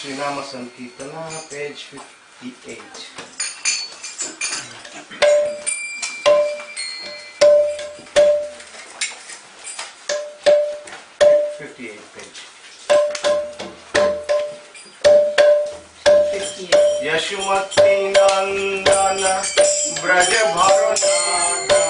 Srinama Sankirtana, page 58. 58 page. 58. Yashumati Nandana Braja Bharanadana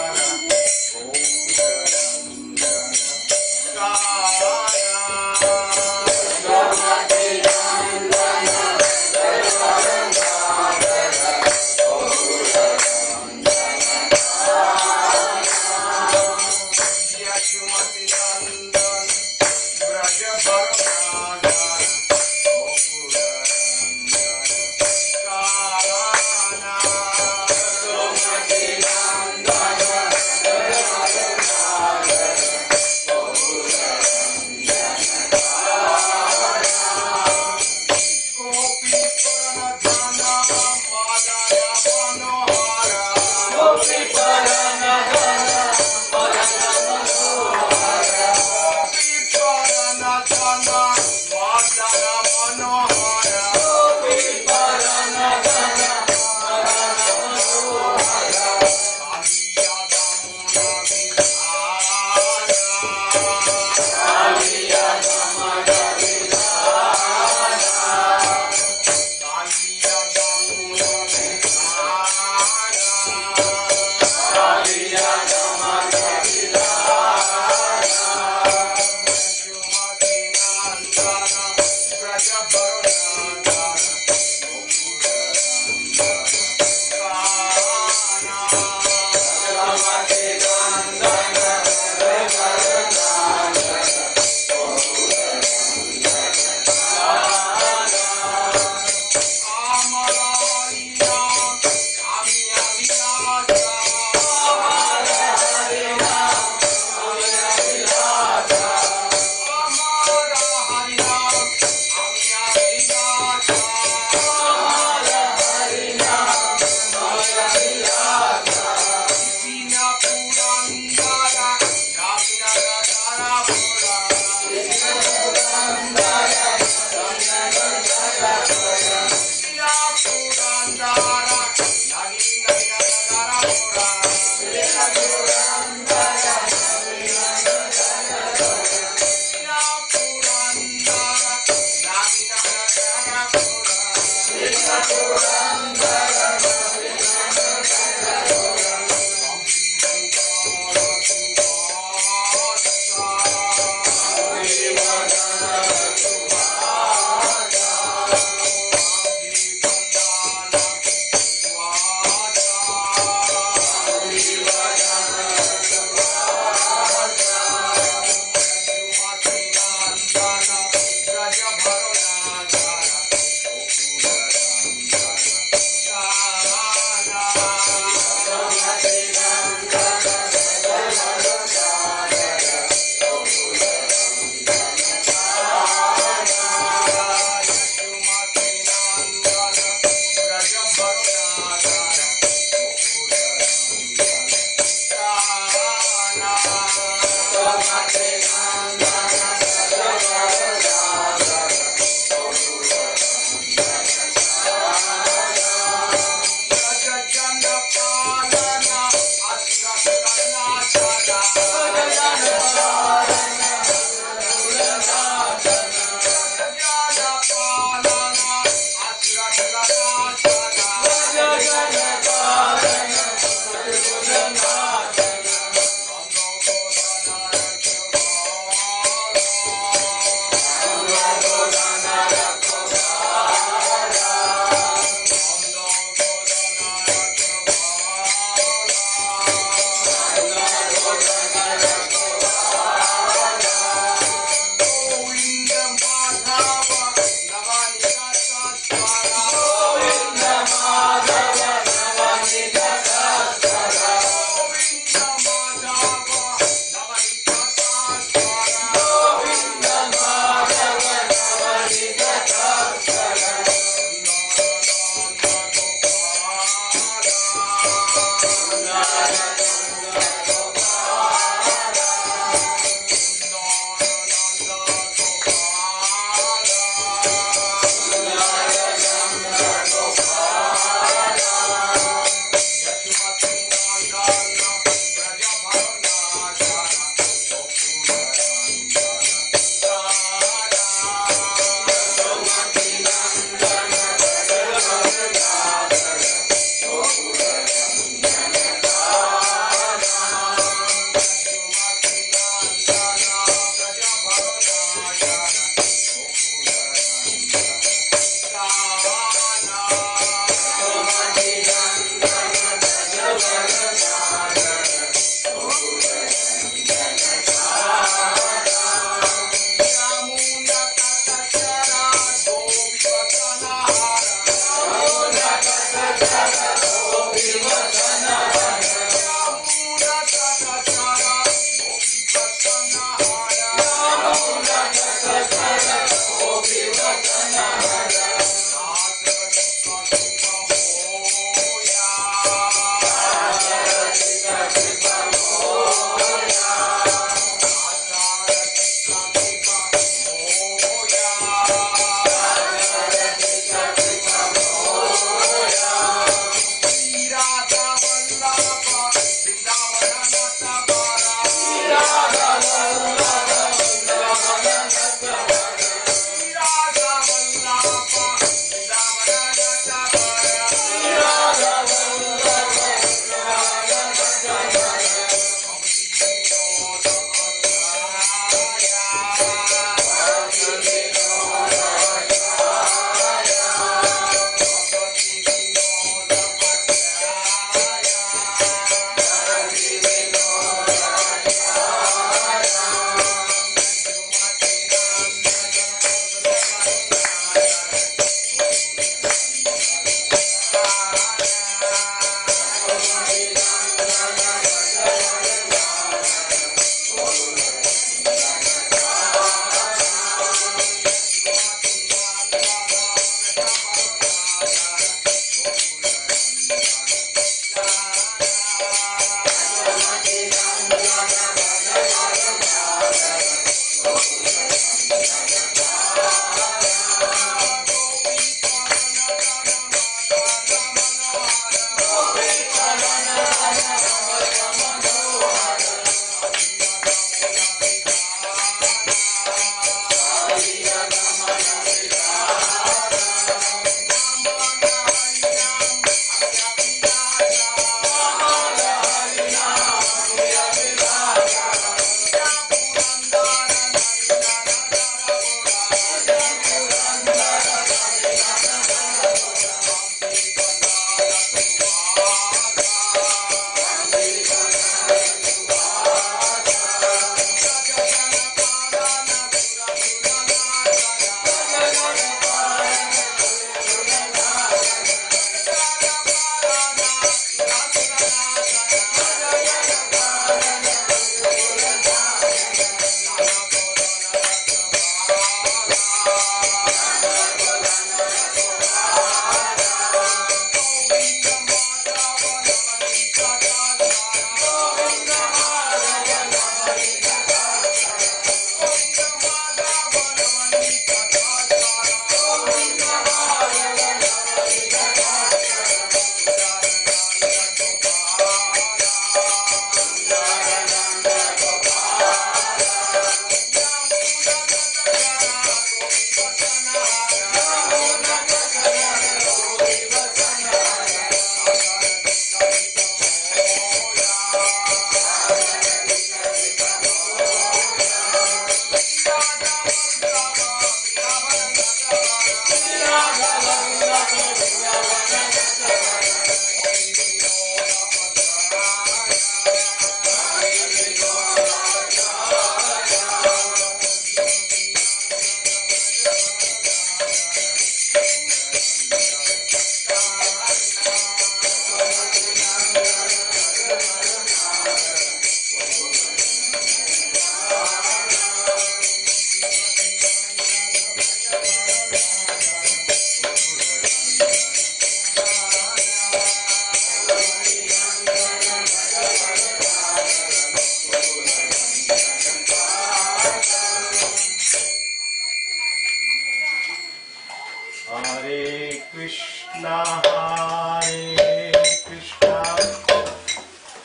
Hare Krishna, Hare Krishna,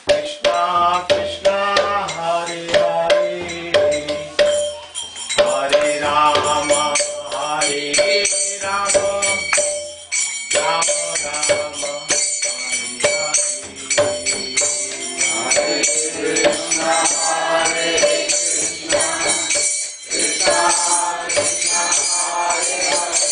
Krishna Krishna, Hare Hare, Hare Rama, Hare Rama, Rama Rama, Hare Hare, Hare Krishna, Hare Krishna, Krishna Krishna, Hare Hare,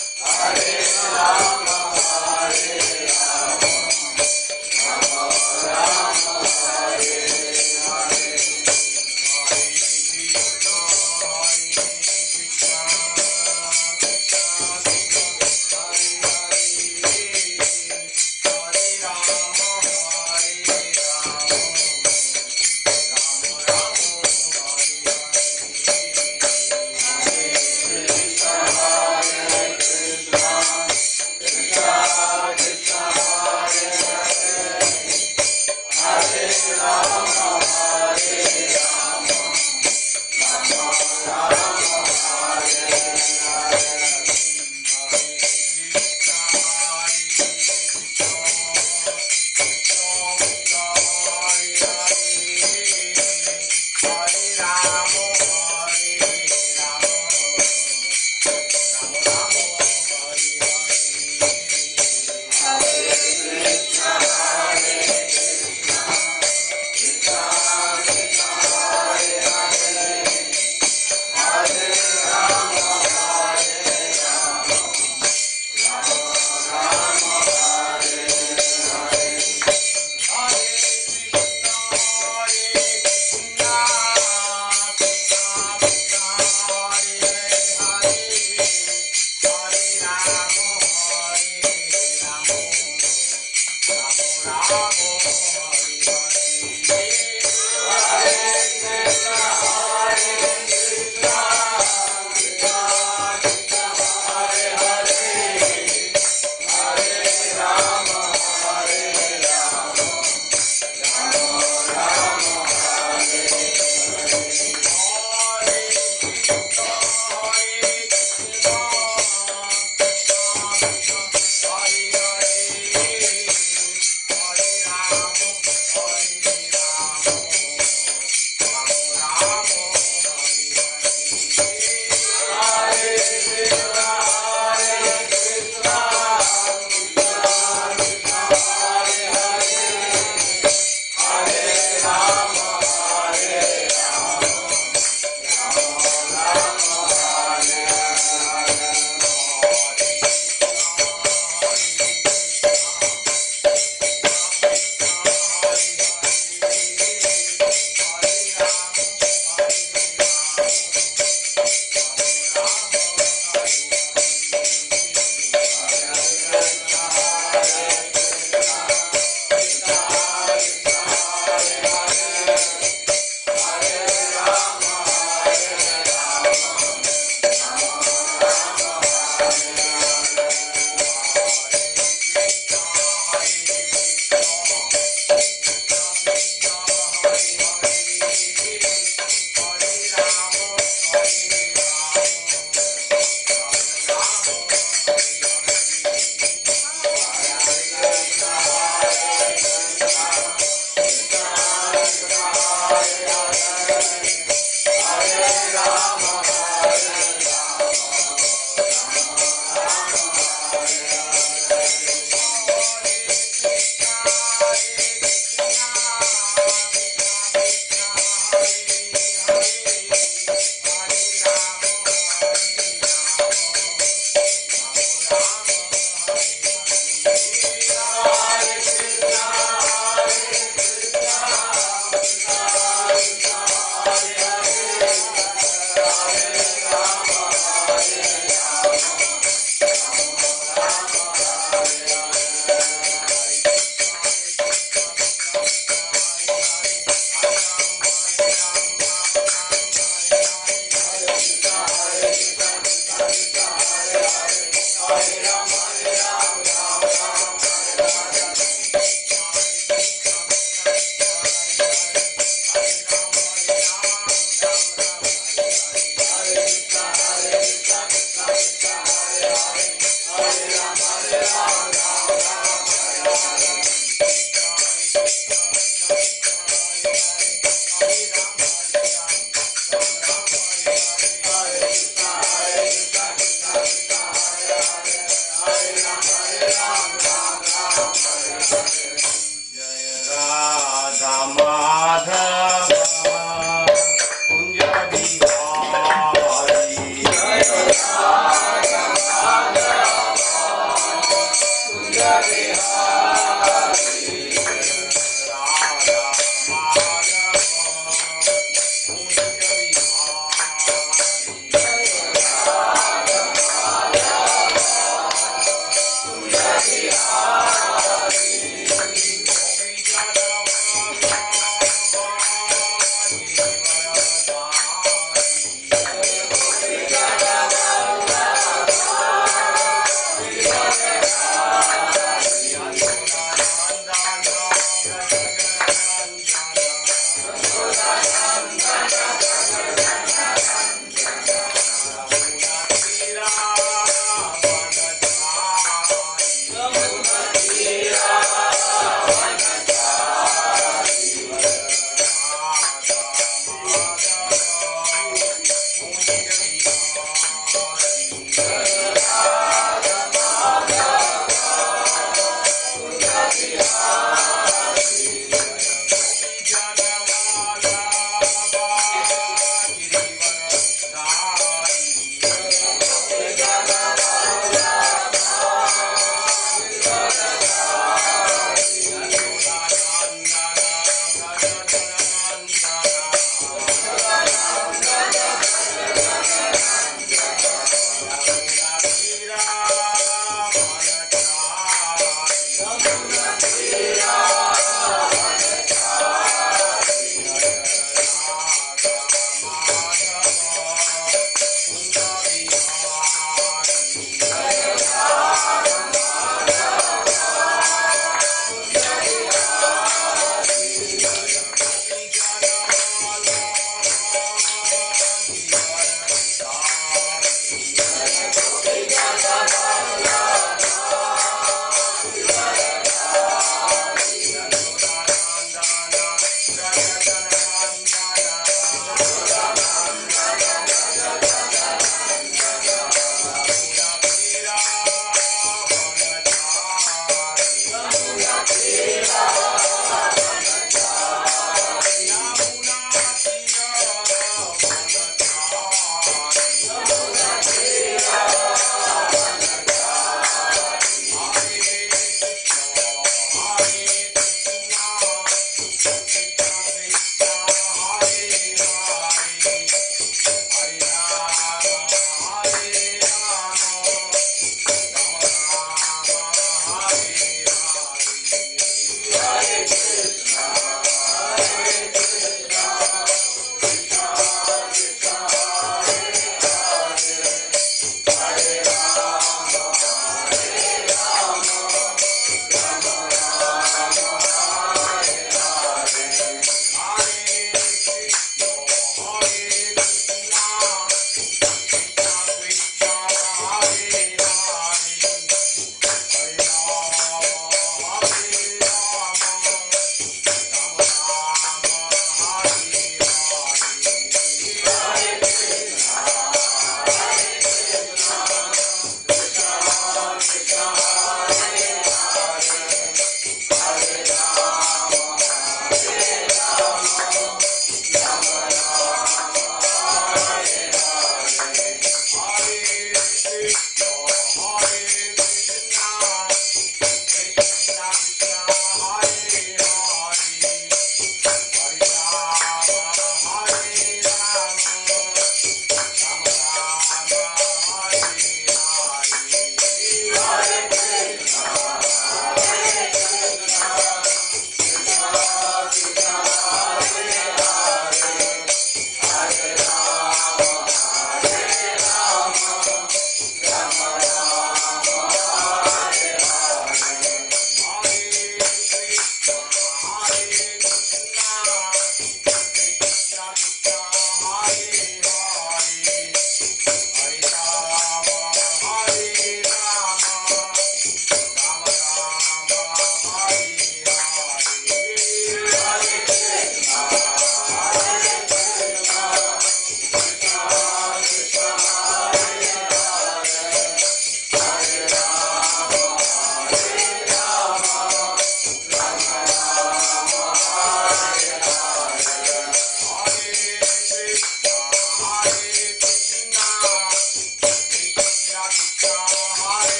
Hare Rama, Hare Rama, Rama Rama, Hare Hare.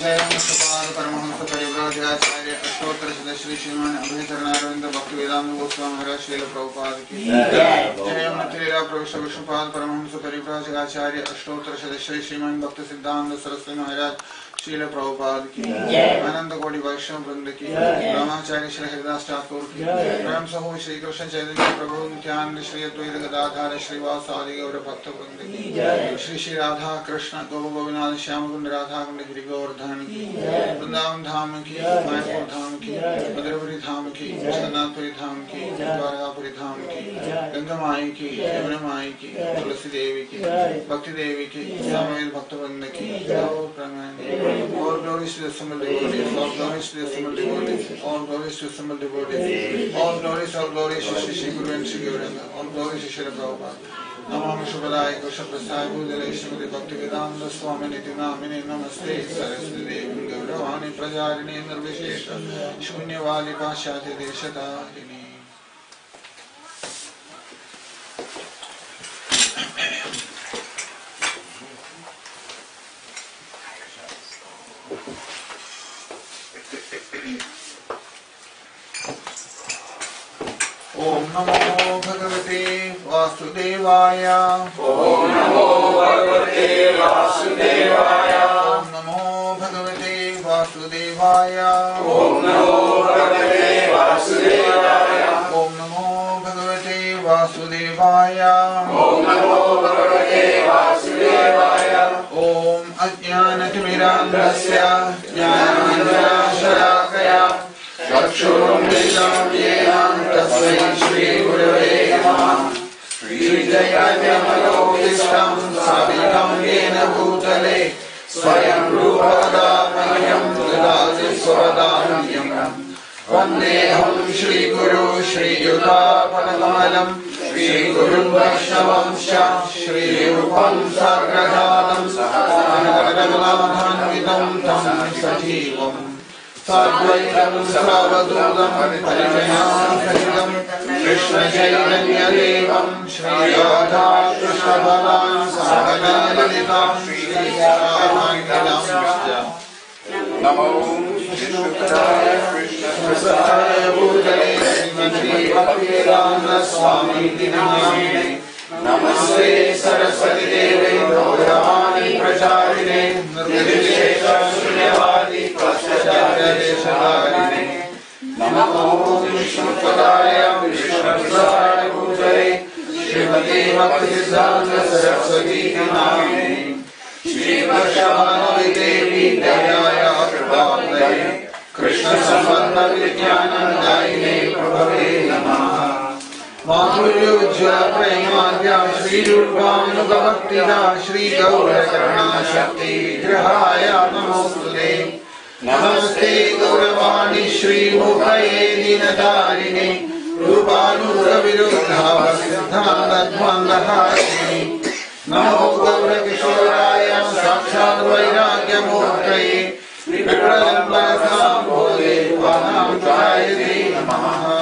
Paramhans परिव्राजकाचार्य अष्टोत्तर Shri श्रीमान अभयचरणारविंद भक्ति वेदांत गोस्वामी महाराज श्रील प्रभुपाद की जय मित्रेरा प्रविष्ट विष्णुपाद परमहंस परिव्राजकाचार्य अष्टोत्तर श्री श्रीमान भक्ति सिद्धांत सरस्वती महाराज श्रील प्रभुपाद की आनंद कोटि वैष्णव वृंद की ब्रह्माचार्य श्री हरिदास ठाकुर की प्रेम सहो श्री कृष्ण चैतन्य प्रभु नित्यानंद श्री अद्वैत गदाधर श्रीवास आदि गौर भक्त वृंद की श्री श्री राधा कृष्ण गोविंद श्याम कुंड राधा कुंड गिरि गोवर्धन की वृंदावन धाम की मायापुर धाम की मधुरपुरी धाम की जगन्नाथपुरी धाम की द्वारकापुरी धाम की गंगा माई की यमुना माई की तुलसी देवी की भक्ति देवी की सामवेद भक्त वृंद की all glories to the assembled devotees, all glories to the assembled devotees, all glories to the assembled devotees, all glories to Shri Guru and Shri Gauranga, all glories to Shri Prabhupada. Namam Shubhadaya Krishna Prasad Bhudale Shrimati Bhakti Vedanta Swami Niti Namine Namaste Saraswati Devi Gauravani Prajarine Nirvishesha Shunyavali Pashati Deshatahini. Om Namo Bhagavate Vasudevaya. Om Namo Bhagavate Vasudevaya. Om Namo Bhagavate Vasudevaya. Om Namo Bhagavate Vasudevaya. Om Namo Bhagavate Vasudevaya. Om Namo Bhagavate Vasudevaya. Om Ajnanatimirandasya Jnananjana Chakshurunnilitam Yenam Tasmai Shri Gurave Namah. Shri Chaitanya-manobhishtam Savitam Yena Bhutale Swayam Rupada Mahyam Dadati Swadanyam. Vandeham Shri Guru Shri Yuta-padakamalam Shri Guru Vaishnavam-sya Shri Rupam Sargadadam Sahasrangadagaladhanvitam Tam Sajivam Sadvaitam Sarvadudam Parijanasahitam Krishna Chaitanya Devam Shri Radha Krishna Bhavan Sahagana Lalitam Shri Radha Namo Vishnupadaya Krishna Prasaya Bhutale Srimati Bhaktivedanta Swami Dinamine Namaste Saraswati Devi Gauravani Pracharine Nirvishesha Shunyavadi Prasthacharya Deshadarine Namo Vishnupadaya Krishna Prasaya Bhutale Srimati Bhaktivedanta Saraswati Dinamine Shri Varshavani Devi Dayaya Prabhavadaye Krishna Sambandha Vijnanandayine Prabhave Namaha Madhurya Premadya Shri Durvanubhavaktida Shri Gaurakarna Shakti Grahaya Namostute Namaste Gauravani Shri Mukhaye Dinadarine Rupanupraviruddha Siddhantadvandahasini Namo Gaurakishoraya Sakshat Vairagyamurtaye Vipralambasamboge Vanam Jayate Namaha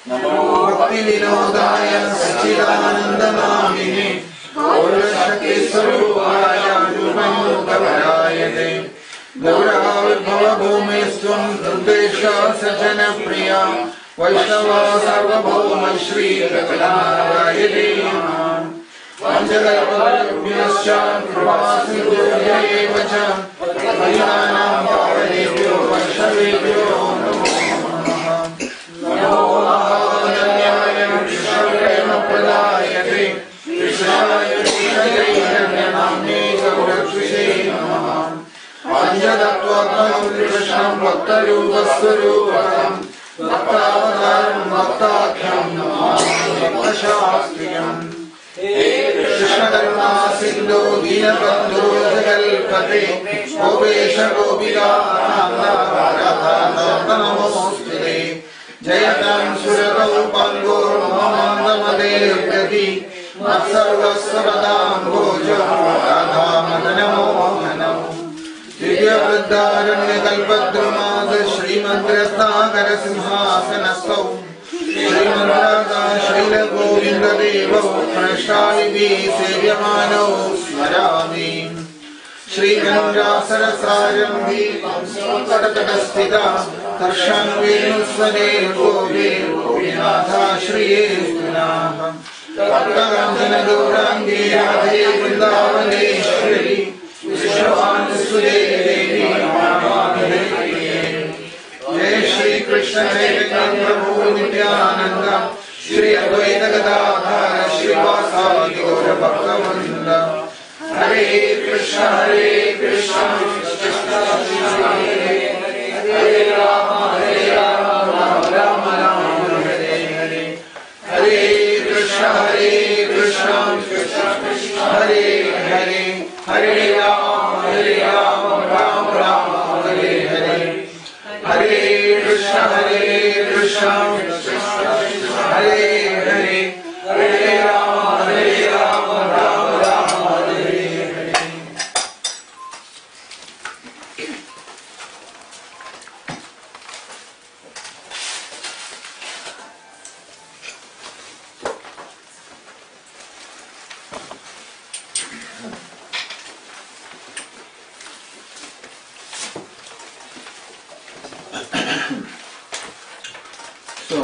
Namo Bhakti Vinodaya Sachidanandamamine Gaura Shakti Swarupaya Rupanukavarayate Gauravirbhava Bhumistvam Nurdesha Sajana Priya Vaishnava Sarvabhauma Shri Ratanarayate Namaha Vanjakalpalabhyascha Kripasindhubhya-eva cha Patitanam pavanebhyo Vaishnavebhyo Namo Namaha Namo Mahananyaya Krishna-prema-pradayate Krishnaya Krishna-chaitanya-namne Gaurakshishe Namaha Vanjadattva-atmam Krishnam Bhakta-rupa-swarupam Bhakta-avataram Bhakta-akhyam Namami Bhakta-shastriyam Krishna Karuna Sindhu Deenabandhu Jagalpate Gopesha Gopika Nanda Radha Nanda Namostute Jayatam Suratau Pangur Mamandamadevyati Matsarvasvadam Bhojam Radha Madanamohanam Divya Vridharanya Kalpadramad Srimad Ratnakara Simhasanastau Srimad Srila Govinda Deva Prashtalivi Sevyamano Smarami श्रीगंगासरसारंभी तटतटस्थिता कर्षन्वेणुस्वने Gope गोपीनाथा श्रिये स्तुनाः तप्तकाञ्चनगौराङ्गी Radhe Vrindavaneshwari विश्वभानुसुते देवी नमामि। जय श्री कृष्ण चैतन्य प्रभु नित्यानंद श्री अद्वैत गदाधर श्रीवासादि गौर भक्तवृंद। हरे कृष्ण कृष्ण कृष्ण हरे राम राम राम राम हरे हरे। हरे कृष्ण कृष्ण कृष्ण हरे हरे। हरे राम राम राम हरे हरे। हरे कृष्ण हरे हरे। हरे Ram Ram Ram Hare Hare. So,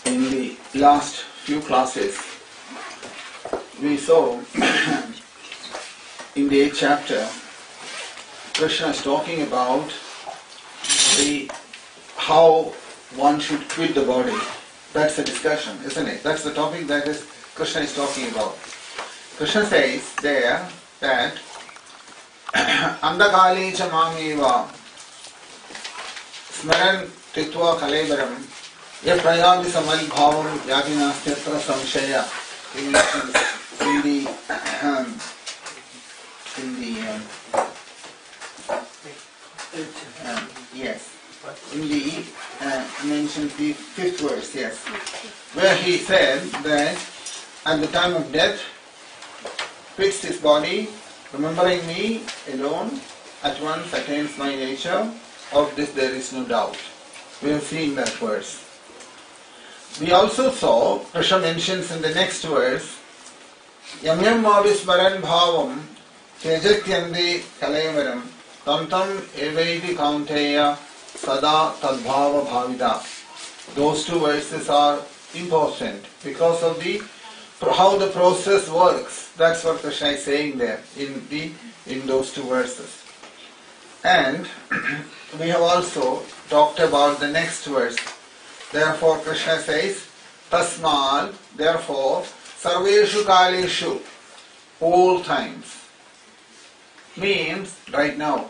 in the last few classes, we saw in the 8th chapter, Krishna is talking about how one should quit the body. That's the discussion, isn't it? That's the topic that Krishna is talking about. Krishna says there that Andakali cha mameva स्मरन् कृत्वा कलेवरं यप्रयाति समल्भावं याति नास्त्यत्र संशय. Mentions the 5th verse, yes, where he said that at the time of death quits his body, remembering me alone at once attains my nature. Of this there is no doubt. We have seen that verse. We also saw, Krishna mentions in the next verse, Yam yam mavismaran bhavam tejatyandi kalaivaram tam tam evaidi kaunteya sada tadbhava bhavida. Those two verses are important because of how the process works. That's what Krishna is saying there in those two verses. And we have also talked about the next verse. Therefore Krishna says, Tasmal, therefore, Sarveshu Kaleshu, all times, means right now.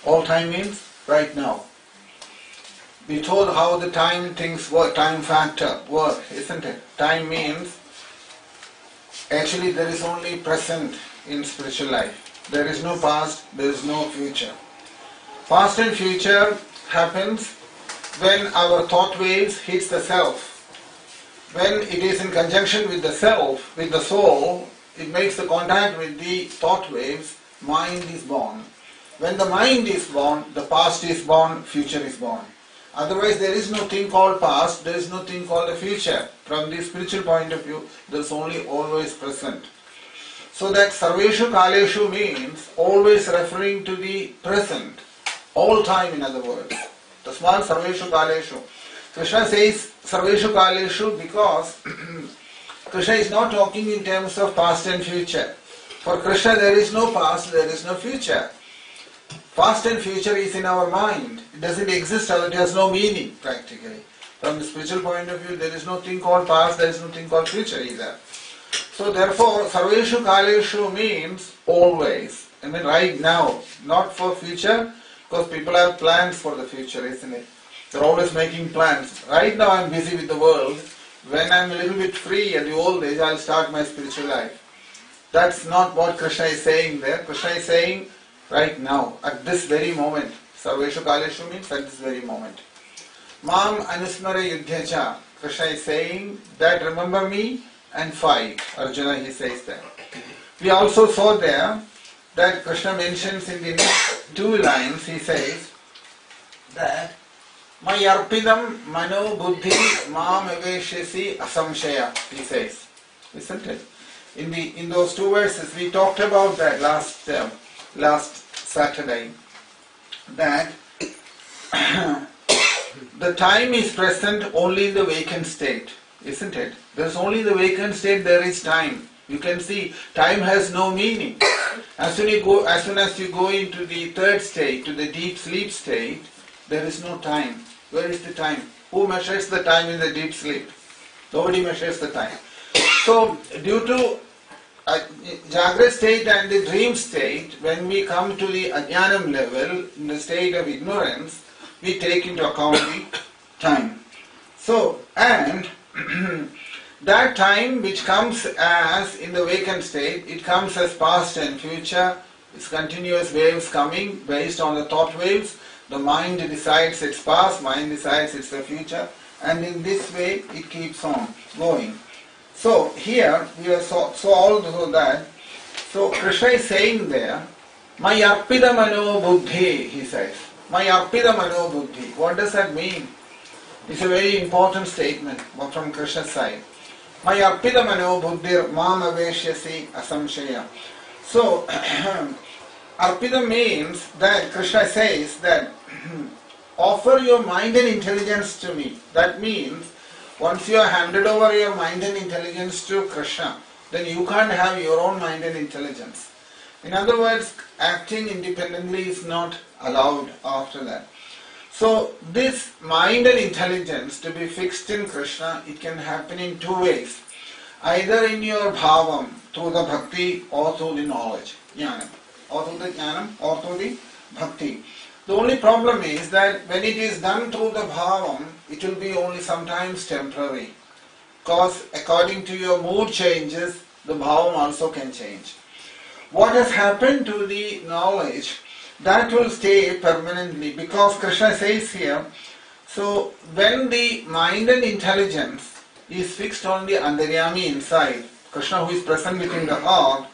All time means right now. We told how the time things work, time factor work, isn't it? Time means, actually there is only present in spiritual life. There is no past, there is no future. Past and future happens when our thought waves hits the self. When it is in conjunction with the self, with the soul, it makes the contact with the thought waves, mind is born. When the mind is born, the past is born, future is born. Otherwise there is no thing called past, there is no thing called the future. From the spiritual point of view, there is only always present. So that Sarveshu Kaleshu means always referring to the present. All time, in other words. Tasmal Sarveshu Kaleshu. Krishna says Sarveshu Kaleshu because Krishna is not talking in terms of past and future. For Krishna there is no past, there is no future. Past and future is in our mind. It doesn't exist, it has no meaning practically. From the spiritual point of view, there is no thing called past, there is no thing called future either. So therefore, Sarveshu Kaleshu means always. I mean right now, not for future, because people have plans for the future, isn't it? They're always making plans. Right now I'm busy with the world. When I'm a little bit free at the old age, I'll start my spiritual life. That's not what Krishna is saying there. Krishna is saying right now, at this very moment. Sarveshu Kaleshu means at this very moment. Mam Anusmara Yudhyacha. Krishna is saying that remember me and fight. Arjuna, he says that. We also saw there that Krishna mentions in the next 2 lines, he says that Mayarpidam mano buddhi mam eveshyasi asamshaya, he says. Isn't it? in those two verses. We talked about that last Saturday, that the time is present only in the vacant state, isn't it? There's only the vacant state, there is time. You can see time has no meaning. As soon as you go into the third state, to the deep sleep state, there is no time. Where is the time? Who measures the time in the deep sleep? Nobody measures the time. So due to Jagrat state and the dream state, when we come to the Ajnanam level, in the state of ignorance, we take into account the time. So, and that time which comes as in the vacant state, it comes as past and future. It's continuous waves coming based on the thought waves. The mind decides its past, mind decides its future, and in this way it keeps on going. So here we have saw also that. So Krishna is saying there, "My arpita mano buddhi," he says. "My arpita mano buddhi." What does that mean? It's a very important statement from Krishna's side. "My arpita mano buddhir mam aveshyasi asamshaya." So arpita means that Krishna says that offer your mind and intelligence to me. That means once you have handed over your mind and intelligence to Krishna, then you can't have your own mind and intelligence. In other words, acting independently is not allowed after that. So this mind and intelligence to be fixed in Krishna, it can happen in two ways. Either in your bhavam, through the bhakti, or through the knowledge, jnanam, or through the jnanam, or through the bhakti. The only problem is that when it is done through the bhavam, it will be only sometimes temporary. Because according to your mood changes, the bhavam also can change. What has happened to the knowledge, that will stay permanently, because Krishna says here, so when the mind and intelligence is fixed on the Antaryami inside, Krishna who is present within the heart,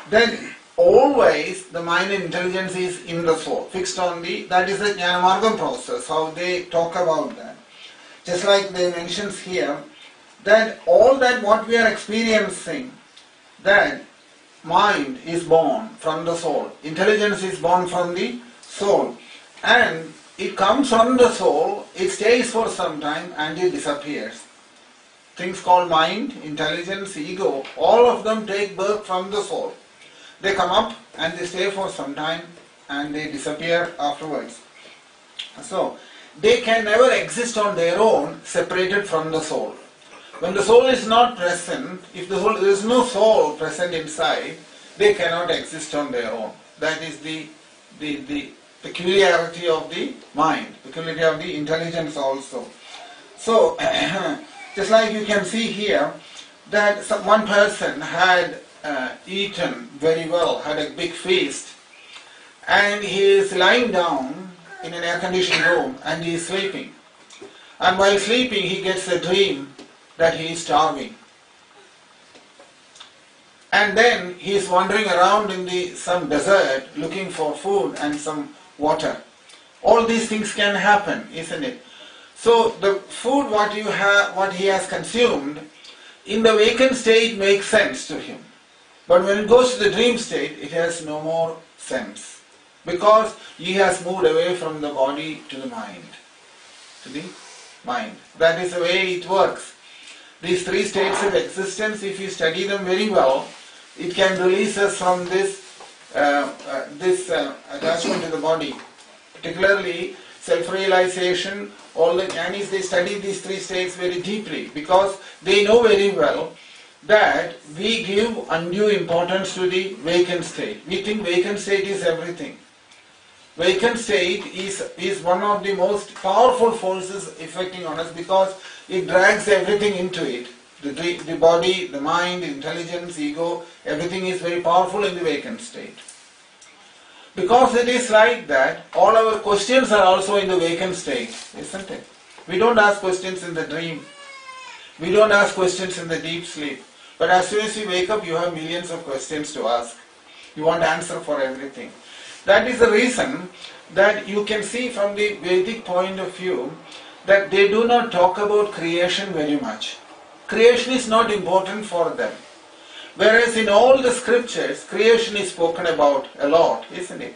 then always the mind and intelligence is in the soul, fixed on that is the Jnanamargam process, how they talk about that. Just like they mentions here, that all that what we are experiencing, that mind is born from the soul, intelligence is born from the soul, and it comes from the soul, it stays for some time and it disappears. Things called mind, intelligence, ego, all of them take birth from the soul. They come up and they stay for some time and they disappear afterwards. So, they can never exist on their own separated from the soul. When the soul is not present, if there is no soul present inside, they cannot exist on their own. That is the peculiarity of the mind, peculiarity of the intelligence also. So, just like you can see here, that one person had eaten very well, had a big feast, and he is lying down in an air-conditioned room and he is sleeping. And while sleeping, he gets a dream that he is starving. And then he is wandering around in some desert looking for food and some water. All these things can happen, isn't it? So the food what he has consumed in the vacant state makes sense to him. But when it goes to the dream state, it has no more sense. Because he has moved away from the body to the mind. To the mind. That is the way it works. These three states of existence, if you study them very well, it can release us from this attachment to the body. Particularly self-realization, all the Jnanis, they study these three states very deeply because they know very well that we give undue importance to the vacant state. We think vacant state is everything. Vacant state is one of the most powerful forces affecting on us because it drags everything into it. The body, the mind, intelligence, ego, everything is very powerful in the vacant state. Because it is like that, all our questions are also in the vacant state, isn't it? We don't ask questions in the dream. We don't ask questions in the deep sleep. But as soon as you wake up, you have millions of questions to ask. You want answer for everything. That is the reason that you can see from the Vedic point of view that they do not talk about creation very much. Creation is not important for them. Whereas in all the scriptures, creation is spoken about a lot, isn't it?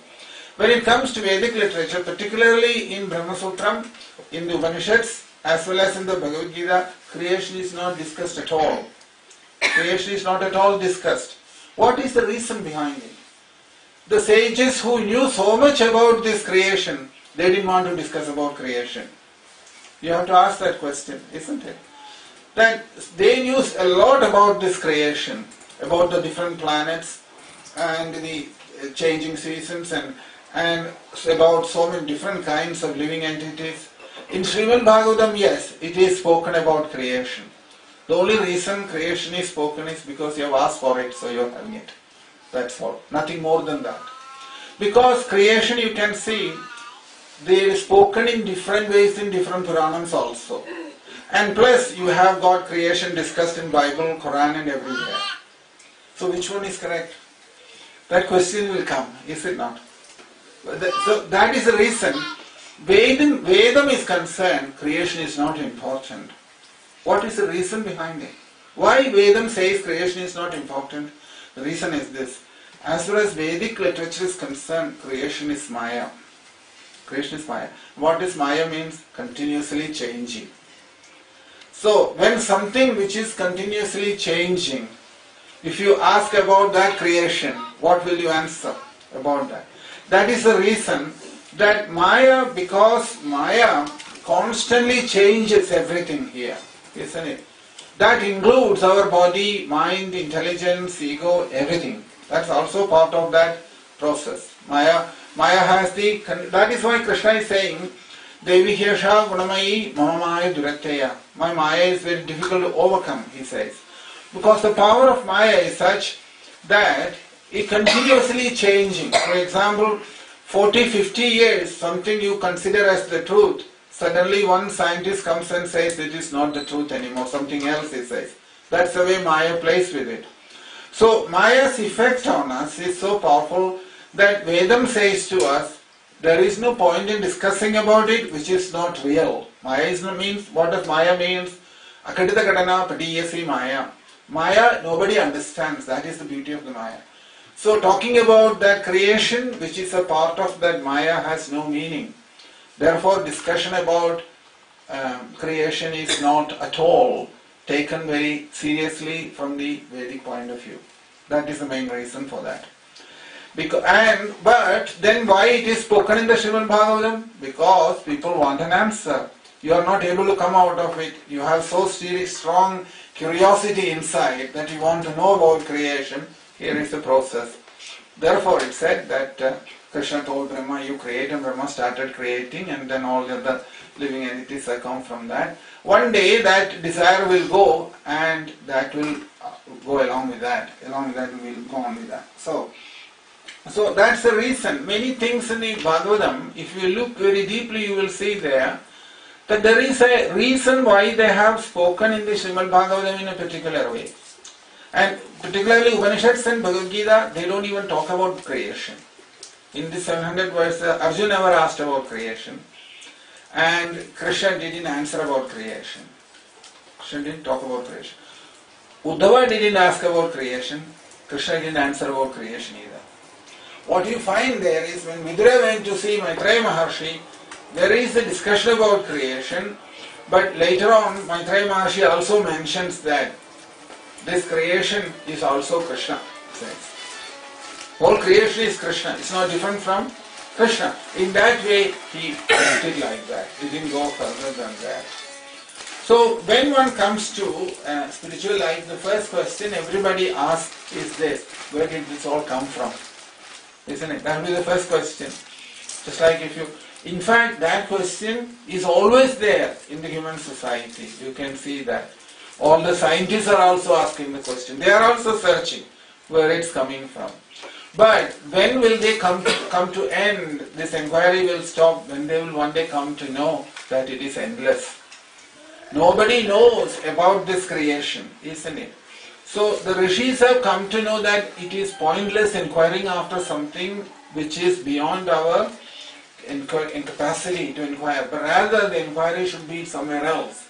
When it comes to Vedic literature, particularly in Brahma Sutram, in the Upanishads, as well as in the Bhagavad Gita, creation is not discussed at all. Creation is not at all discussed. What is the reason behind it? The sages who knew so much about this creation, they didn't want to discuss about creation. You have to ask that question, isn't it? That they knew a lot about this creation, about the different planets and the changing seasons and about so many different kinds of living entities. In Srimad Bhagavatam, yes, it is spoken about creation. The only reason creation is spoken is because you have asked for it, so you are having it. That's all. Nothing more than that. Because creation, you can see, they are spoken in different ways in different Puranams also. And plus, you have got creation discussed in Bible, Quran and everywhere. So which one is correct? That question will come, is it not? So that is the reason. Vedam is concerned, creation is not important. What is the reason behind it? Why Vedam says creation is not important? The reason is this. As far as Vedic literature is concerned, creation is Maya. Creation is Maya. What is Maya means? Continuously changing. So when something which is continuously changing, if you ask about that creation, what will you answer about that? That is the reason that Maya, because Maya constantly changes everything here, isn't it? That includes our body, mind, intelligence, ego, everything. That's also part of that process. Maya has that is why Krishna is saying, Devi Hirsha Gunamayi Mama Maya Duratteya. My Maya is very difficult to overcome, he says. Because the power of Maya is such that it continuously changing. For example, 40, 50 years, something you consider as the truth, suddenly one scientist comes and says it is not the truth anymore, something else he says. That's the way Maya plays with it. So Maya's effect on us is so powerful that Vedam says to us, there is no point in discussing about it which is not real. Maya means, what does Maya means? Akadita Kadana Padiyasi Maya. Maya, nobody understands. That is the beauty of the Maya. So talking about that creation, which is a part of that Maya, has no meaning. Therefore, discussion about creation is not at all taken very seriously from the Vedic point of view. That is the main reason for that. But then why it is spoken in the Srimad Bhagavatam? Because people want an answer. You are not able to come out of it. You have so strong curiosity inside that you want to know about creation. Here is the process. Therefore it said that Krishna told Brahma, you create, and Brahma started creating, and then all the other living entities that come from that. One day that desire will go, and that will go along with that. Along with that we will go on with that. So that's the reason. Many things in the Bhagavatam, if you look very deeply, you will see there that there is a reason why they have spoken in the Srimad Bhagavatam in a particular way. And particularly Upanishads and Bhagavad Gita, they don't even talk about creation. In the 700 verse, Arjuna never asked about creation. And Krishna didn't answer about creation. Krishna didn't talk about creation. Uddhava didn't ask about creation. Krishna didn't answer about creation either. What you find there is when Vidura went to see Maitreya Maharshi, there is a discussion about creation, but later on Maitreya Maharshi also mentions that this creation is also Krishna. Says. Whole creation is Krishna. It's not different from Krishna. In that way, he left it like that. He didn't go further than that. So, when one comes to spiritual life, the first question everybody asks is this: where did this all come from? Isn't it? That will be the first question. Just like if you... In fact, that question is always there in the human society. You can see that. All the scientists are also asking the question. They are also searching where it's coming from. But when will they come to end? This inquiry will stop when they will one day come to know that it is endless. Nobody knows about this creation, isn't it? So the rishis have come to know that it is pointless inquiring after something which is beyond our incapacity to inquire, but rather the inquiry should be somewhere else.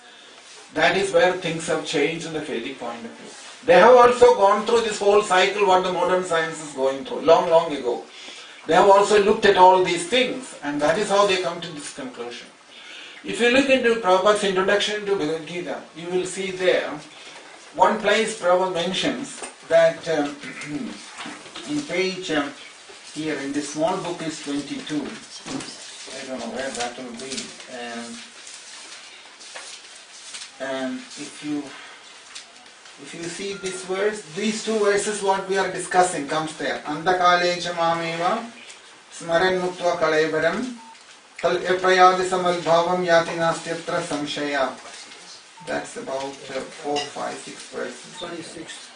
That is where things have changed in the Vedic point of view. They have also gone through this whole cycle what the modern science is going through, long, long ago. They have also looked at all these things, and that is how they come to this conclusion. If you look into Prabhupada's introduction to Bhagavad Gita, you will see there, one place Prabhupada mentions that in page, here in this small book is 22, I don't know where that will be, and if you see this verse, these two verses what we are discussing comes there. Andakalecha mameva smaran muktva kalaivaram tal eprayadi samalbhavam yati nastyatra samshaya. That's about 4, 5, 6 verses. 26.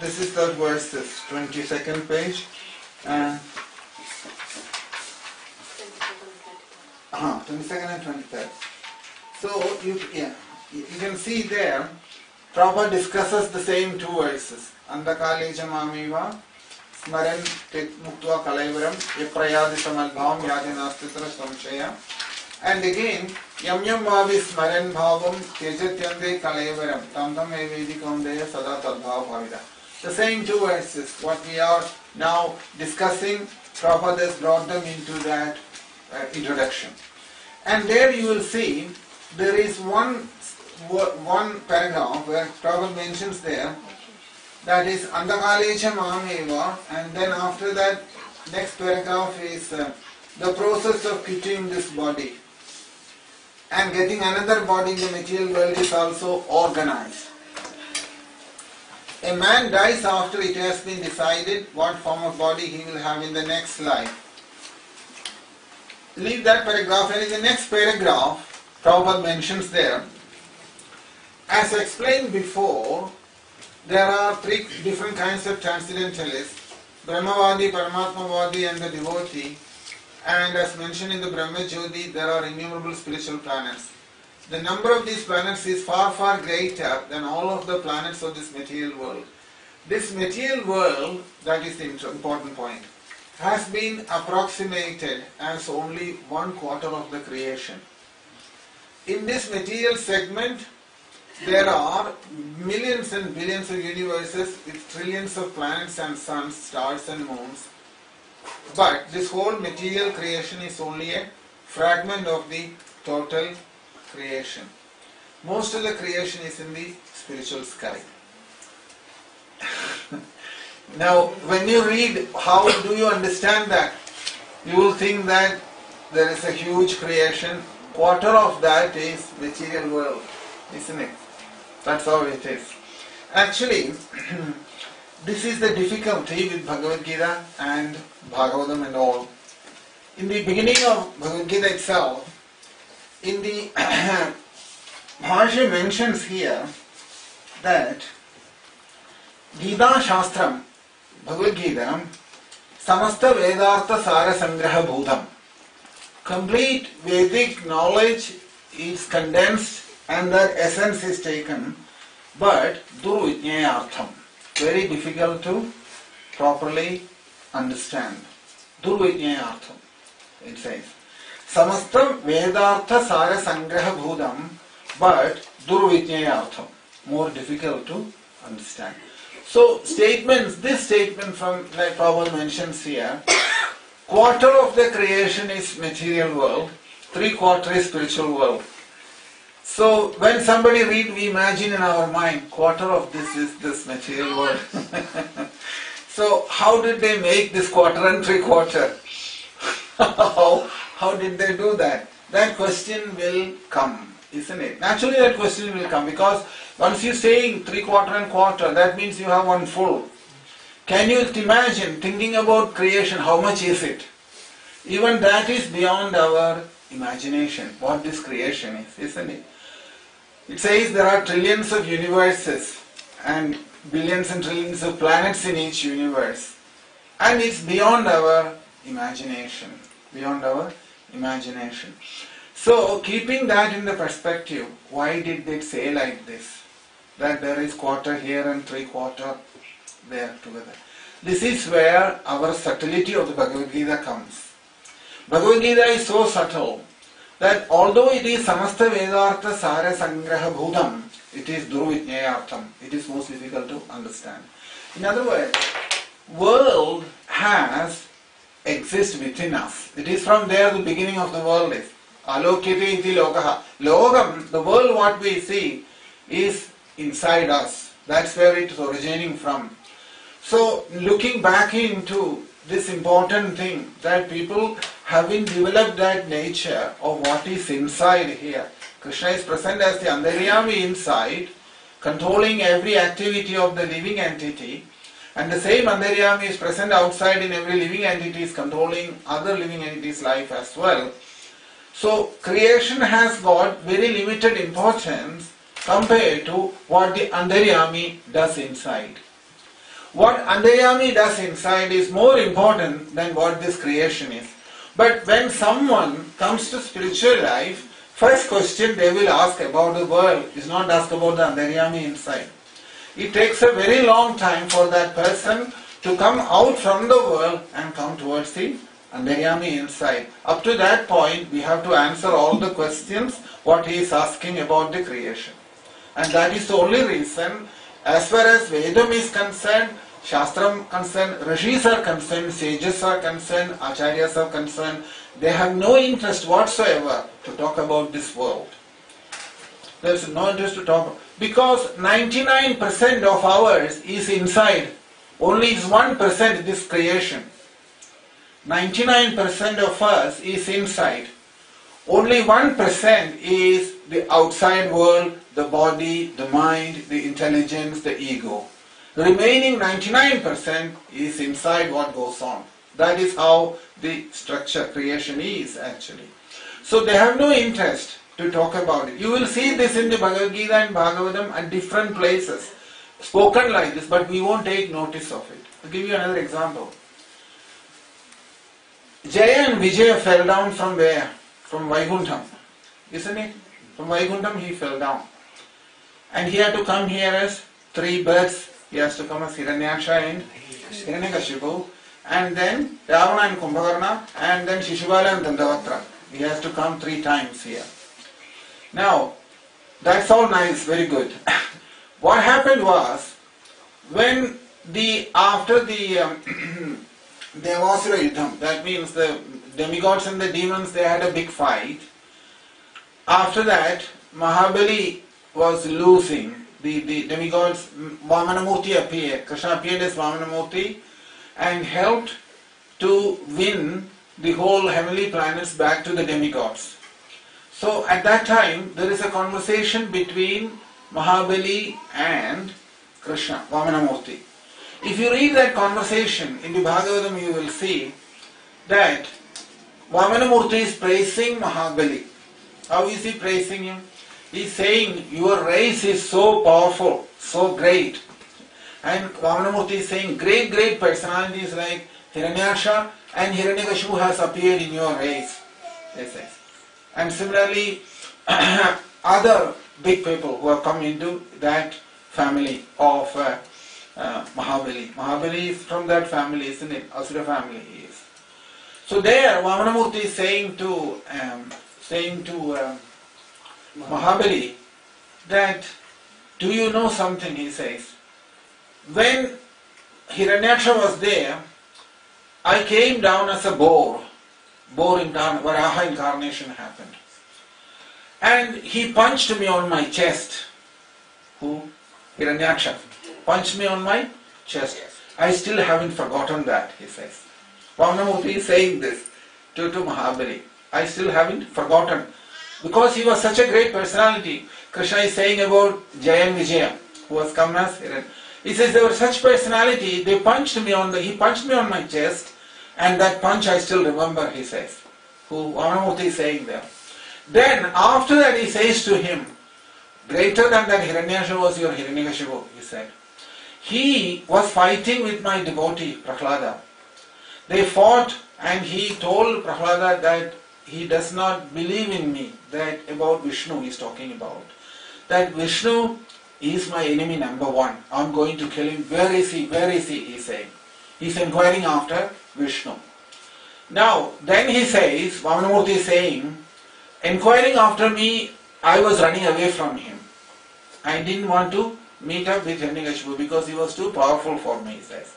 This is the verses, 22nd page. 22nd and 23rd. So you can see there, Prabhupada discusses the same two verses. Andakalecha mameva smaran muktva kalaivaram eprayadi samalbhavam yati nastyatra samshaya. And again, yam yam bhavi smaran bhavam tejatyante kalaivaram tam tam evedi kaundeya sada tadbhav bhavida. The same two verses, what we are now discussing, Prabhupada has brought them into that introduction. And there you will see, there is one paragraph where Prabhupada mentions there, that is Andakalecha mameva, and then after that, next paragraph is the process of quitting this body. And getting another body in the material world is also organized. A man dies after it has been decided what form of body he will have in the next life. Leave that paragraph, and in the next paragraph, Prabhupada mentions there, as explained before, there are 3 different kinds of transcendentalists, Brahmavadi, Paramatmavadi and the devotee. And as mentioned in the Brahma Jyoti, there are innumerable spiritual planets. The number of these planets is far, far greater than all of the planets of this material world. This material world, that is the important point, has been approximated as only 1/4 of the creation. In this material segment, there are millions and billions of universes with trillions of planets and suns, stars and moons. But this whole material creation is only a fragment of the total creation. Most of the creation is in the spiritual sky. Now, when you read, how do you understand that? You will think that there is a huge creation. 1/4 of that is material world, isn't it? That's how it is. Actually, this is the difficulty with Bhagavad Gita and Bhagavatam and all. In the beginning of Bhagavad Gita itself, in the Bhashya mentions here that Gita Shastram, Bhagavad Gita, Samasta Vedartha Sara Sangraha Bhudam. Complete Vedic knowledge is condensed and that essence is taken, but Durvijnayartham, very difficult to properly understand. Durvijnayartham, it says. Samastam Vedartha Sara Sangraha Bhudam, but Durvijnayartham, more difficult to understand. So statements, this statement from, like Prabhupada mentions here, 1/4 of the creation is material world, 3/4 is spiritual world. So when somebody read, we imagine in our mind, 1/4 of this is this material world. So how did they make this 1/4 and 3/4? How did they do that? That question will come, isn't it? Naturally that question will come, because once you say 3/4 and 1/4, that means you have one full. Can you imagine thinking about creation, how much is it? Even that is beyond our imagination, what this creation is, isn't it? It says there are trillions of universes and billions and trillions of planets in each universe. And it's beyond our imagination. Beyond our imagination. So, keeping that in the perspective, why did they say like this? That there is 1/4 here and 3/4 there together. This is where our subtlety of the Bhagavad Gita comes. Bhagavad Gita is so subtle. that although it is Samasta Vedartha Sara Sangraha Bhutam, it is Duruvijnayartham. It is most difficult to understand. In other words, world exists within us. It is from there the beginning of the world is. Alokyate iti lokaha. Logam, the world what we see, is inside us. That's where it is originating from. So, looking back into this important thing, that people having developed that nature of what is inside here. Krishna is present as the Antaryami inside, controlling every activity of the living entity, and the same Antaryami is present outside in every living entity, is controlling other living entities' life as well. So, creation has got very limited importance compared to what the Antaryami does inside. What Antaryami does inside is more important than what this creation is. But when someone comes to spiritual life, first question they will ask about the world is not ask about the Antaryami inside. It takes a very long time for that person to come out from the world and come towards the Antaryami inside. Up to that point, we have to answer all the questions what he is asking about the creation. And that is the only reason, as far as Vedam is concerned, Shastram concerned, Rishis are concerned, sages are concerned, Acharyas are concerned, they have no interest whatsoever to talk about this world. There is no interest to talk about, because 99% of ours is inside, only is 1% this creation. 99% of us is inside, only 1% is the outside world, the body, the mind, the intelligence, the ego. The remaining 99% is inside what goes on. That is how the structure creation is actually. So they have no interest to talk about it. You will see this in the Bhagavad Gita and Bhagavatam at different places, spoken like this, but we won't take notice of it. I'll give you another example. Jaya and Vijaya fell down from where? From Vaikuntham. Isn't it? From Vaikuntham he fell down. And he had to come here as 3 birds. He has to come as Hiranyaksha and Hiranyakashipu, and then Ravana and Kumbhakarna, and then Shishubala and Dandavatra. He has to come 3 times here. Now, that's all nice, very good. What happened was, when after the Devasura Yuddham, that means the demigods and the demons, they had a big fight. After that, Mahabali was losing. The demigods, Vamanamurti appeared. Krishna appeared as Vamanamurti and helped to win the whole heavenly planets back to the demigods. So at that time, there is a conversation between Mahabali and Krishna, Vamanamurti. If you read that conversation in the Bhagavatam, you will see that Vamanamurti is praising Mahabali. How is he praising him? He is saying, your race is so powerful, so great. And Vamanamurti is saying, great personalities like Hiranyaksha and Hiranyakashipu has appeared in your race. And similarly, other big people who have come into that family of Mahabali. Mahabali is from that family, isn't it? Asura family he is. So there, Vamanamurti is saying to Mahabali that, do you know something, he says. When Hiranyaksha was there, I came down as a boar Varaha incarnation happened. And he punched me on my chest. Who? Hiranyaksha. Punched me on my chest. I still haven't forgotten that, he says. Vamanamurti is saying this to Mahabali. I still haven't forgotten. Because he was such a great personality. Krishna is saying about Jaya and Vijaya, who has come as Hiran. He says, they were such personality, he punched me on my chest, and that punch I still remember, he says. Who Vamanamurti is saying there. Then, after that he says to him, greater than that Hiranyakashipu was your Hiranyakashipu, he said. He was fighting with my devotee, Prahlada. They fought, and he told Prahlada that he does not believe in me, that about Vishnu he is talking about. That Vishnu is my enemy number 1. I am going to kill him. Where is he? Where is he is saying. He is inquiring after Vishnu. Now, then he says, Vamanamurti is saying, inquiring after me, I was running away from him. I didn't want to meet up with Hiranyakashipu because he was too powerful for me, he says.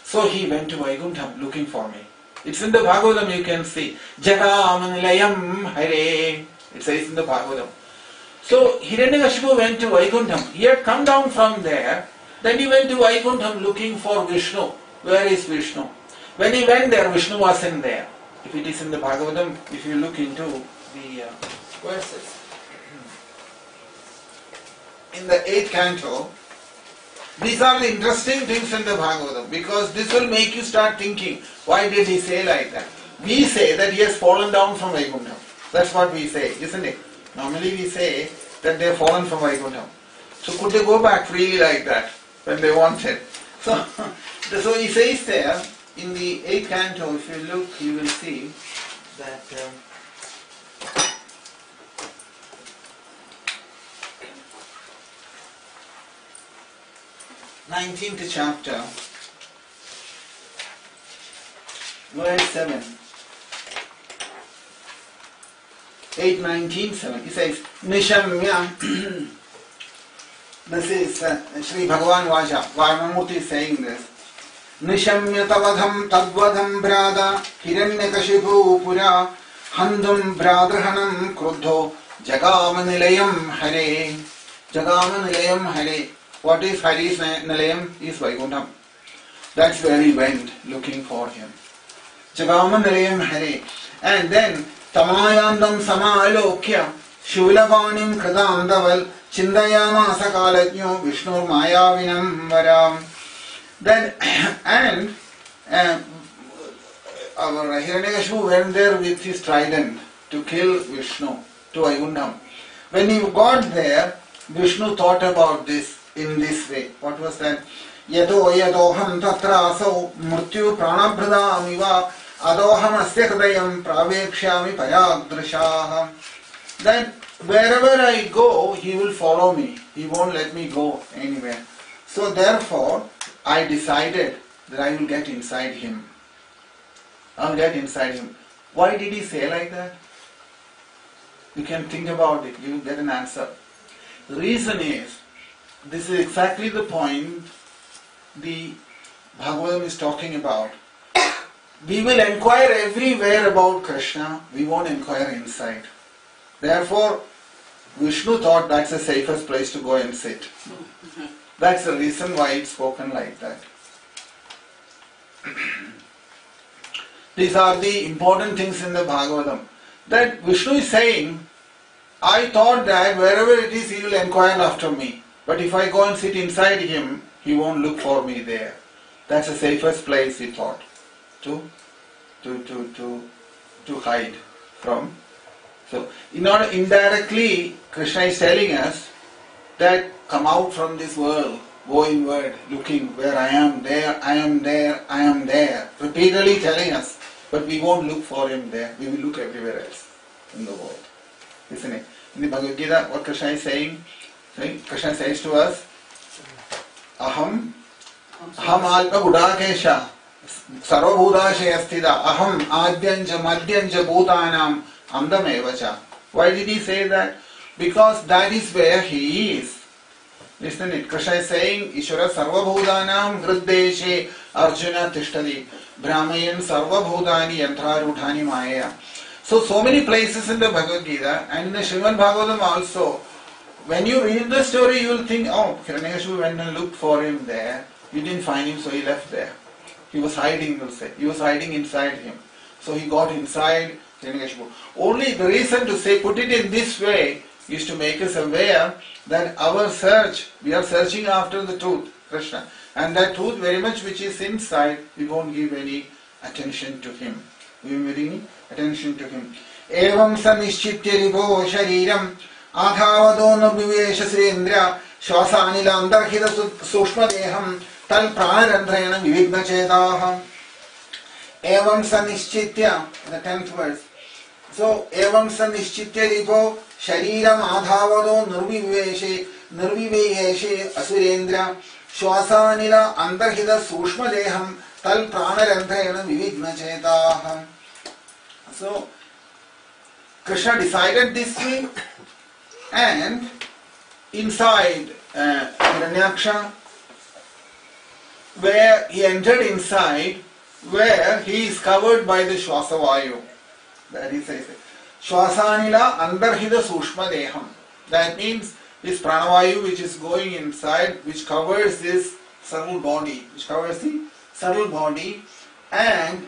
So he went to Vaikuntham looking for me. It's in the Bhagavatam, you can see. Jagamanilayam Hare. It says in the Bhagavatam. So Hiranyakashipu went to Vaikuntham. He had come down from there. Then he went to Vaikuntham looking for Vishnu. Where is Vishnu? When he went there, Vishnu wasn't there. If it is in the Bhagavatam, if you look into the verses. In the 8th canto, these are the interesting things in the Bhagavatam, because this will make you start thinking, why did he say like that? We say that he has fallen down from Vaikuntham. That's what we say, isn't it? Normally we say that they have fallen from Vaikuntham. So could they go back freely like that when they wanted? So he says there, in the 8th canto, if you look, you will see that 19th chapter, verse 7. 8:19:7. He says, Nishamya. This is Sri Bhagavan Vaja. Vamanamurti is saying this. Nishamya tavadham tadvadham brada Hiranyakashipu pura handum bradrahanam kruddho jagamanilayam hare. Jagamanilayam hare. What is Hari's nilayam? Is Vaikuntham. That's where he went looking for him. Jagamanilayam hare. And then Tamayandam samalokya Shulavanim Kradandaval Chindayama Sakalajno Vishnur Mayavinam Varam. Then and our Hiranyakashipu went there with his trident to kill Vishnu to Vaikuntham. When he got there, Vishnu thought about this in this way. What was that? Yato yadoham tatra asau murtyu pranabhradamiva adoham asya hridayam pravekshami payagdrishah. Then wherever I go, he will follow me. He won't let me go anywhere. So therefore, I decided that I will get inside him. I will get inside him. Why did he say like that? You can think about it. You will get an answer. The reason is, this is exactly the point the Bhagavatam is talking about. We will inquire everywhere about Krishna, we won't inquire inside. Therefore, Vishnu thought that's the safest place to go and sit. That's the reason why it's spoken like that. These are the important things in the Bhagavatam. That Vishnu is saying, I thought that wherever it is, he will inquire after me. But if I go and sit inside him, he won't look for me there. That's the safest place, he thought, to hide from. So, in order indirectly, Krishna is telling us that come out from this world, go inward, looking where I am there, I am there, I am there. Repeatedly telling us, but we won't look for him there. We will look everywhere else in the world, isn't it? In the Bhagavad Gita, what Krishna is saying, Krishna says to us, Aham alpa gudakesha sarvabhutashaya sthita aham adyanja madhyanja bhutanam amdamevacha. Why did he say that? Because that is where he is. Listen it. Krishna is saying, Ishvara sarvabhutanam hriddeshe arjuna tishtadi brahmayan sarvabhutani yantrarudhani maya. So many places in the Bhagavad Gita and in the Srimad Bhagavatam also, when you read the story, you will think, oh, Hiranyakashipu went and looked for him there. You didn't find him, so he left there. He was hiding, we'll say. He was hiding inside him. So he got inside Hiranyakashipu. Only the reason to say, put it in this way, is to make us aware that our search, we are searching after the truth, Krishna. And that truth very much which is inside, we won't give any attention to him. We will give any attention to him. Evam sanishchitya rivo shariram Adhavado nabhivesha srendra Shvasanila andarhita sushma deham Tal pranarandhrayana vivigna chetaham. Evam sanishchitya, the 10th verse. So, evam sanishchitya ripo Shariram adhavado nirviveshe asurendra Shvasanila andarhita sushma deham Tal pranarandhrayana vivigna chetaham. So, Krishna decided this way, and inside Hiranyaksha, where he entered inside, where he is covered by the Shwasavayu. That he says, Shwasanila Andarhida Sushma Deham. That means this pranavayu which is going inside, which covers this subtle body, and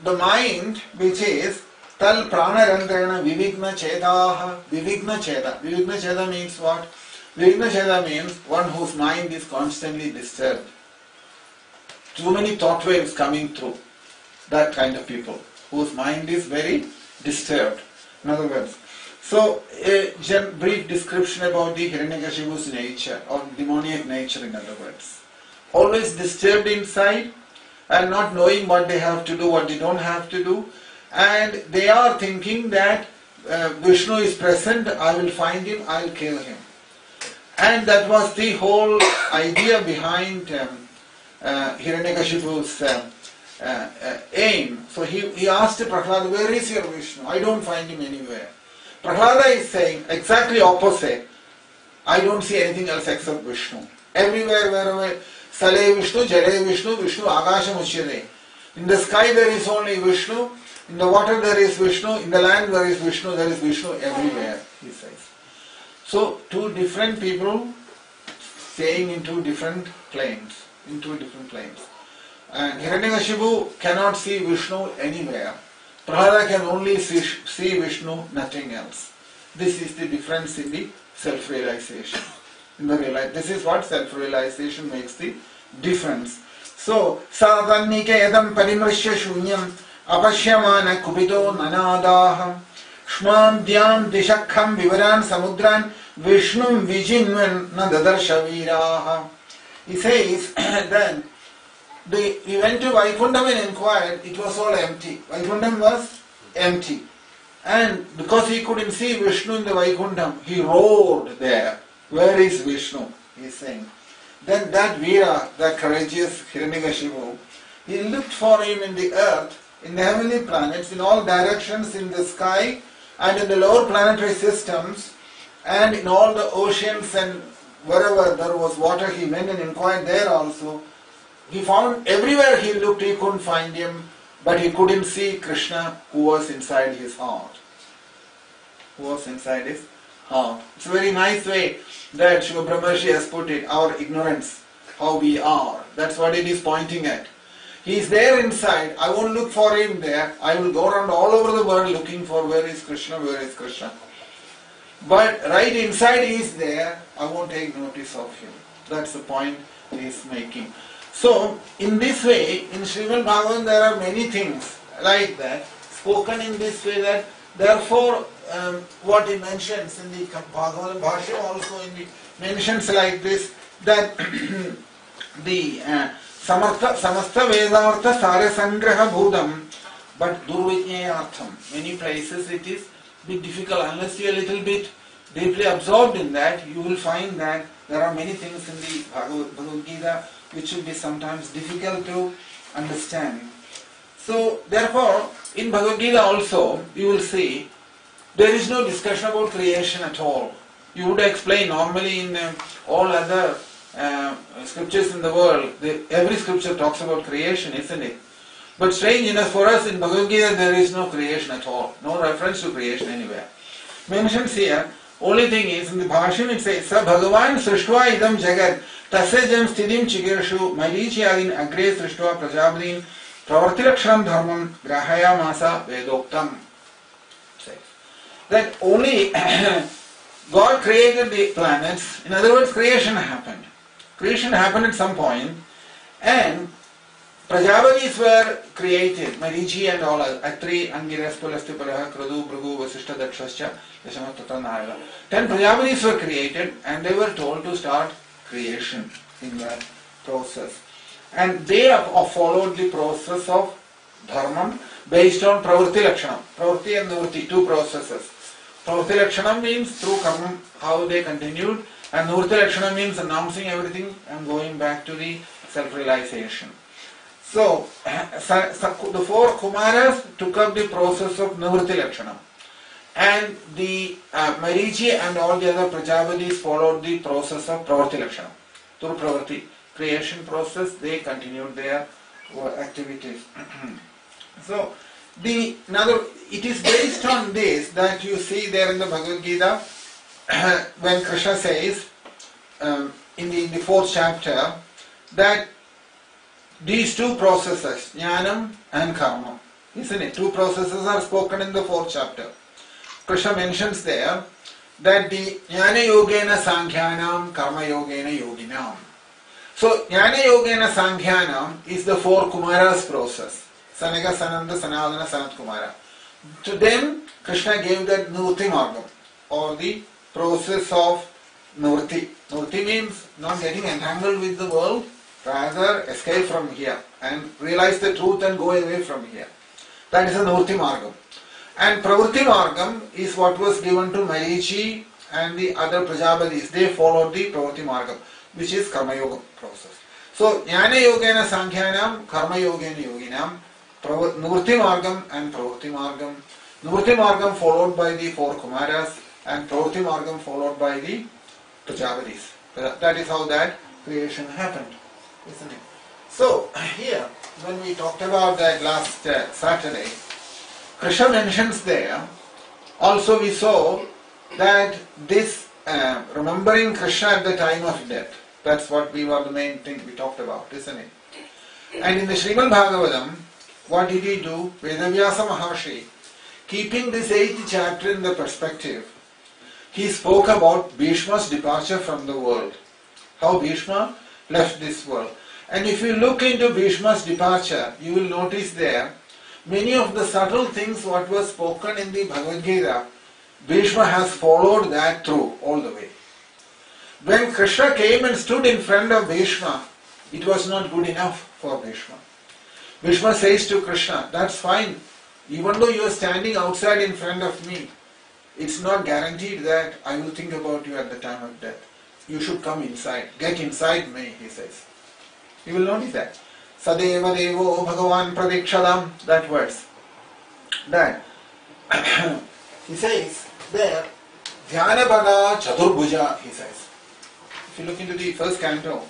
the mind, which is Tal Pranarantarana Vivigna Chedaha. Vivigna Cheda means what? Vivigna Cheda means one whose mind is constantly disturbed. Too many thought waves coming through. That kind of people, whose mind is very disturbed. In other words, so a brief description about the Hiranyakashipu's nature, or demoniac nature, in other words. Always disturbed inside and not knowing what they have to do, what they don't have to do. And they are thinking that Vishnu is present, I will find him, I will kill him. And that was the whole idea behind Hiranyakashipu's aim. So he asked Prahlada, where is your Vishnu? I don't find him anywhere. Prahlada is saying exactly opposite. I don't see anything else except Vishnu. Everywhere, wherever, Sale Vishnu, Jale Vishnu, Vishnu Agasham Uchyate. In the sky there is only Vishnu, in the water there is Vishnu, in the land there is Vishnu everywhere, he says. So, two different people staying in two different planes. And Hiranyakashipu cannot see Vishnu anywhere. Prahlada can only see Vishnu, nothing else. This is the difference in the self-realization. This is what self-realization makes the difference. So, Sadhanike edam parimrishya shunyam apashyamana kupito nanadaha shmam dhyam dishakham vivaran samudran vishnum vijinvan na dadarsha viraha. He says that we went to Vaikundam and inquired, it was all empty. Vaikundam was empty. And because he couldn't see Vishnu in the Vaikundam, he roared there. Where is Vishnu? He is saying. Then that Veera, that courageous Hiranyakashipu, he looked for him in the earth, in the heavenly planets, in all directions, in the sky, and in the lower planetary systems, and in all the oceans, and wherever there was water, he went and inquired there also. He found everywhere he looked, he couldn't find him, but he couldn't see Krishna, who was inside his heart. It's a very nice way that Shiva Brahmarshi has put it, our ignorance, how we are. That's what it is pointing at. He is there inside. I won't look for him there. I will go around all over the world looking for where is Krishna. But right inside he is there. I won't take notice of him. That's the point he is making. So, in this way, in Srimad Bhagavatam there are many things like that, spoken in this way that, therefore, what he mentions in the Bhagavatam Bhashya also mentions like this, that the Samastha Vedartha Sara Sangraha Bhudam, but Durvijnayartham. Many places it is a bit difficult, unless you are a little bit deeply absorbed in that, you will find that there are many things in the Bhagavad Gita which will be sometimes difficult to understand. So, therefore, in Bhagavad Gita also, you will see, there is no discussion about creation at all. You would explain normally in all other scriptures in the world, every scripture talks about creation, isn't it? But strange enough for us, in Bhagavad Gita there is no creation at all, no reference to creation anywhere. Mentions here, only thing is, in the Bhasham it says, Sa Bhagavan Srishtva idam jagat tasajam sthidim chikirshu marichiyadin agre Srishtva prajabdin pravartilakshanam dharmam grahaya masa vedoktam. That only God created the planets. In other words, creation happened. Creation happened at some point, and Prajapatis were created, Marichi and all, Atri, Angiras, Pulastiparaha, Kradu, Bhrigu, Vasishta, Dakshascha, Yashamatata, Narada. 10 Prajapatis were created, and they were told to start creation in that process. And they have followed the process of Dharmam based on Pravritti Lakshanam. Pravritti and Nivritti, two processes. Pravritti Lakshanam means through karma, how they continued, and Nivritti Lakshanam means announcing everything and going back to the self-realization. So, the four Kumaras took up the process of Nivritti Lakshanam. And the Marichi and all the other Prajapatis followed the process of Pravarti Lakshanam. Through Pravarti, creation process, they continued their activities. So, it is based on this that you see there in the Bhagavad Gita when Krishna says in the 4th chapter that these two processes, Jnanam and Karma, isn't it? Two processes are spoken in the 4th chapter. Krishna mentions there that the Jnana Yogena Sankhyanam, Karma Yogena Yoginam. So, Jnana Yogena Sankhyanam is the four Kumaras process. Sanaka, Sananda, Sanadana, Sanat Kumara. To them, Krishna gave that Nivritti Margam, or the process of Nivritti. Nivritti means not getting entangled with the world, rather escape from here and realize the truth and go away from here. That is a Nivritti Margam. And Pravritti Margam is what was given to Marichi and the other Prajapatis. They followed the Pravritti Margam, which is Karma Yoga process. So, Jnana Yogena Sankhyanam, Karma Yogena Yoginam, Nivritti Margam and Pravritti Margam. Nivritti Margam followed by the four Kumaras and Pravritti Margam followed by the Prajapatis. That is how that creation happened, isn't it? So, here, when we talked about that last Saturday, Krishna mentions there, also we saw that this remembering Krishna at the time of death, that's what we were the main thing we talked about, isn't it? And in the Srimad Bhagavatam, what did he do? Vedavyasa Maharshi, keeping this 8th chapter in the perspective, he spoke about Bhishma's departure from the world. How Bhishma left this world. And if you look into Bhishma's departure, you will notice there, many of the subtle things what was spoken in the Bhagavad Gita, Bhishma has followed that through all the way. When Krishna came and stood in front of Bhishma, it was not good enough for Bhishma. Bhishma says to Krishna, that's fine, even though you are standing outside in front of me, it's not guaranteed that I will think about you at the time of death. You should come inside, get inside me, he says. You will notice that. Sadeva Devo Bhagavan Pradikshadam, that verse. That he says there, Dhyanabhaga Chaturbhuja, he says. If you look into the first canto,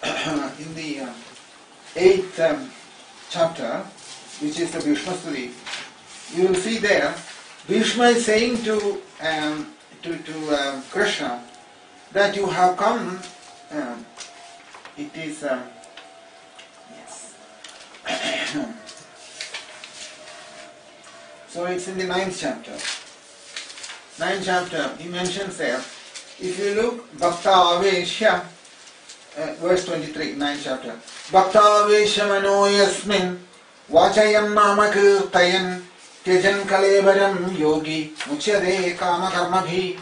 in the 8th chapter, which is the Bhishma Stuti, you will see there, Bhishma is saying to Krishna that you have come, it is, yes. So it's in the 9th chapter. 9th chapter, he mentions there, if you look, Bhakta Aveshya, verse 23, 9th chapter. Bhakta Aveshya Mano Yasmin, Vachayam Nama Kirtayan, Tejan Kalevaram Yogi, Muchyade Kama Karmabhi.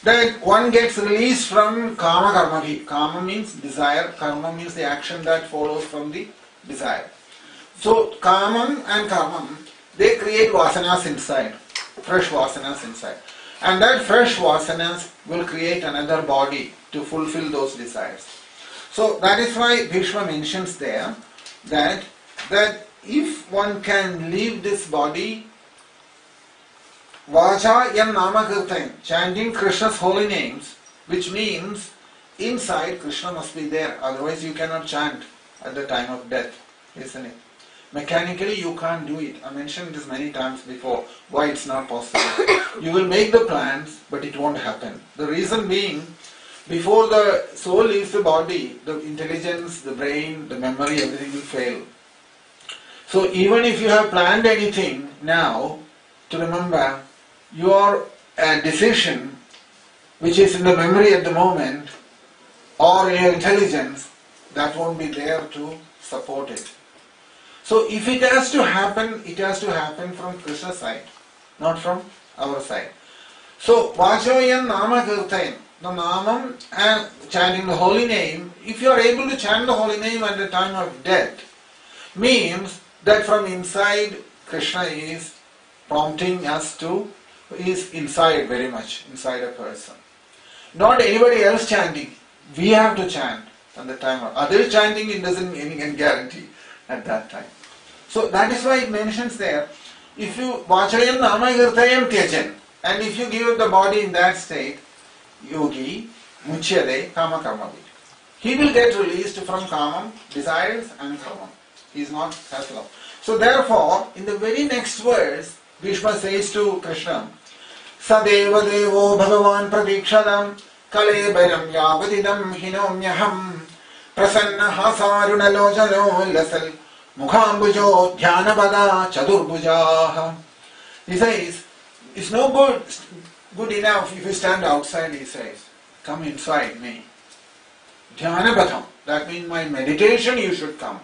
That one gets released from Kama Karmabhi. Kama means desire, Karma means the action that follows from the desire. So, Kamam and Karmam, they create vasanas inside, fresh vasanas inside. And that fresh vasanas will create another body to fulfill those desires. So, that is why Bhishma mentions there that if one can leave this body, Vacha Yam Nama Kirtan, chanting Krishna's holy names, which means inside Krishna must be there, otherwise you cannot chant at the time of death, isn't it? Mechanically you can't do it. I mentioned this many times before, why it's not possible. You will make the plans, but it won't happen. The reason being, before the soul leaves the body, the intelligence, the brain, the memory, everything will fail. So even if you have planned anything now, to remember, your decision, which is in the memory at the moment, or your intelligence, that won't be there to support it. So if it has to happen, it has to happen from Krishna's side, not from our side. So, Vachoyan Nama Kirtayan, the Namam and chanting the holy name, if you are able to chant the holy name at the time of death, means that from inside Krishna is prompting us to, is inside very much, inside a person. Not anybody else chanting. We have to chant at the time of others chanting, it doesn't any guarantee. at that time. So that is why it mentions there, if you vachayam namakirtayam tyajan, and if you give the body in that state, yogi, muchyade, kama karmavi. He will get released from kamam, desires and karma. He is not as long. So therefore, in the very next verse, Bhishma says to Krishna, Sadeva devo bhagavan pratikshadam kalebaram yavadidam hinomyaham prasanna hasaruna lojano lasal mukhambujo dhyanabada chadurbujaha. He says, it's no good enough if you stand outside, he says. Come inside me. Dhyanabadham. That means my meditation you should come.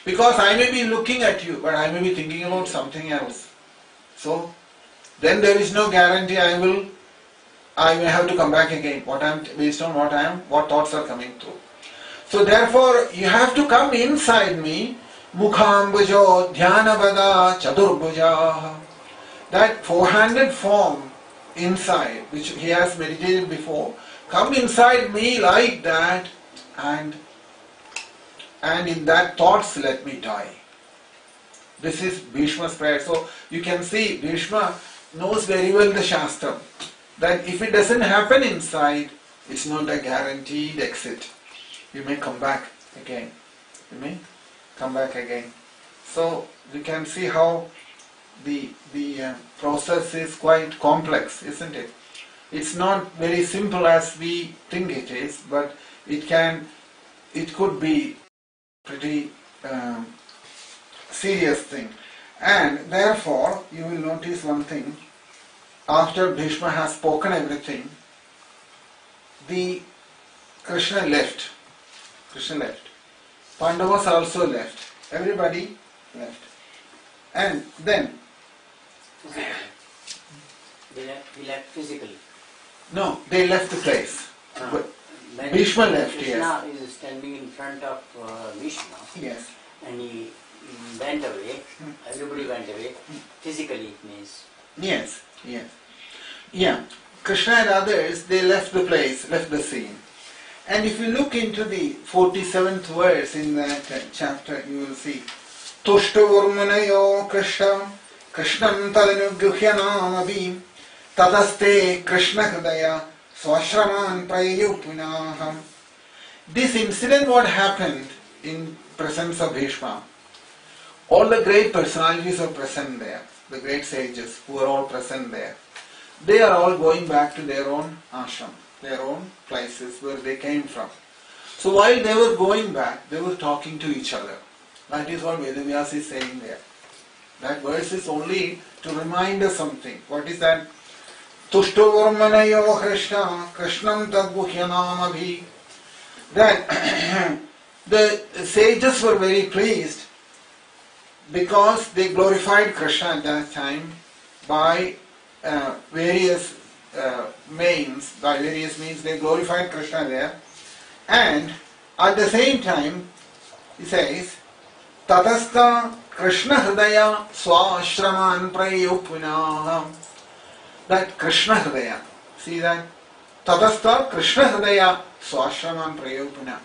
Because I may be looking at you, but I may be thinking about something else. So, then there is no guarantee I may have to come back again. Based on what thoughts are coming through. So therefore, you have to come inside me. Mukhambujo dhyanabada chadurbuja. That four-handed form inside, which he has meditated before, come inside me like that, and in that thoughts let me die. This is Bhishma's prayer. So you can see Bhishma knows very well the Shastra, that if it doesn't happen inside, it's not a guaranteed exit. You may come back again. So you can see how the process is quite complex, isn't it? It's not very simple as we think it is, but it could be pretty serious thing. And therefore, you will notice one thing. After Bhishma has spoken everything, Krishna left. Pandavas also left. Everybody left. And then he left physically. No, they left the place. When Bhishma left, Krishna yes. is standing in front of Bhishma, Yes. and he went away. Everybody went away. Physically, it means. Yes. Yeah. Krishna and others, they left the place, left the scene. And if you look into the 47th verse in that chapter, you will see Tushturmunayo Krishnam tadanuguhyanamabhi tadaste Krishna hridaya swashraman prayupunaham. This incident, what happened in presence of Bhishma, all the great personalities are present there, the great sages who are all present there. They are all going back to their own ashram, their own places where they came from. So while they were going back, they were talking to each other. That is what Vedavyasa is saying there. That verse is only to remind us something. What is that? Tushturmanayo Krishna, Krishnam tadguhyanamabhi. That the sages were very pleased because they glorified Krishna at that time by various means. By various means they glorified Krishna there. And at the same time, he says, Tatastha Krishna Hridaya Swashraman Prayupunaham. That Krishna Hridaya. See that? Tatastha Krishna Hridaya Swashraman Prayupunah.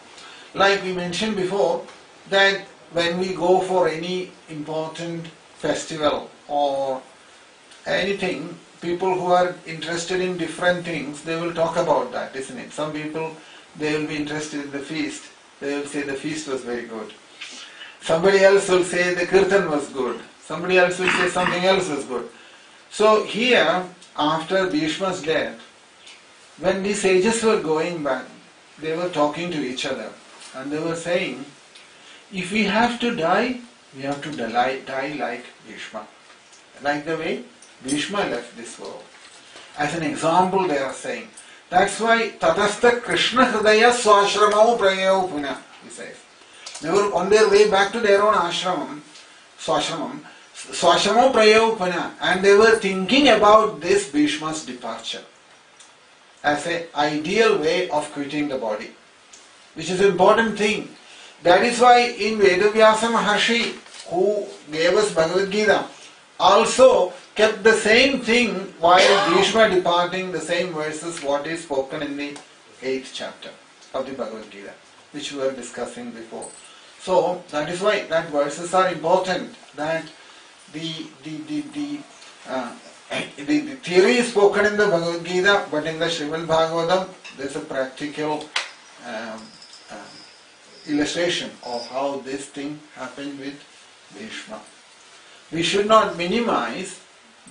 Like we mentioned before, that when we go for any important festival or anything, people who are interested in different things, they will talk about that, isn't it? Some people, they will be interested in the feast. They will say the feast was very good. Somebody else will say the kirtan was good. Somebody else will say something else was good. So here, after Bhishma's death, when these sages were going back, they were talking to each other. And they were saying, if we have to die, we have to die like Bhishma. Like the way Bhishma left this world. As an example they are saying. That's why Tatastha Krishna Hridaya Swashramau Prayau Puna, he says. They were on their way back to their own ashramam, Swashramau Prayau Puna, and they were thinking about this Bhishma's departure as an ideal way of quitting the body, which is an important thing. That is why in Vedavyasa Maharshi, who gave us Bhagavad Gita, also kept the same thing while Bhishma departing, the same verses what is spoken in the 8th chapter of the Bhagavad Gita, which we were discussing before. So that is why that verses are important. That the theory is spoken in the Bhagavad Gita, but in the Srimad Bhagavatam there is a practical illustration of how this thing happened with Bhishma. We should not minimize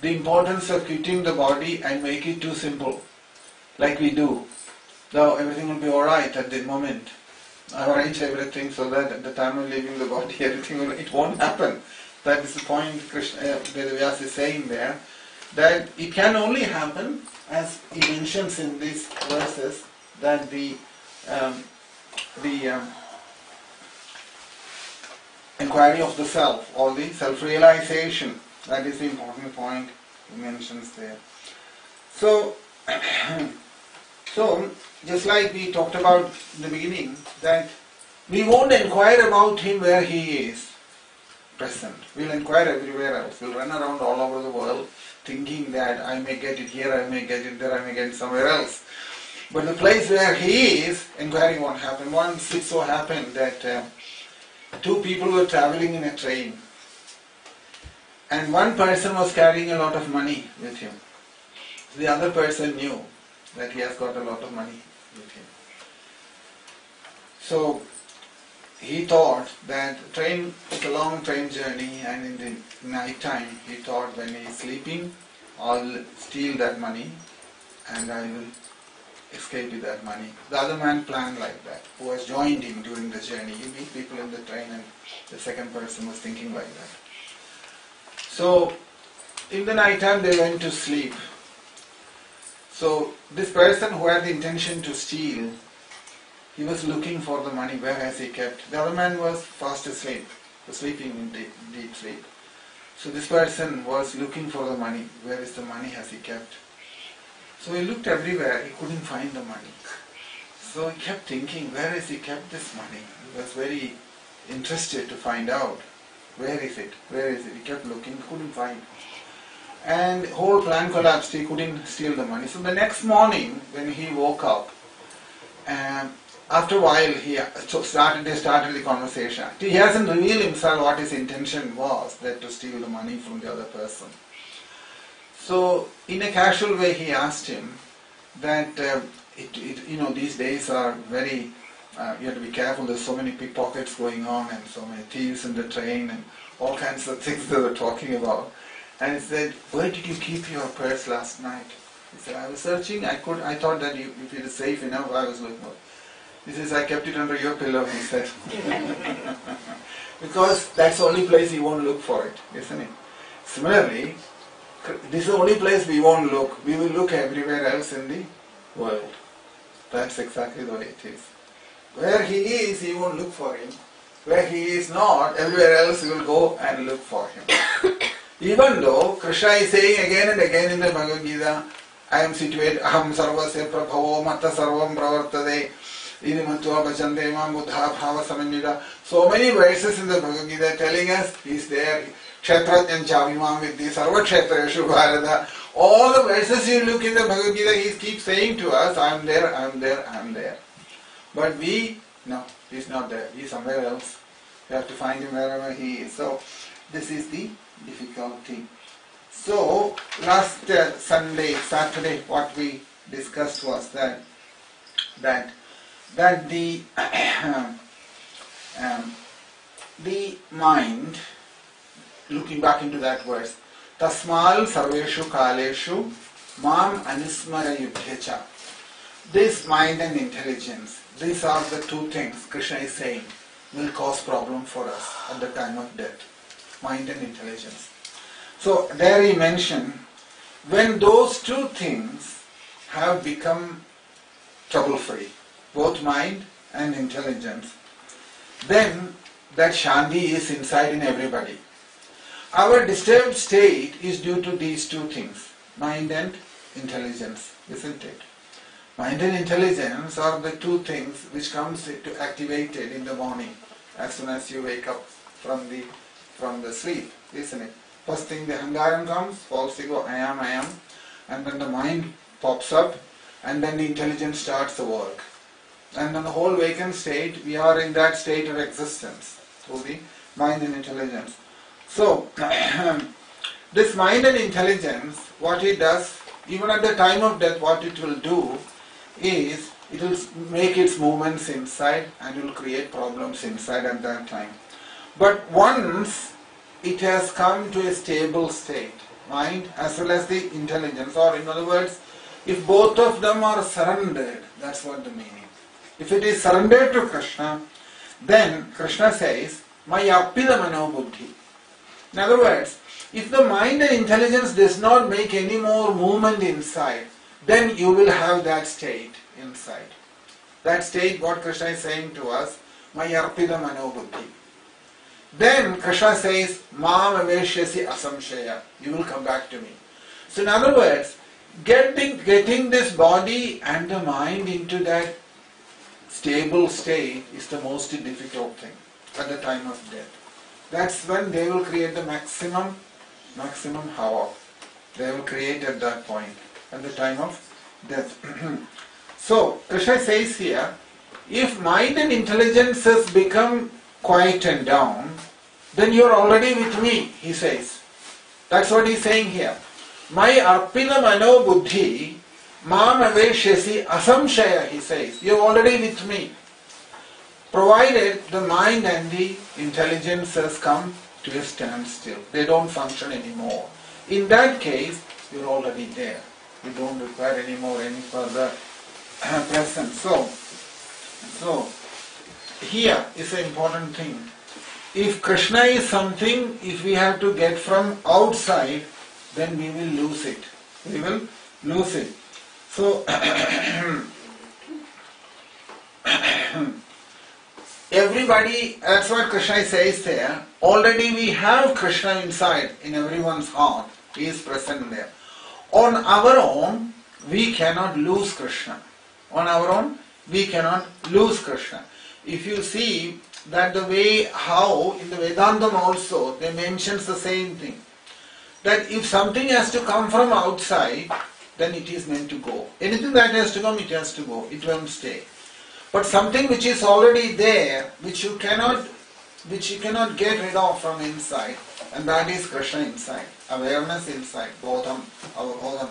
the importance of quitting the body and make it too simple, like we do. Though everything will be alright at the moment. I arrange everything so that at the time of leaving the body, it won't happen. That is the point Krishna Vedavyas is saying there. That it can only happen, as he mentions in these verses, that the inquiry of the self, or the self-realization, that is the important point he mentions there. So, just like we talked about in the beginning, that we won't inquire about him where he is present. We'll inquire everywhere else. We'll run around all over the world thinking that I may get it here, I may get it there, I may get it somewhere else. But the place where he is, inquiry won't happen. Once it so happened that two people were traveling in a train, and one person was carrying a lot of money with him. The other person knew that he has got a lot of money with him. So he thought that train is a long train journey, and in the night time he thought, when he is sleeping, I'll steal that money and I will escape with that money. The other man planned like that, who has joined him during the journey. You meet people in the train, and the second person was thinking like that. So in the night time they went to sleep. So this person who had the intention to steal, he was looking for the money. Where has he kept? The other man was fast asleep, was sleeping in deep sleep. So this person was looking for the money. Where is the money has he kept? So he looked everywhere, he couldn't find the money. So he kept thinking, where has he kept this money? He was very interested to find out, where is it? Where is it? He kept looking, couldn't find. And whole plan collapsed, he couldn't steal the money. So the next morning when he woke up, after a while they started the conversation. He hasn't revealed himself what his intention was, that to steal the money from the other person. So in a casual way he asked him that these days are very, you have to be careful, there's so many pickpockets going on and so many thieves in the train and all kinds of things they were talking about. And he said, where did you keep your purse last night? He said, I was searching, I thought that if it is safe enough, I was looking for it. He says, I kept it under your pillow, he said. Because that's the only place he won't look for it, isn't it? Similarly, this is the only place we won't look. We will look everywhere else in the world. That's exactly the way it is. Where he is, he won't look for him. Where he is not, everywhere else he will go and look for him. Even though Krishna is saying again and again in the Bhagavad Gita, I am situated, aham sarvasya prabhavo matta sarvam pravartade, idimatva bhajante mam buddha bhava samanyuta. So many verses in the Bhagavad Gita telling us he is there. Kshetratyan chavimam vidhi sarva kshetrayeshu bharata. All the verses you look in the Bhagavad Gita, he keeps saying to us, I am there, I am there, I am there. But no, he is not there. He is somewhere else. We have to find him wherever he is. So this is the difficulty. So last Saturday, what we discussed was that the mind, looking back into that verse, Tasmal sarveshu kaleshu mam anismara yudhyacha. This mind and intelligence, these are the two things Krishna is saying will cause problem for us at the time of death. Mind and intelligence. So there he mentioned, when those two things have become trouble-free, both mind and intelligence, then that Shanti is inside in everybody. Our disturbed state is due to these two things, mind and intelligence, isn't it? Mind and intelligence are the two things which comes to activated in the morning as soon as you wake up from the sleep, isn't it? First thing the Hangaram comes, false ego, I am, and then the mind pops up, and then the intelligence starts the work. And then the whole vacant state, we are in that state of existence. through the mind and intelligence. So, this mind and intelligence, what it does, even at the time of death, what it will do is, it will make its movements inside and will create problems inside at that time. But once it has come to a stable state, mind as well as the intelligence, or in other words, if both of them are surrendered, that's what the meaning. If it is surrendered to Krishna, then Krishna says, Maya arpita mano buddhi. In other words, if the mind and intelligence does not make any more movement inside, then you will have that state inside. That state, what Krishna is saying to us, Maya arpita mano buddhi. Then Krishna says, Mam aveshyasi asamshaya. You will come back to me. So in other words, getting this body and the mind into that stable state is the most difficult thing at the time of death. That's when they will create the maximum havoc. They will create at that point, at the time of death. So Krishna says here, if mind and intelligence has become quietened down, then you are already with me, he says. That's what he's saying here. My arpita mano buddhi mam aveshyasi asamshaya, he says. You are already with me. Provided the mind and the intelligence has come to a standstill. They don't function anymore. In that case, you're already there. You don't require any further presence. So here is an important thing. If Krishna is something, if we have to get from outside, then we will lose it. We will lose it. So, everybody, that's what Krishna says there, already we have Krishna inside, in everyone's heart. He is present there. On our own, we cannot lose Krishna. On our own, we cannot lose Krishna. If you see that the way how, in the Vedantam also, they mentions the same thing. That if something has to come from outside, then it is meant to go. Anything that has to come, it has to go. It won't stay. But something which is already there, which you cannot get rid of from inside, and that is Krishna inside. Awareness inside. Bodham, our Bodham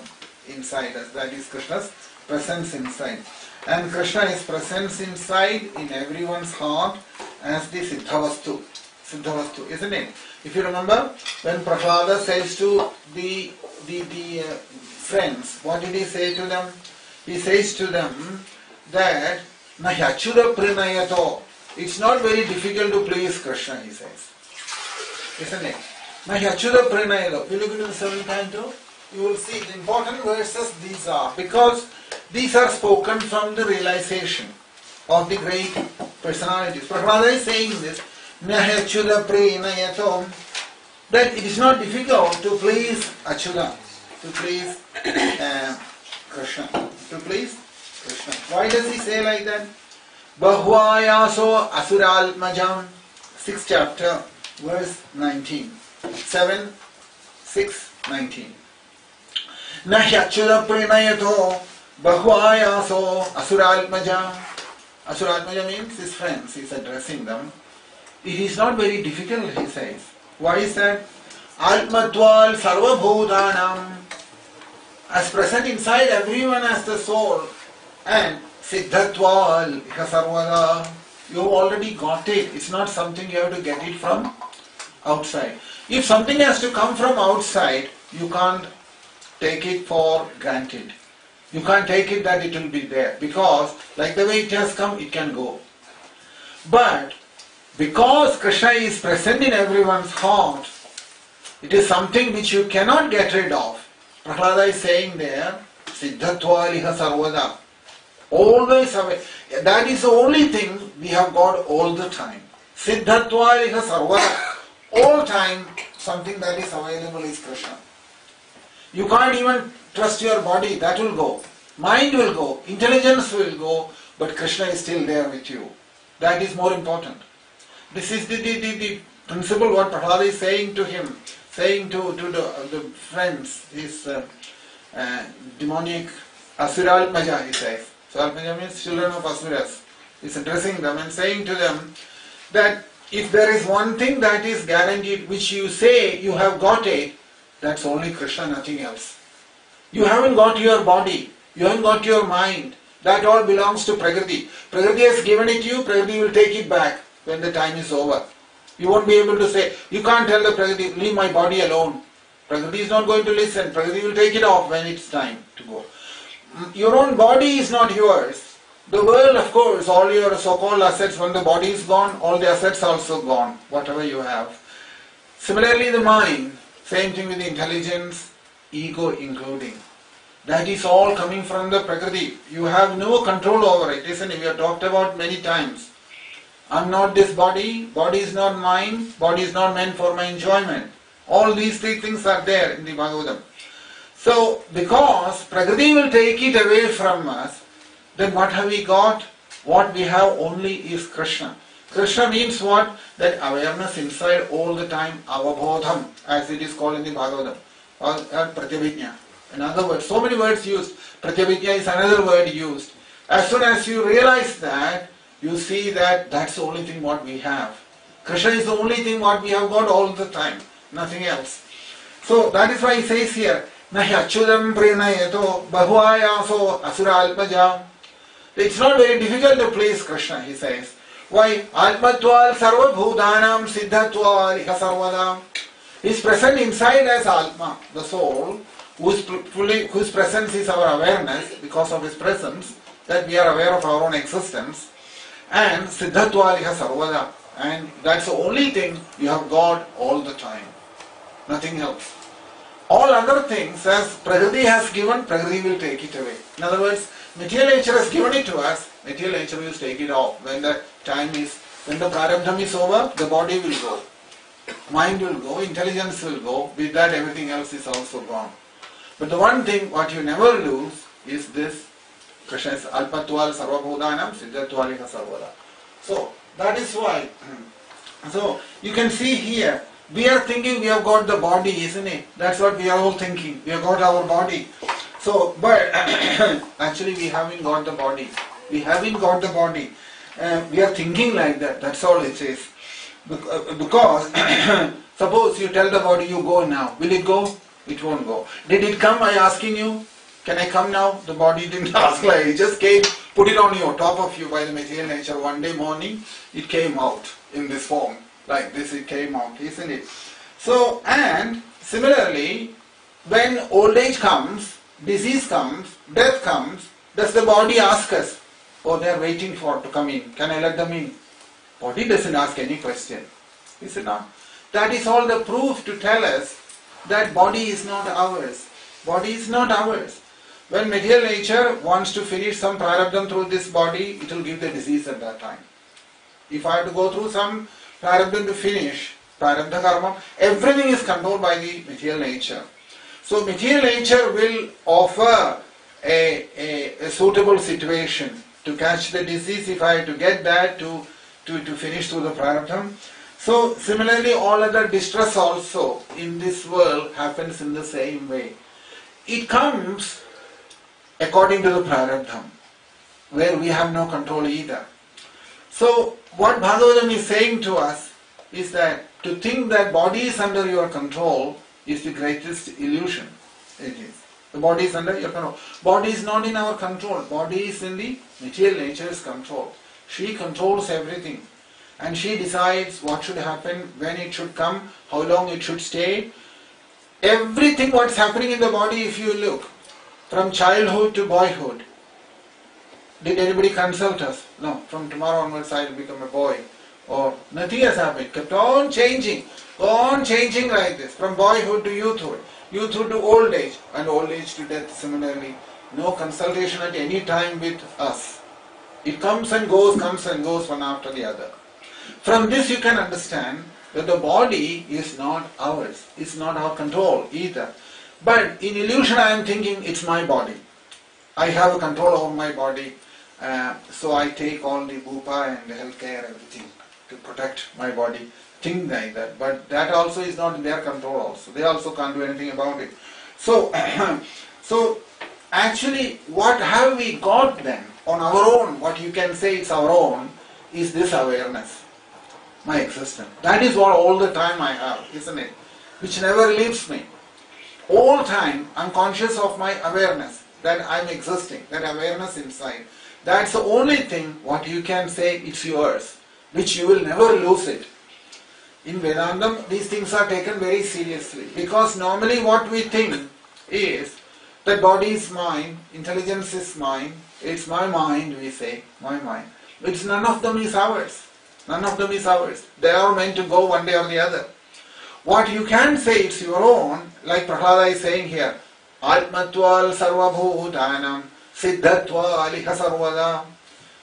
inside us. That is Krishna's presence inside. And Krishna is presence inside in everyone's heart as the Siddhavastu. Siddhavastu, isn't it? If you remember, when Prahlada says to the friends, what did he say to them? He says to them that Nahyachura prinayato. It's not very difficult to please Krishna, he says. Isn't it? Nahyachura prinayato. If you look into the 7th canto, you will see the important verses these are, because these are spoken from the realization of the great personalities. Prahlada is saying this, Nahyachura prinayato, that it is not difficult to please Achyuta, to please Krishna, to please Krishna. Why does he say like that? Bahvayaso Asuratmajam, 6th chapter, verse 19. 7, 6, 19. Nahyachura prinayato Bahvayaso Asuratmajam. Asuratmaja means his friends, he is addressing them. It is not very difficult, he says. Why is that? Atmatval Sarva Bhutanam, as present inside everyone as the soul, and Siddhatval Iha Sarvada, you have already got it. It's not something you have to get it from outside. If something has to come from outside, you can't take it for granted. You can't take it that it will be there, because like the way it has come, it can go. But because Krishna is present in everyone's heart, it is something which you cannot get rid of. Prahlada is saying there, Siddhatva Sarvada. Always away. That is the only thing we have got all the time. Siddhatva Sarvada. All time, something that is available is Krishna. You can't even trust your body, that will go. Mind will go, intelligence will go, but Krishna is still there with you. That is more important. This is the principle what Prahlada is saying to him, saying to the friends, his demonic Asuratmaja, he says. So Atmaja means children of Asuras. He is addressing them and saying to them that if there is one thing that is guaranteed, which you say you have got it, that's only Krishna, nothing else. You haven't got your body, you haven't got your mind. That all belongs to Prakriti. Prakriti has given it to you, Prakriti will take it back when the time is over. You won't be able to say, you can't tell the Prakriti, leave my body alone. Prakriti is not going to listen. Prakriti will take it off when it's time to go. Your own body is not yours. The world, of course, all your so-called assets, when the body is gone, all the assets are also gone, whatever you have. Similarly, the mind, same thing with the intelligence, ego including. That is all coming from the Prakriti. You have no control over it, isn't it? We have talked about many times. I'm not this body, body is not mine, body is not meant for my enjoyment. All these three things are there in the Bhagavatam. So, because Prakriti will take it away from us, then what have we got? What we have only is Krishna. Krishna means what? That awareness inside all the time, avabodham, as it is called in the Bhagavatam, or pratyabhijna. In other words, so many words used. Pratyabhijna is another word used. As soon as you realize that, you see that that's the only thing what we have. Krishna is the only thing what we have got all the time, nothing else. So that is why he says here, Nahi achudam prinayato bahuayaso asuralpajam. It's not very difficult to please Krishna, he says. Why? Atmatval sarva bhutanam siddhatval iha sarvadam. He is present inside as Atma, the soul, whose presence is our awareness, because of his presence, that we are aware of our own existence. And siddhatval iha sarvada. And that's the only thing you have got all the time. Nothing else. All other things, as Prakriti has given, Prakriti will take it away. In other words, material nature has given it to us, material nature will take it off. When the time is, when the prarabdham is over, the body will go. Mind will go, intelligence will go, with that everything else is also gone. But the one thing what you never lose is this, Krishna is alpatval sarvabhudanam siddhatvalika sarvada. So, that is why, so you can see here, we are thinking we have got the body, isn't it? That's what we are all thinking. We have got our body. So, but actually we haven't got the body. We haven't got the body. We are thinking like that. That's all it is. Because suppose you tell the body you go now. Will it go? It won't go. Did it come? I asking you. Can I come now? The body didn't ask like it just came, put it on your top of you by the material nature. One day morning, it came out in this form. Like this it came out, isn't it? So, and similarly, when old age comes, disease comes, death comes, does the body ask us, oh, they are waiting for to come in, can I let them in? Body doesn't ask any question, is it not? That is all the proof to tell us that body is not ours. Body is not ours. When material nature wants to finish some prarabdham through this body, it will give the disease at that time. If I have to go through some prarabdha to finish, prarabdha karma, everything is controlled by the material nature. So material nature will offer a suitable situation to catch the disease if I have to get that to finish through the prarabdha. So similarly all other distress also in this world happens in the same way. It comes according to the prarabdha, where we have no control either. So what Bhagavatam is saying to us is that to think that body is under your control is the greatest illusion. It is. The body is under your control. Body is not in our control. Body is in the material nature's control. She controls everything. And she decides what should happen, when it should come, how long it should stay. Everything what's happening in the body, if you look, from childhood to boyhood, did anybody consult us? No. From tomorrow onwards I will become a boy. Or nothing has happened. Kept on changing like this. From boyhood to youthhood. Youthhood to old age. And old age to death similarly. No consultation at any time with us. It comes and goes one after the other. From this you can understand that the body is not ours. It's not our control either. But in illusion I am thinking it's my body. I have a control over my body. So I take all the bhupa and the healthcare, everything to protect my body. Think like that. But that also is not in their control also. They also can't do anything about it. So, so actually what have we got then on our own? What you can say it's our own is this awareness. my existence. That is what all the time I have, isn't it? Which never leaves me. All time I'm conscious of my awareness, that I'm existing, that awareness inside. That's the only thing what you can say it's yours, which you will never lose it. In Vedantam, these things are taken very seriously, because normally what we think is that body is mine, intelligence is mine, it's my mind, we say, my mind. It's none of them is ours. None of them is ours. They are meant to go one day or the other. What you can say it's your own, like Prahlada is saying here, Atmatval Sarvabhutanam Siddhatva Aliha Sarvada.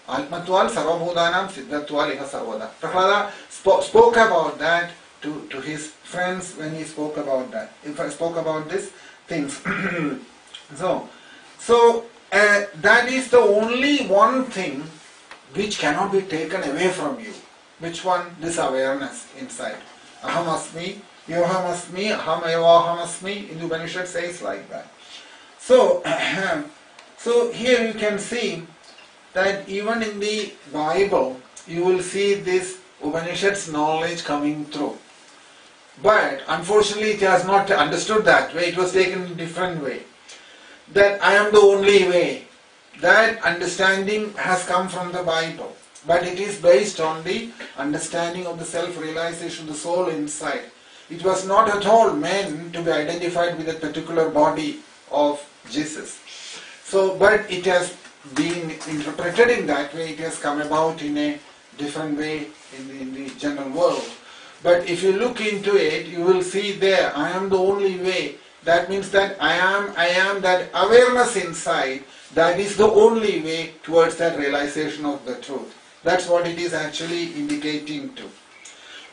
Atmatval Sarvabhutanam Siddhatva Aliha Sarvada. Prahlada spoke about that to his friends when he spoke about that. If I spoke about these things. So that is the only one thing which cannot be taken away from you. Which one? This awareness inside. Aham asmi, yoham asmi, aham eva aham asmi. In the Upanishad says like that. So, so here you can see that even in the Bible you will see this Upanishad's knowledge coming through. But unfortunately it has not understood that way. It was taken in a different way. That I am the only way. That understanding has come from the Bible. But it is based on the understanding of the self-realization of the soul inside. It was not at all meant to be identified with a particular body of Jesus. So, but it has been interpreted in that way. It has come about in a different way in the general world. But if you look into it, you will see there, I am the only way. That means that I am that awareness inside. That is the only way towards that realization of the truth. That's what it is actually indicating to.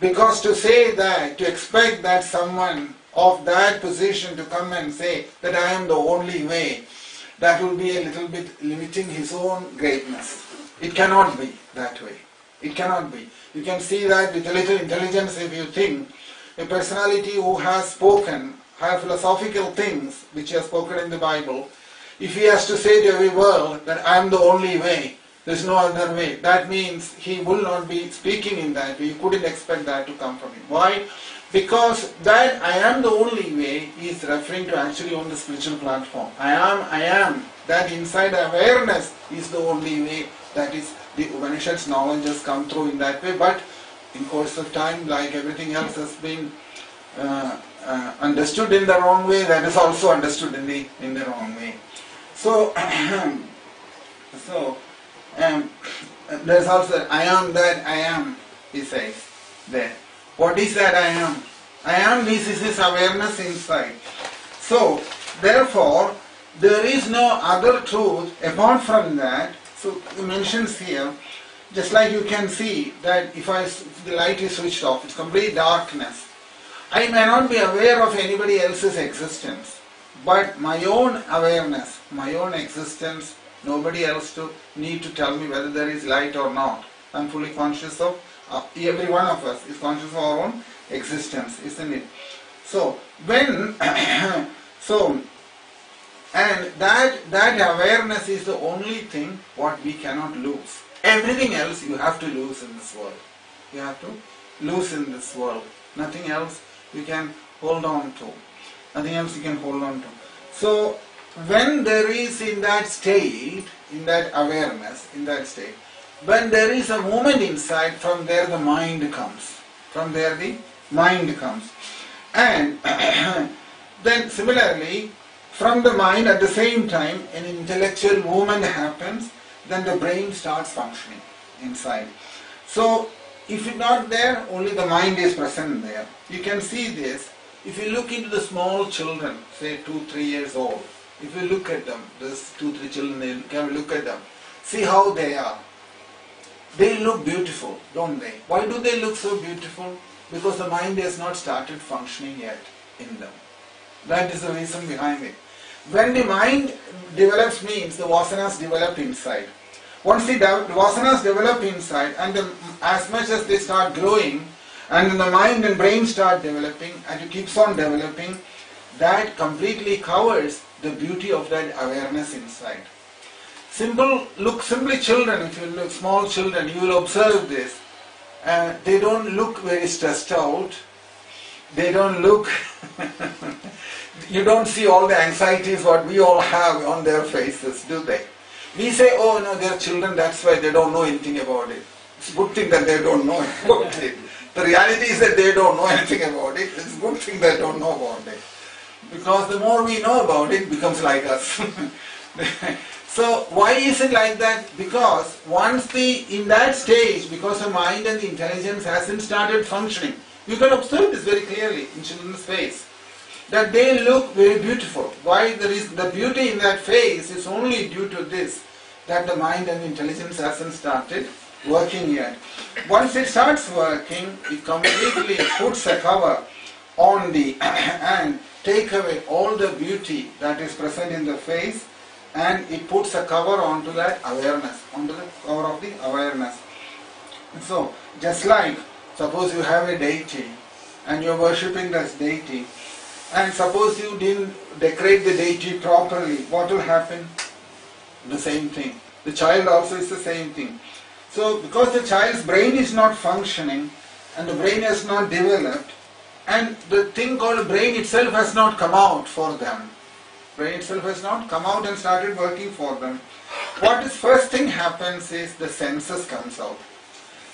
Because to say that, to expect that someone of that position to come and say that I am the only way, that will be a little bit limiting his own greatness. It cannot be that way. It cannot be. You can see that with a little intelligence if you think a personality who has spoken high philosophical things which he has spoken in the Bible, if he has to say to every world that I am the only way, there is no other way, that means he will not be speaking in that way. You couldn't expect that to come from him. Why? Because that I am the only way is referring to actually on the spiritual platform. I am, that inside awareness is the only way. That is the Upanishad's knowledge has come through in that way, but in course of time, like everything else has been understood in the wrong way, that is also understood in the wrong way. So, there's also I am that I am, he says there. What is that I am? I am, this is his awareness inside. So, therefore, there is no other truth apart from that. So, he mentions here, just like you can see that if the light is switched off, it's complete darkness. I may not be aware of anybody else's existence, but my own awareness, my own existence, nobody else to need to tell me whether there is light or not. I'm fully conscious of, every one of us is conscious of our own existence, isn't it? So, when, and that awareness is the only thing what we cannot lose. Everything else you have to lose in this world. You have to lose in this world. Nothing else you can hold on to. Nothing else you can hold on to. So, when there is in that state, in that awareness, in that state, when there is a movement inside, from there the mind comes. From there the mind comes. And then similarly, from the mind at the same time, an intellectual movement happens, then the brain starts functioning inside. So, if it's not there, only the mind is present there. You can see this. If you look into the small children, say 2-3 years old, if you look at them, those 2-3 children, you can look at them, see how they are. They look beautiful, don't they? Why do they look so beautiful? Because the mind has not started functioning yet in them. That is the reason behind it. When the mind develops means the vasanas develop inside. Once the vasanas develop inside, and as much as they start growing, and then the mind and brain start developing, and it keeps on developing, that completely covers the beauty of that awareness inside. Simply children, if you look small children, you will observe this. they don't look very stressed out. They don't look, you don't see all the anxieties what we all have on their faces, do they? We say, oh no, they're children, that's why they don't know anything about it. It's a good thing that they don't know about it. The reality is that they don't know anything about it. It's a good thing they don't know about it. Because the more we know about it, it becomes like us. So why is it like that? Because once in that stage, because the mind and the intelligence hasn't started functioning, you can observe this very clearly in children's face, that they look very beautiful. Why there is the beauty in that face is only due to this, that the mind and intelligence hasn't started working yet. Once it starts working, it completely puts a cover on the and take away all the beauty that is present in the face, and it puts a cover onto that awareness, onto the cover of the awareness. So, just like, suppose you have a deity and you are worshipping this deity, and suppose you didn't decorate the deity properly, what will happen? The same thing. The child also is the same thing. So, because the child's brain is not functioning and the brain has not developed, and the thing called brain itself has not come out for them. Brain itself has not come out and started working for them. What is first thing happens is the senses comes out.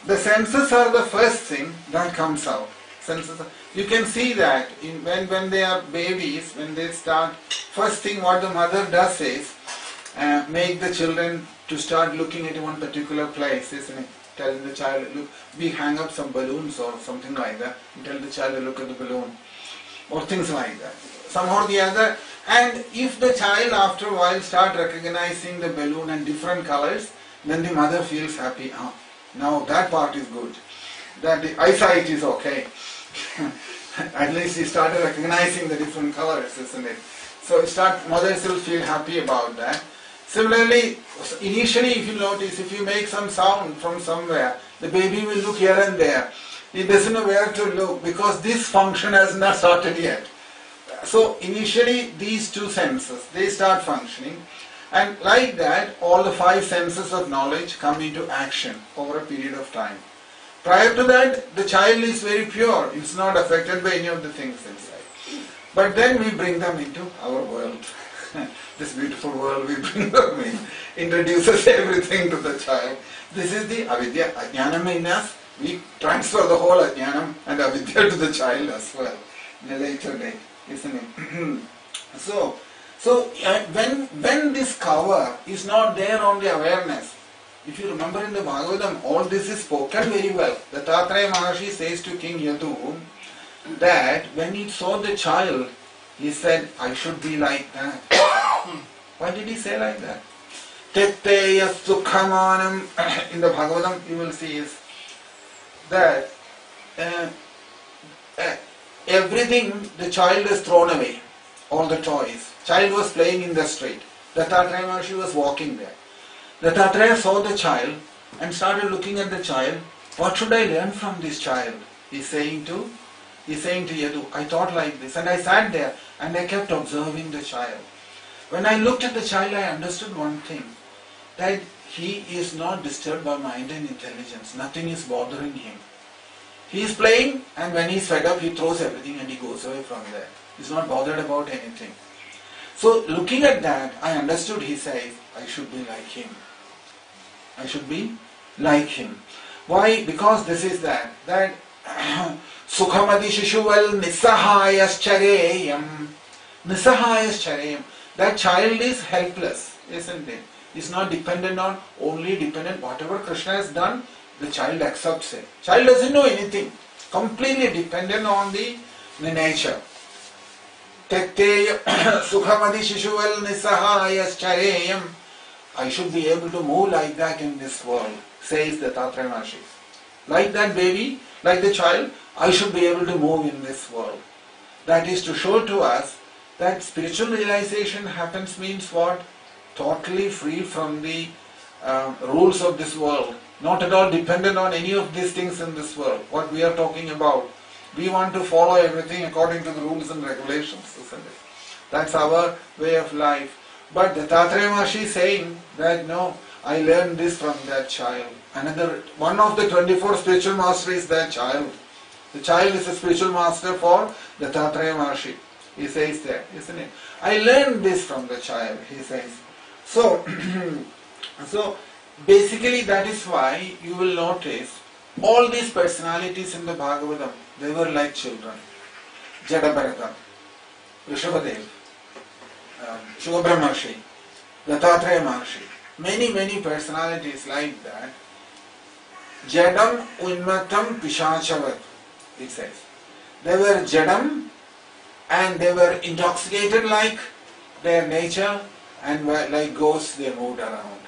The senses are the first thing that comes out. Senses. You can see that when they are babies, when they start, first thing what the mother does is make the children to start looking at one particular place, isn't it? Telling the child, look, we hang up some balloons or something like that, and tell the child to look at the balloon, or things like that. Somehow or the other, and if the child after a while start recognizing the balloon and different colors, then the mother feels happy. Oh, now that part is good. That the eyesight is okay. At least he started recognizing the different colors, isn't it? So mother still feel happy about that. Similarly, initially if you notice, if you make some sound from somewhere, the baby will look here and there. He doesn't know where to look because this function has not started yet. So initially these two senses, they start functioning, and like that all the five senses of knowledge come into action over a period of time. Prior to that, the child is very pure, it's not affected by any of the things inside. But then we bring them into our world. This beautiful world we bring them in, introduces everything to the child. This is the avidya, ajnanam in us. We transfer the whole ajnanam and avidya to the child as well in a later date, isn't it? So when this cover is not there on the awareness, if you remember in the Bhagavatam, all this is spoken very well. The Dattatreya Maharshi says to King Yadu that when he saw the child, he said, I should be like that. Why did he say like that? Tetteya sukhamanam. In the Bhagavatam you will see is that everything the child has thrown away, all the toys. Child was playing in the street. Dattatreya Maharshi was walking there. Dattatreya saw the child and started looking at the child. What should I learn from this child? He's saying to Yadu, I thought like this, and I sat there and I kept observing the child. When I looked at the child, I understood one thing, that he is not disturbed by mind and intelligence. Nothing is bothering him. He is playing, and when he is fed up, he throws everything and he goes away from there. He is not bothered about anything. So looking at that, I understood, he says, I should be like him. I should be like him. Why? Because this is that Sukhamadi Shishuval Nisahayas Chareyam. Nisahayas Chareyam. That child is helpless, isn't it? Is not dependent on, only dependent, whatever Krishna has done, the child accepts it. Child doesn't know anything. Completely dependent on the nature. Tetteya Sukhamadi Shishuval Nisahayas Chareyam. I should be able to move like that in this world, says the Dattatreya Maharshi. Like that baby, like the child, I should be able to move in this world. That is to show to us that spiritual realization happens means what? Totally free from the rules of this world. Not at all dependent on any of these things in this world. What we are talking about. We want to follow everything according to the rules and regulations, isn't it? That's our way of life. But the Dattatreya Maharshi is saying that no, I learned this from that child. One of the 24 spiritual master is that child. The child is a spiritual master for Dattatreya Maharshi. He says there, isn't it? I learned this from the child, he says. So, so basically that is why you will notice all these personalities in the Bhagavatam, they were like children. Jadabharata, Rishabhadev, Shubhra Maharshi, Dattatreya Maharshi. Many personalities like that. Jadam Unmatam Pishachavat, it says. They were Jadam and they were intoxicated like their nature, and like ghosts they moved around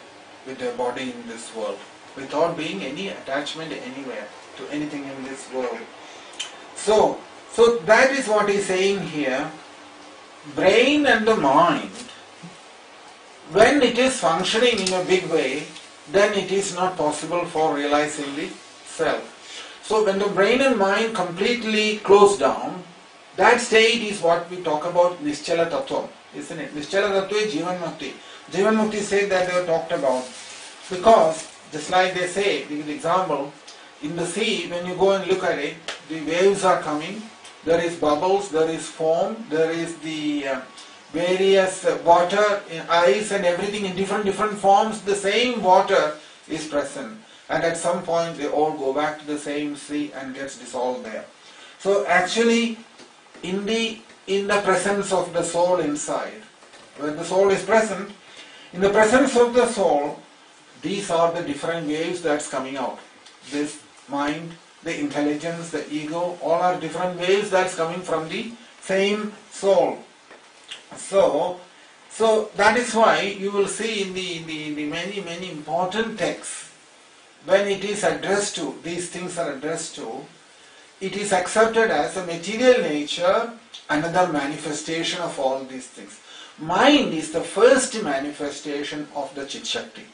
with their body in this world without being any attachment anywhere to anything in this world. So that is what he is saying here. Brain and the mind, when it is functioning in a big way, then it is not possible for realizing the self. So when the brain and mind completely close down, that state is what we talk about Nischala Tattva, isn't it? Nischala Tattva is Jivan Mukti. Jivan Mukti said that they were talked about because, just like they say, with example, in the sea, when you go and look at it, the waves are coming, there is bubbles, there is foam, there is the various water, ice and everything in different forms. The same water is present, and at some point they all go back to the same sea and gets dissolved there. So actually, in the presence of the soul inside, when the soul is present, in the presence of the soul, these are the different waves that's coming out. This mind, the intelligence, the ego, all are different waves that's coming from the same soul. So that is why you will see in the many important texts, when it is addressed to, these things are addressed to, it is accepted as a material nature, another manifestation of all these things. Mind is the first manifestation of the Chit Shakti.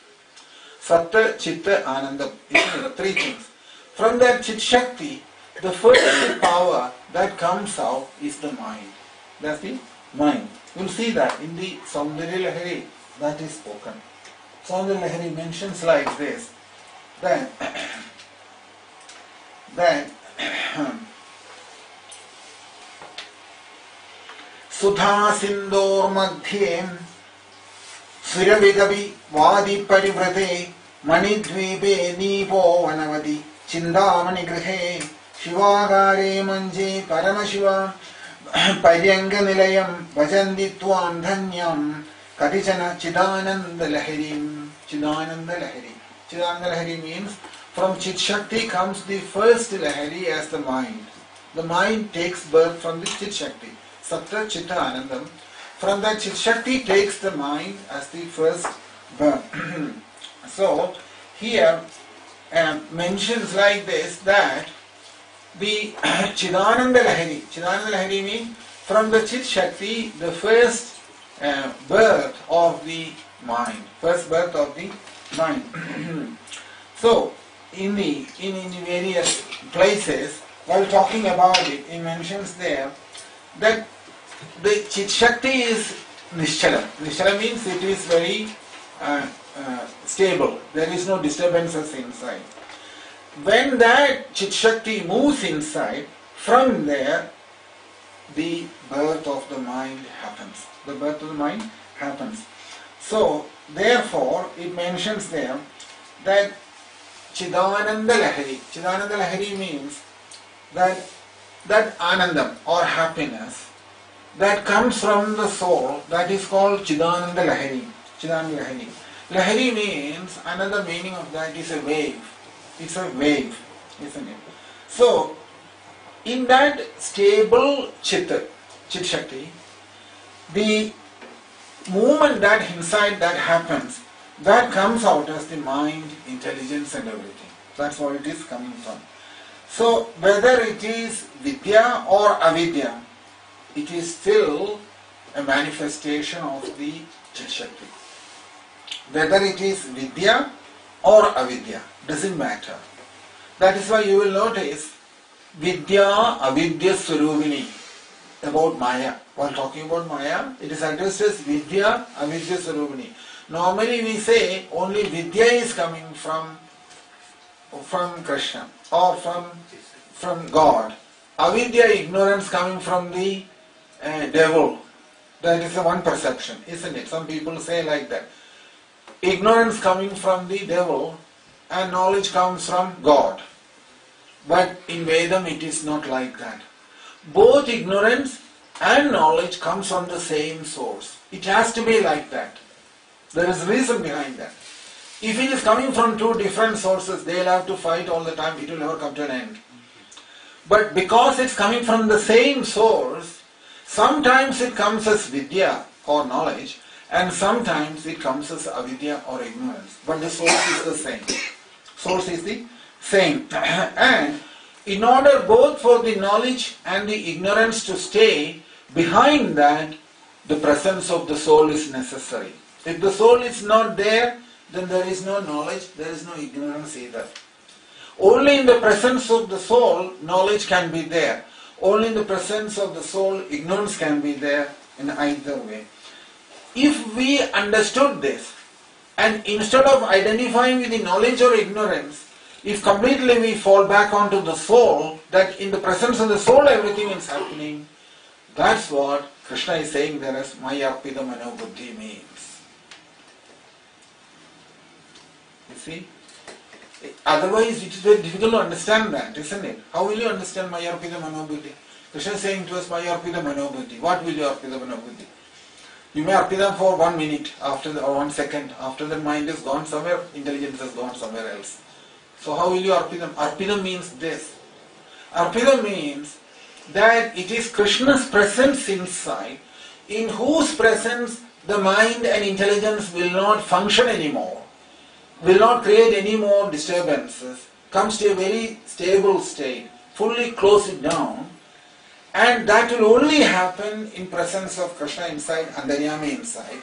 Satta, Chitta, Anandam. Three things. From that Chit Shakti, the first power that comes out is the mind. That's the mind. You will see that in the Saundarya Lahari that is spoken. Saundarya Lahari mentions like this, that Sudha Sindor Madhye Suravigavi Vadi Parivrate Manidvipe Nipo Vanavadi Chindamani Grahe Shivagare Manje Paramashiva Paryanga Nilayam Bajanditvam Dhanyam Katichana Chidananda Laharim. Chidananda Lahari. Chidananda Lahari means from Chit Shakti comes the first Lahari as the mind. The mind takes birth from the Chit Shakti. Sattva Chitta Anandam. From that Chit Shakti takes the mind as the first birth. So here mentions like this that the Chidananda Lahari means from the Chit Shakti the first birth of the mind. So in the various places, while talking about it, he mentions there that the Chit Shakti is Nischala. Nischala means it is very stable. There is no disturbances inside. When that Chit Shakti moves inside, from there the birth of the mind happens. The birth of the mind happens. So therefore it mentions there that Chidananda Lahari. Chidananda Lahari means that Anandam or happiness that comes from the soul, that is called Chidananda Lahari. Chidananda Lahari. Lahari means, another meaning of that is a wave. It's a wave, isn't it? So, in that stable Chit Shakti, the movement that inside that happens, that comes out as the mind, intelligence and everything. That's what it is coming from. So, whether it is Vidya or Avidya, it is still a manifestation of the Chit Shakti. Whether it is Vidya or Avidya, doesn't matter. That is why you will notice Vidya, Avidya Swarupini about Maya. While talking about Maya, it is addressed as Vidya, Avidya Swarupini. Normally we say only Vidya is coming from Krishna or from God. Avidya, ignorance, coming from the devil. That is the one perception, isn't it? Some people say like that. Ignorance coming from the devil and knowledge comes from God. But in Vedam it is not like that. Both ignorance and knowledge comes from the same source. It has to be like that. There is reason behind that. If it is coming from two different sources, they will have to fight all the time. It will never come to an end. But because it's coming from the same source, sometimes it comes as vidya or knowledge, and sometimes it comes as avidya or ignorance. But the source is the same. Source is the same. And in order both for the knowledge and the ignorance to stay, behind that, the presence of the soul is necessary. If the soul is not there, then there is no knowledge, there is no ignorance either. Only in the presence of the soul, knowledge can be there. Only in the presence of the soul, ignorance can be there in either way. If we understood this, and instead of identifying with the knowledge or ignorance, if completely we fall back onto the soul, that in the presence of the soul everything is happening, that's what Krishna is saying there as Maya Arpita Manobuddhi means. You see? Otherwise it is very difficult to understand that, isn't it? How will you understand Maya Arpita Manobuddhi? Krishna is saying to us Maya Arpita Manobuddhi. What will you Arpita Manobuddhi? You may arpita for 1 minute or 1 second. After that mind is gone somewhere, intelligence has gone somewhere else. So how will you arpita? Arpita means this. Arpita means that it is Krishna's presence inside, in whose presence the mind and intelligence will not function anymore, will not create any more disturbances, comes to a very stable state, fully close it down, and that will only happen in presence of Krishna inside, Antaryami inside.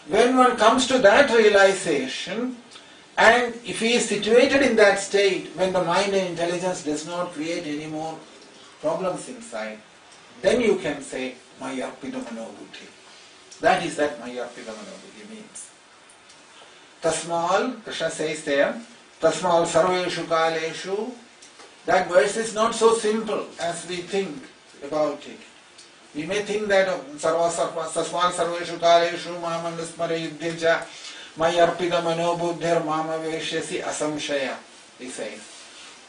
When one comes to that realization, and if he is situated in that state, when the mind and intelligence does not create any more problems inside, then you can say, Maya Arpita Manobuddhi. That is that Maya Arpita Manobuddhi means. Tasmal, Krishna says there, Tasmal Sarveshu Kaleshu. That verse is not so simple as we think about it. We may think that Tasmal Sarveshu Kaleshu Mamanasmara Yuddhya Maya Arpita Manobuddhir Mama Veshyasi Asamshaya, he says.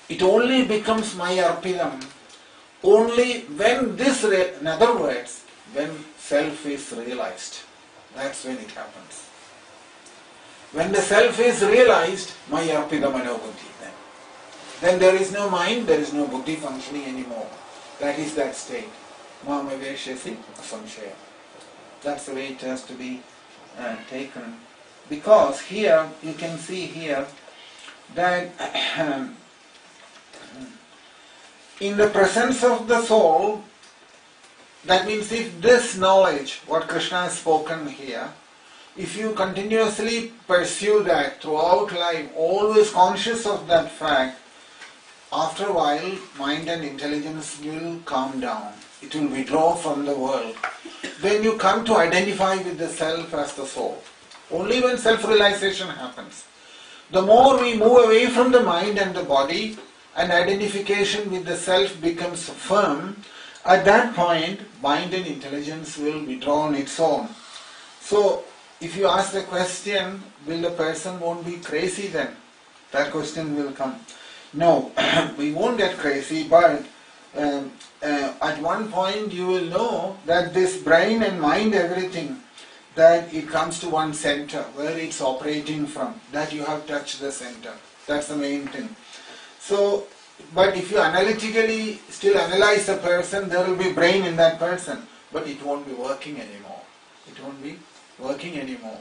It only becomes Maya Arpitam only when this, in other words, when self is realized. That's when it happens. When the self is realized, Maya Arpita Manobuddhi. Then there is no mind, there is no buddhi functioning anymore. That is that state. Mama Veshyasi Asamshaya. That's the way it has to be taken. Because here, you can see here, that in the presence of the soul, that means if this knowledge, what Krishna has spoken here, if you continuously pursue that throughout life, always conscious of that fact, after a while, mind and intelligence will calm down. It will withdraw from the world. When you come to identify with the self as the soul, only when self-realization happens. The more we move away from the mind and the body, and identification with the self becomes firm, at that point, mind and intelligence will withdraw on its own. So, if you ask the question, will the person won't be crazy then? That question will come. No, we won't get crazy, but at one point you will know that this brain and mind, everything, that it comes to one center where it's operating from, that you have touched the center. That's the main thing. So, but if you analytically still analyze a person, there will be brain in that person, but it won't be working anymore. It won't be working anymore.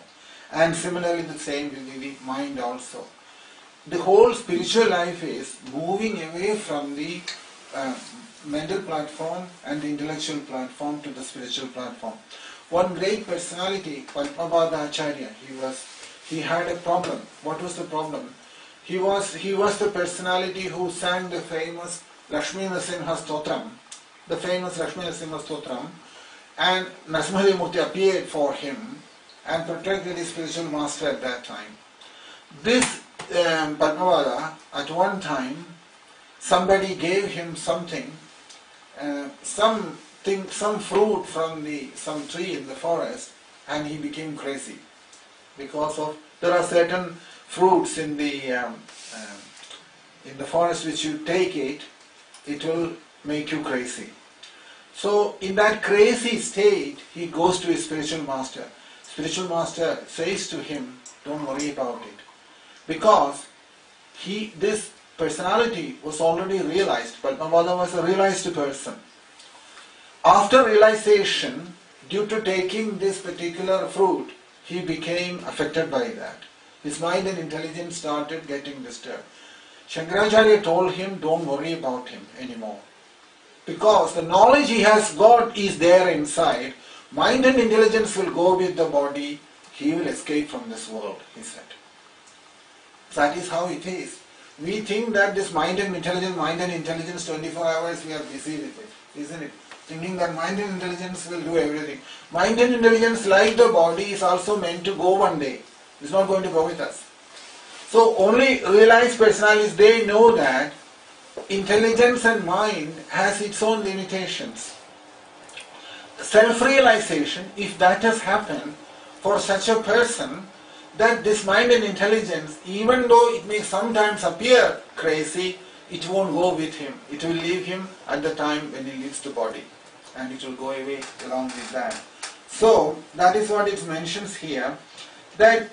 And similarly the same will be the mind also. The whole spiritual life is moving away from the mental platform and the intellectual platform to the spiritual platform. One great personality, Padmapada Acharya, he had a problem. What was the problem? He was the personality who sang the famous Lakshmi Narasimha Stotram, and Narasimha Murthy appeared for him and protected his spiritual master at that time. This Padmavada, at one time, somebody gave him something, some fruit from some tree in the forest, and he became crazy. Because of there are certain fruits in the forest which you take it will make you crazy. So in that crazy state, he goes to his spiritual master. Spiritual master says to him, don't worry about it. Because this personality was already realized. Padmavada was a realized person. After realization, due to taking this particular fruit, he became affected by that. His mind and intelligence started getting disturbed. Shankaracharya told him, don't worry about him anymore. Because the knowledge he has got is there inside. Mind and intelligence will go with the body. He will escape from this world, he said. That is how it is. We think that this mind and intelligence 24 hours we are busy with it, isn't it? Thinking that mind and intelligence will do everything. Mind and intelligence, like the body, is also meant to go one day. It's not going to go with us. So only realized personalities, they know that intelligence and mind has its own limitations. Self-realization, if that has happened for such a person, that this mind and intelligence, even though it may sometimes appear crazy, it won't go with him. It will leave him at the time when he leaves the body, and it will go away along with that. So that is what it mentions here, that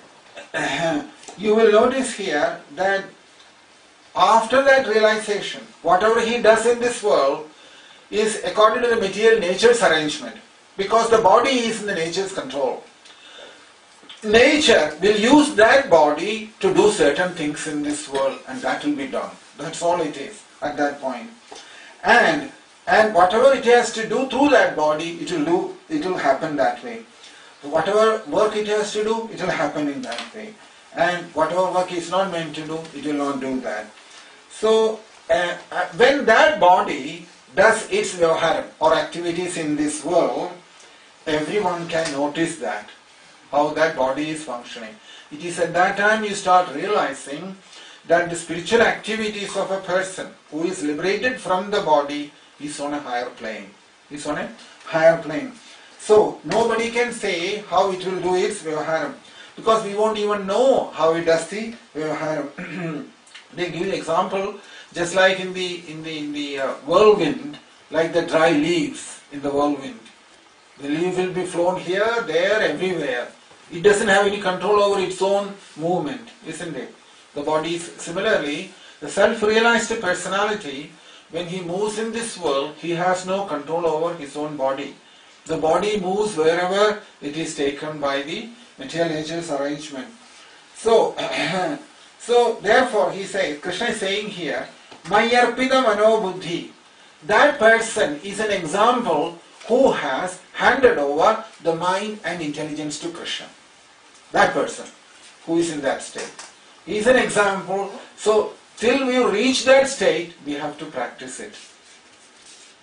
you will notice here that after that realization, whatever he does in this world is according to the material nature's arrangement, because the body is in the nature's control. Nature will use that body to do certain things in this world, and that will be done. That's all it is at that point. And whatever it has to do through that body, it will happen that way. So whatever work it has to do, it will happen in that way. And whatever work is not meant to do, it will not do that. So when that body does its vyavaharam or activities in this world, everyone can notice that, how that body is functioning. It is at that time you start realizing that the spiritual activities of a person who is liberated from the body is on a higher plane. Is on a higher plane. So nobody can say how it will do its vyavaharam, because we won't even know how it does the vyavaharam. They give an example, just like in the whirlwind, like the dry leaves in the whirlwind. The leaf will be flown here, there, everywhere. It doesn't have any control over its own movement, isn't it? The body is similarly, the self-realized personality, when he moves in this world, he has no control over his own body. The body moves wherever it is taken by the material nature's arrangement. So therefore he says, Krishna is saying here, Mayarpita Mano Buddhi. That person is an example who has handed over the mind and intelligence to Krishna. That person who is in that state. He is an example. So till we reach that state, we have to practice it.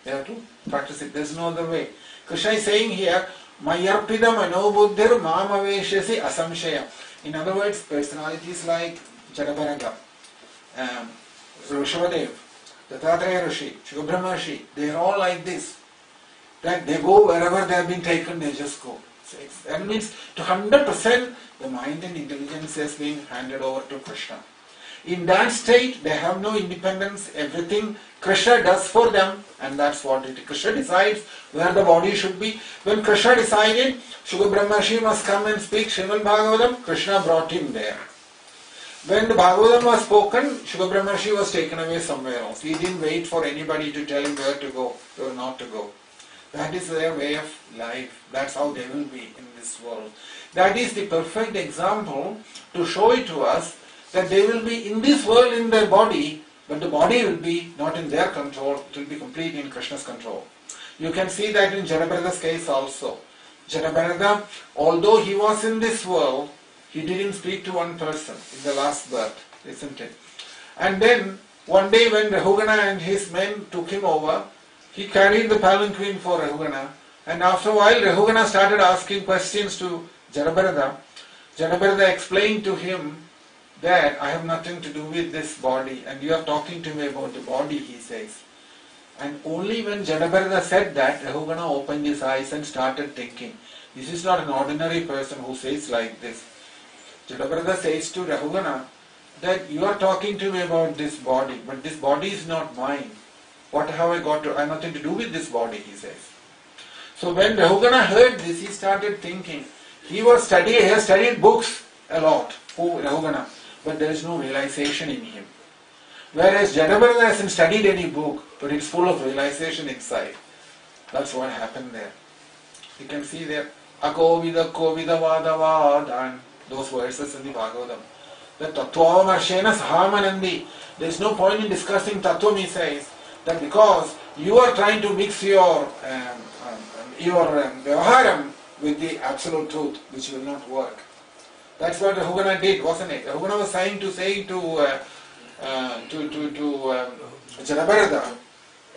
We have to practice it. There is no other way. Krishna is saying here, Mayarpida Manobuddhir Mamaveshasi Asamshaya. In other words, personalities like Jadabharata, Rishabhadev, Dattatreya Rishi, Shukbrahma Rishi, they are all like this. That they go wherever they have been taken, they just go. So that means to 100% the mind and intelligence has been handed over to Krishna. In that state, they have no independence. Everything Krishna does for them, and that's what it is. Krishna decides where the body should be. When Krishna decided Shukra Brahmarshi must come and speak Srimad Bhagavatam, Krishna brought him there. When the Bhagavatam was spoken, Shukra Brahmarshi was taken away somewhere else. He didn't wait for anybody to tell him where to go or not to go. That is their way of life. That's how they will be in this world. That is the perfect example to show it to us that they will be in this world in their body, but the body will be not in their control, it will be completely in Krishna's control. You can see that in Jadabharata's case also. Jadabharata, although he was in this world, he didn't speak to one person in the last birth, isn't it? And then one day when Rahugana and his men took him over, he carried the palanquin for Rahugana, and after a while Rahugana started asking questions to Jadabharata explained to him that I have nothing to do with this body and you are talking to me about the body, he says. And only when Jadabharata said that, Rahugana opened his eyes and started thinking. This is not an ordinary person who says like this. Jadabharata says to Rahugana that you are talking to me about this body, but this body is not mine. What have I got to, I have nothing to do with this body, he says. So when Rahugana heard this, he started thinking. He has studied books a lot, Rahugana, but there is no realization in him. Whereas Jadabharata hasn't studied any book, but it's full of realization inside. That's what happened there. You can see there, Akovida Kovida Vadavadan, those verses in the Bhagavatam. The Tattvam Arshena Sahamanandi. There is no point in discussing Tattvam, he says, that because you are trying to mix your Vyavaharam with the absolute truth, which will not work. That's what Rahugana did, wasn't it? Rahugana was trying to say to Jadabharata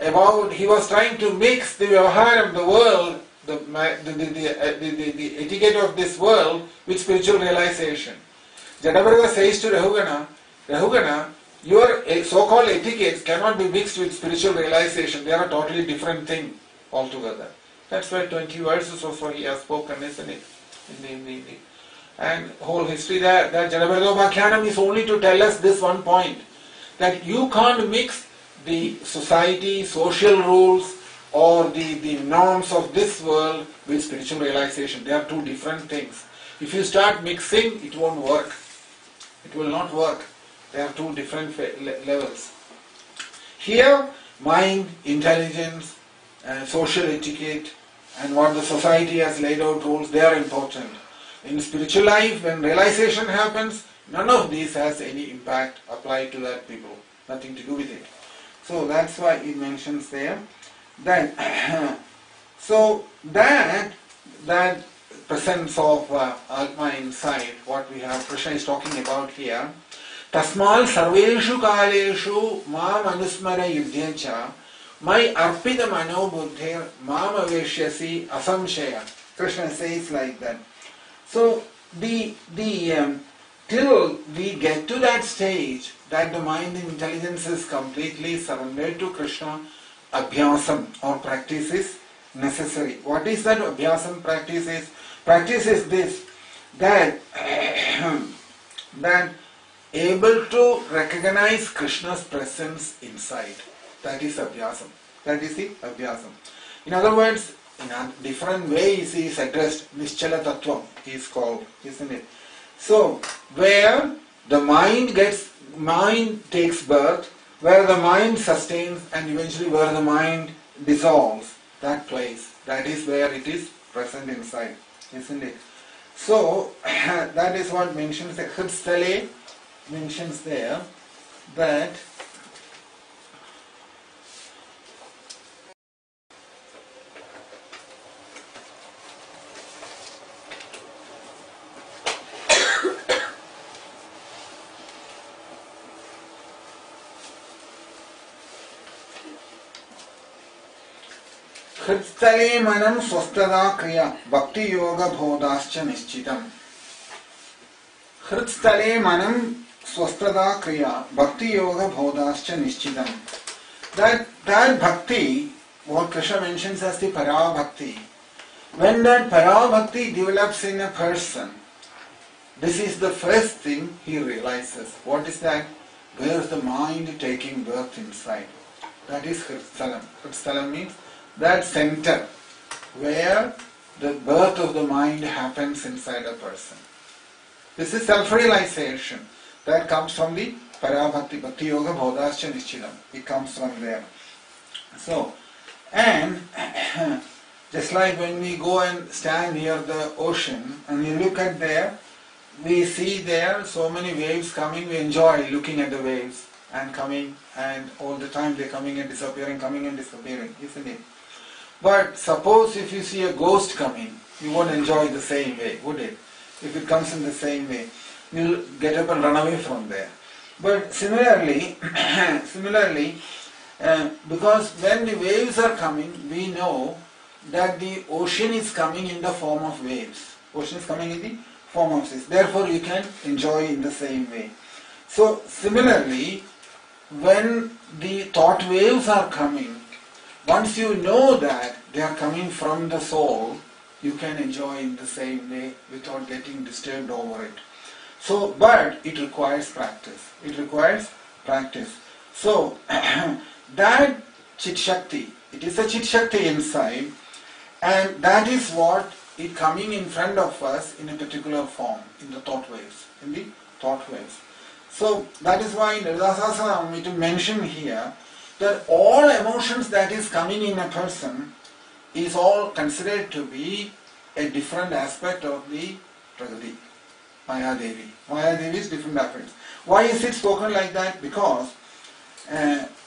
about, he was trying to mix the Vyavaharam, the world, the etiquette of this world with spiritual realization. Jadabharata says to Rahugana, your so-called etiquettes cannot be mixed with spiritual realization. They are a totally different thing altogether. That's why 20 verses or so he has spoken, isn't it? And whole history there, that Jadabharata Upakhyanam is only to tell us this one point, that you can't mix the society, social rules, or the norms of this world with spiritual realization. They are two different things. If you start mixing, it won't work. It will not work. They are two different levels. Here, mind, intelligence, social etiquette, and what the society has laid out rules, they are important. In spiritual life, when realization happens, none of these has any impact applied to that people. Nothing to do with it. So that's why he mentions there that so that presence of Atma inside, what we have, Krishna is talking about here. Tasmal sarveshu kaleshu mam anusmara yudhyancha mai arpita mano buddhir mam aveshyasi asamshaya. Krishna says like that. So till we get to that stage that the mind and intelligence is completely surrendered to Krishna, abhyasam or practice is necessary. What is that abhyasam practice is? Practice is this, that able to recognize Krishna's presence inside. That is abhyasam. That is the abhyasam. In other words, in a different ways he is addressed. Nischala Tattvam he is called, isn't it? So, where the mind takes birth, where the mind sustains, and eventually where the mind dissolves, that place, that is where it is present inside, isn't it? So, that is what mentions the Hridstale mentions there, that Hridstale manam swastada kriya bhakti yoga bodhascha nishchitam. Hridstale manam swastada kriya bhakti yoga bodhascha nishchitam. That bhakti, what Krishna mentions as the para bhakti, when that para bhakti develops in a person, this is the first thing he realizes. What is that? Where is the mind taking birth inside? That is Hridstalam. Hridstalam means that center where the birth of the mind happens inside a person. This is self-realization that comes from the Parabhakti, Bhakti Yoga Bodhascha Nishchitam. It comes from there. So, and just like when we go and stand near the ocean and we look at there, we see there so many waves coming, we enjoy looking at the waves and coming, and all the time they're coming and disappearing, isn't it? But suppose if you see a ghost coming, you won't enjoy the same way, would it? If it comes in the same way, you'll get up and run away from there. But similarly, because when the waves are coming, we know that the ocean is coming in the form of waves. Ocean is coming in the form of space. Therefore, you can enjoy in the same way. So, similarly, when the thought waves are coming, once you know that they are coming from the soul, you can enjoy in the same way without getting disturbed over it. So, but it requires practice. It requires practice. So, that Chit Shakti, it is a Chit Shakti inside, and that is what is coming in front of us in a particular form, in the thought waves, So, that is why in Radhasasana it is mentioned here that all emotions that is coming in a person is all considered to be a different aspect of the Prakriti, Maya Devi. Maya Devi is different aspects. Why is it spoken like that? Because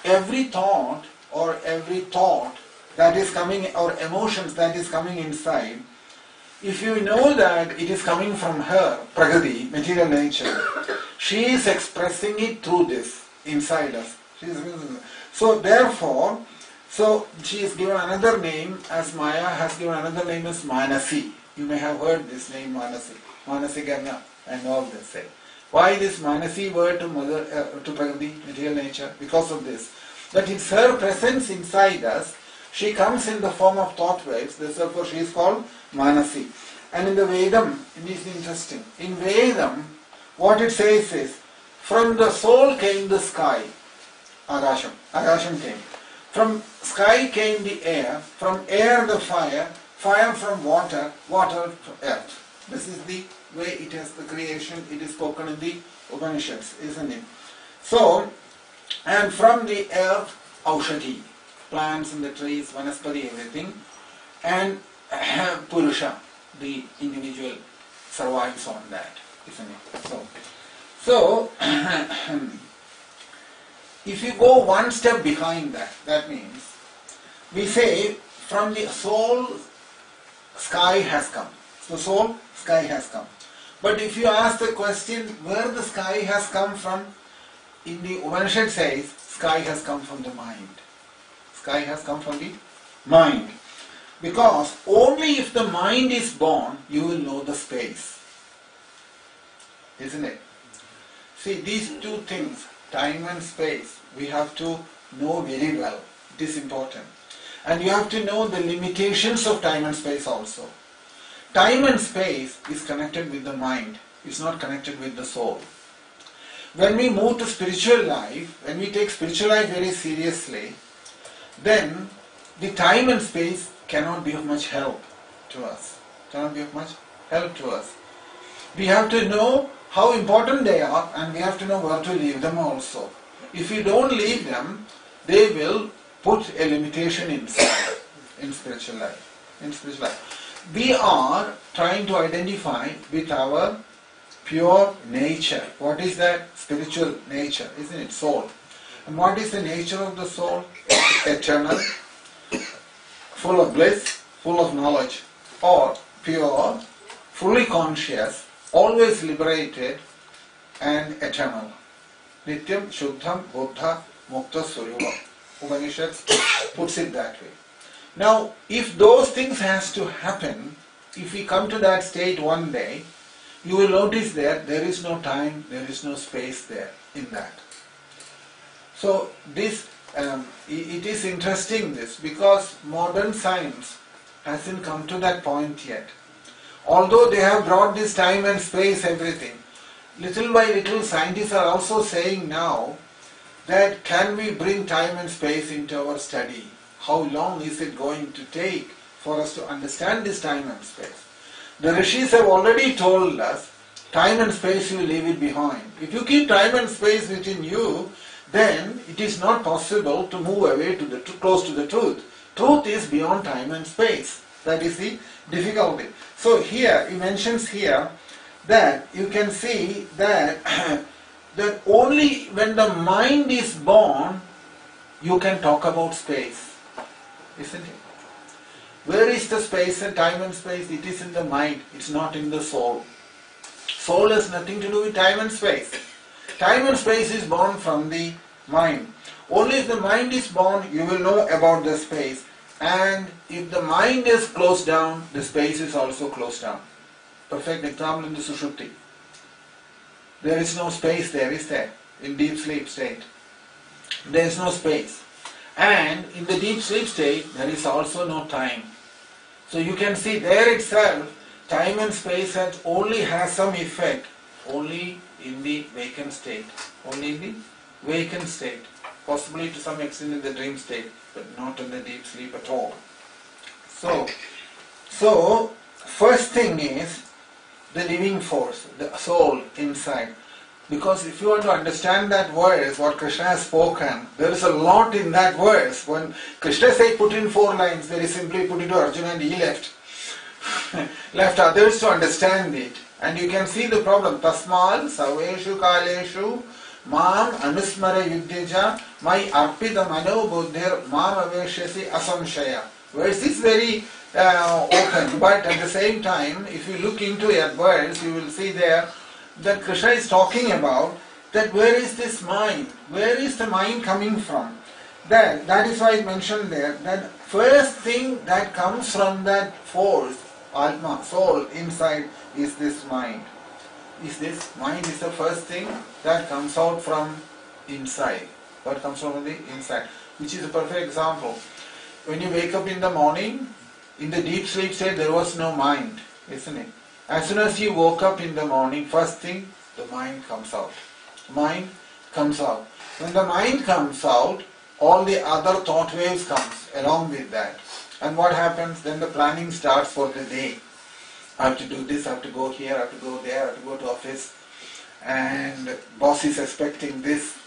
every thought that is coming, or emotions that is coming inside, if you know that it is coming from her, Prakriti, material nature, she is expressing it through this, inside us. So therefore, she is given another name as Maya, has given another name as Manasi. You may have heard this name Manasi, Manasiganya and all this. Why this Manasi word to Prakriti, material nature? Because of this. That it's her presence inside us. She comes in the form of thought waves, therefore she is called Manasi. And in the Vedam, it is interesting. In Vedam, what it says is, from the soul came the sky, Agasham. Agasham came. From sky came the air, from air the fire, fire from water, water from earth. This is the way it has the creation, it is spoken in the Upanishads, isn't it? So, and from the earth, Aushadhi, plants and the trees, Vanaspati, everything, and Purusha, the individual survives on that, isn't it? So if you go one step behind that, that means we say from the soul, sky has come. So soul, sky has come. But if you ask the question where the sky has come from, in the Upanishad says sky has come from the mind. Sky has come from the mind. Because only if the mind is born, you will know the space. Isn't it? See, these two things, time and space, we have to know very well. It is important. And you have to know the limitations of time and space also. Time and space is connected with the mind. It's not connected with the soul. When we move to spiritual life, when we take spiritual life very seriously, then the time and space cannot be of much help to us. Cannot be of much help to us. We have to know how important they are, and we have to know where to leave them also. If you don't leave them, they will put a limitation inside in spiritual life. We are trying to identify with our pure nature. What is that? Spiritual nature, isn't it? Soul. And what is the nature of the soul? Eternal, full of bliss, full of knowledge, or pure, fully conscious, always liberated, and eternal. Nityam, Shuddham, Buddha, Mukta, Suryuva. Upanishad puts it that way. Now, if those things has to happen, if we come to that state one day, you will notice that there is no time, there is no space there in that. So this, it is interesting this, because modern science hasn't come to that point yet. Although they have brought this time and space, everything, little by little scientists are also saying now that can we bring time and space into our study? How long is it going to take for us to understand this time and space? The rishis have already told us, time and space, you leave it behind. If you keep time and space within you, then it is not possible to move away to close to the truth. Truth is beyond time and space. That is the difficulty. So here, he mentions here that you can see that, that only when the mind is born, you can talk about space. Isn't it? Where is the space and time and space? It is in the mind, it's not in the soul. Soul has nothing to do with time and space. Time and space is born from the mind. Only if the mind is born, you will know about the space. And if the mind is closed down, the space is also closed down. perfect example in the Sushupti. There is no space there, is there? In deep sleep state. There is no space. And in the deep sleep state, there is also no time. So you can see there itself, time and space only has some effect only in the vacant state. Only in the vacant state. Possibly to some extent in the dream state, but not in the deep sleep at all. So first thing is the living force, the soul inside. Because if you want to understand that verse, what Krishna has spoken, there is a lot in that verse. When Krishna said put in 4 lines, very simply put it to Arjuna and he left. Left others to understand it. And you can see the problem. Tasmal saveshu kaleshu mam anusmara yuddhya mai arpita mano buddhir mam aveshyasi asamshaya. Verse is very open, but at the same time, if you look into that verse, you will see there that Krishna is talking about that where is this mind? Where is the mind coming from? That is why I mentioned there that first thing that comes from that force, Atma, soul inside, is this mind. Is this mind is the first thing that comes out from inside. What comes from the inside? Which is a perfect example. When you wake up in the morning, in the deep sleep state there was no mind, isn't it? As soon as you woke up in the morning, first thing, the mind comes out. Mind comes out. When the mind comes out, all the other thought waves comes along with that. And what happens? Then the planning starts for the day. I have to do this, I have to go here, I have to go there, I have to go to office. And boss is expecting this,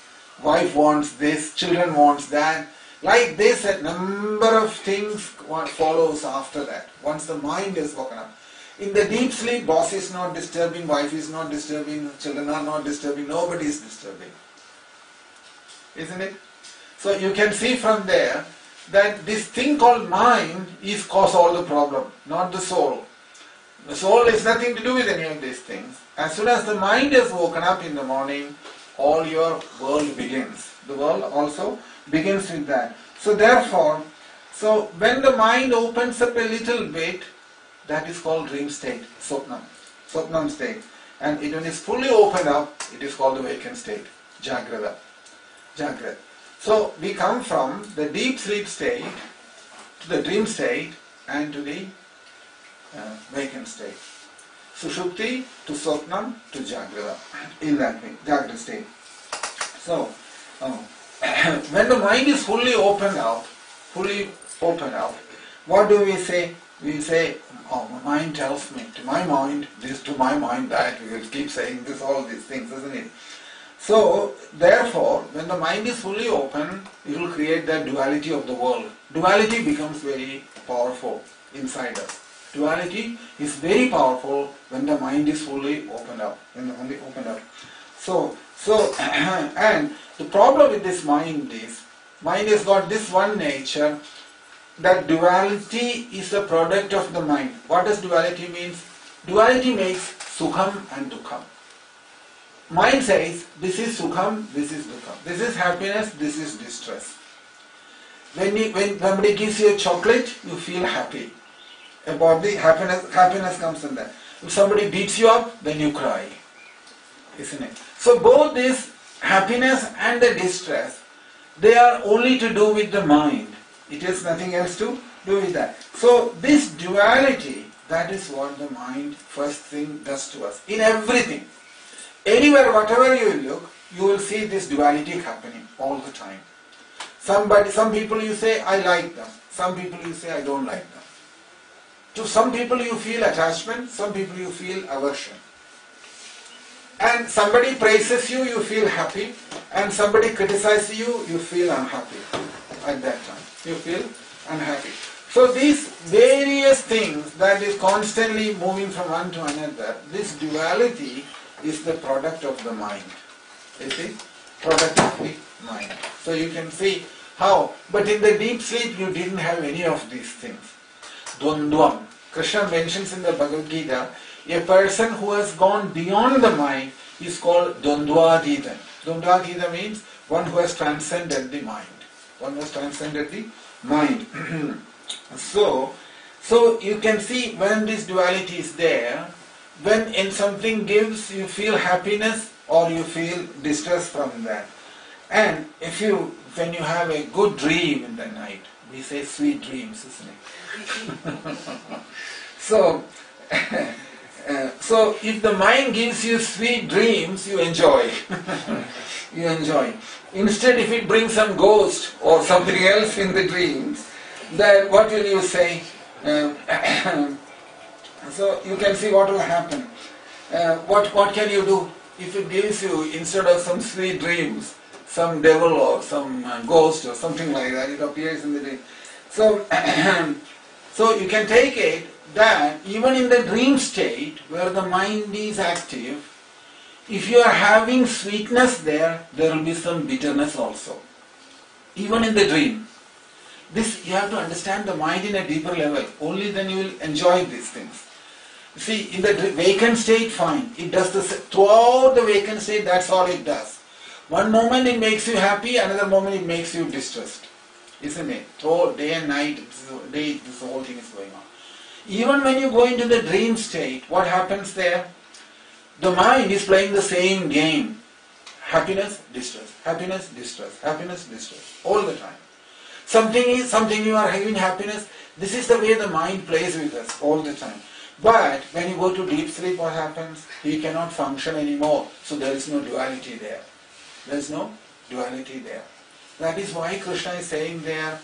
wife wants this, children wants that. Like this, a number of things follows after that, once the mind is woken up. In the deep sleep, boss is not disturbing, wife is not disturbing, children are not disturbing, nobody is disturbing. Isn't it? So you can see from there that this thing called mind is cause all the problem, not the soul. The soul has nothing to do with any of these things. As soon as the mind is woken up in the morning, all your world begins. The world also begins with that. So therefore, when the mind opens up a little bit, that is called dream state, Swapnam state. And when it is fully opened up, it is called the vacant state, Jagrata. So we come from the deep sleep state to the dream state and to the vacant state. Sushupti to Swapnam to Jagrata, in that way, Jagrata state. So, when the mind is fully opened out, what do we say? We say, oh, my mind tells me, to my mind this, to my mind that. We will keep saying this, all these things, isn't it? So, therefore, when the mind is fully open, it will create that duality of the world. Duality becomes very powerful inside us. Duality is very powerful when the mind is fully opened up. And the problem with this mind has got this one nature, that duality is a product of the mind. What does duality mean? Duality makes sukham and dukkham. Mind says, this is sukham, this is dukkham. This is happiness, this is distress. When somebody gives you a chocolate, you feel happy. About the happiness comes in that. If somebody beats you up, then you cry. Isn't it? So both this happiness and the distress, they are only to do with the mind. It has nothing else to do with that. So this duality, that is what the mind first thing does to us. In everything. Anywhere, whatever you look, you will see this duality happening all the time. Some people you say, I like them. Some people you say, I don't like them. To some people you feel attachment, some people you feel aversion. And somebody praises you, you feel happy. And somebody criticizes you, you feel unhappy at that time. You feel unhappy. So these various things that is constantly moving from one to another, this duality is the product of the mind. You see? Product of the mind. So you can see how. But in the deep sleep you didn't have any of these things. Dvandvam. Krishna mentions in the Bhagavad Gita, a person who has gone beyond the mind is called Dvandvadita. Dvandvadita means one who has transcended the mind. One who has transcended the mind. So you can see when this duality is there, when in something gives, you feel happiness or you feel distress from that. And when you have a good dream in the night, we say sweet dreams, isn't it? So if the mind gives you sweet dreams, you enjoy. You enjoy. Instead, if it brings some ghost or something else in the dreams, then what will you say? So you can see what will happen. What can you do? If it gives you, instead of some sweet dreams, some devil or some ghost or something like that, it appears in the dream. So, so you can take it that even in the dream state where the mind is active, if you are having sweetness there, there will be some bitterness also. Even in the dream. This, you have to understand the mind in a deeper level. Only then you will enjoy these things. See, in the vacant state, fine. It does throughout the vacant state, that's all it does. One moment it makes you happy, another moment it makes you distressed. Isn't it? Throughout day and night, this whole thing is going on. Even when you go into the dream state, what happens there? The mind is playing the same game. Happiness, distress, happiness, distress, happiness, distress, all the time. Something you are having happiness. This is the way the mind plays with us all the time. But when you go to deep sleep, what happens? He cannot function anymore. So there is no duality there. There is no duality there. That is why Krishna is saying there,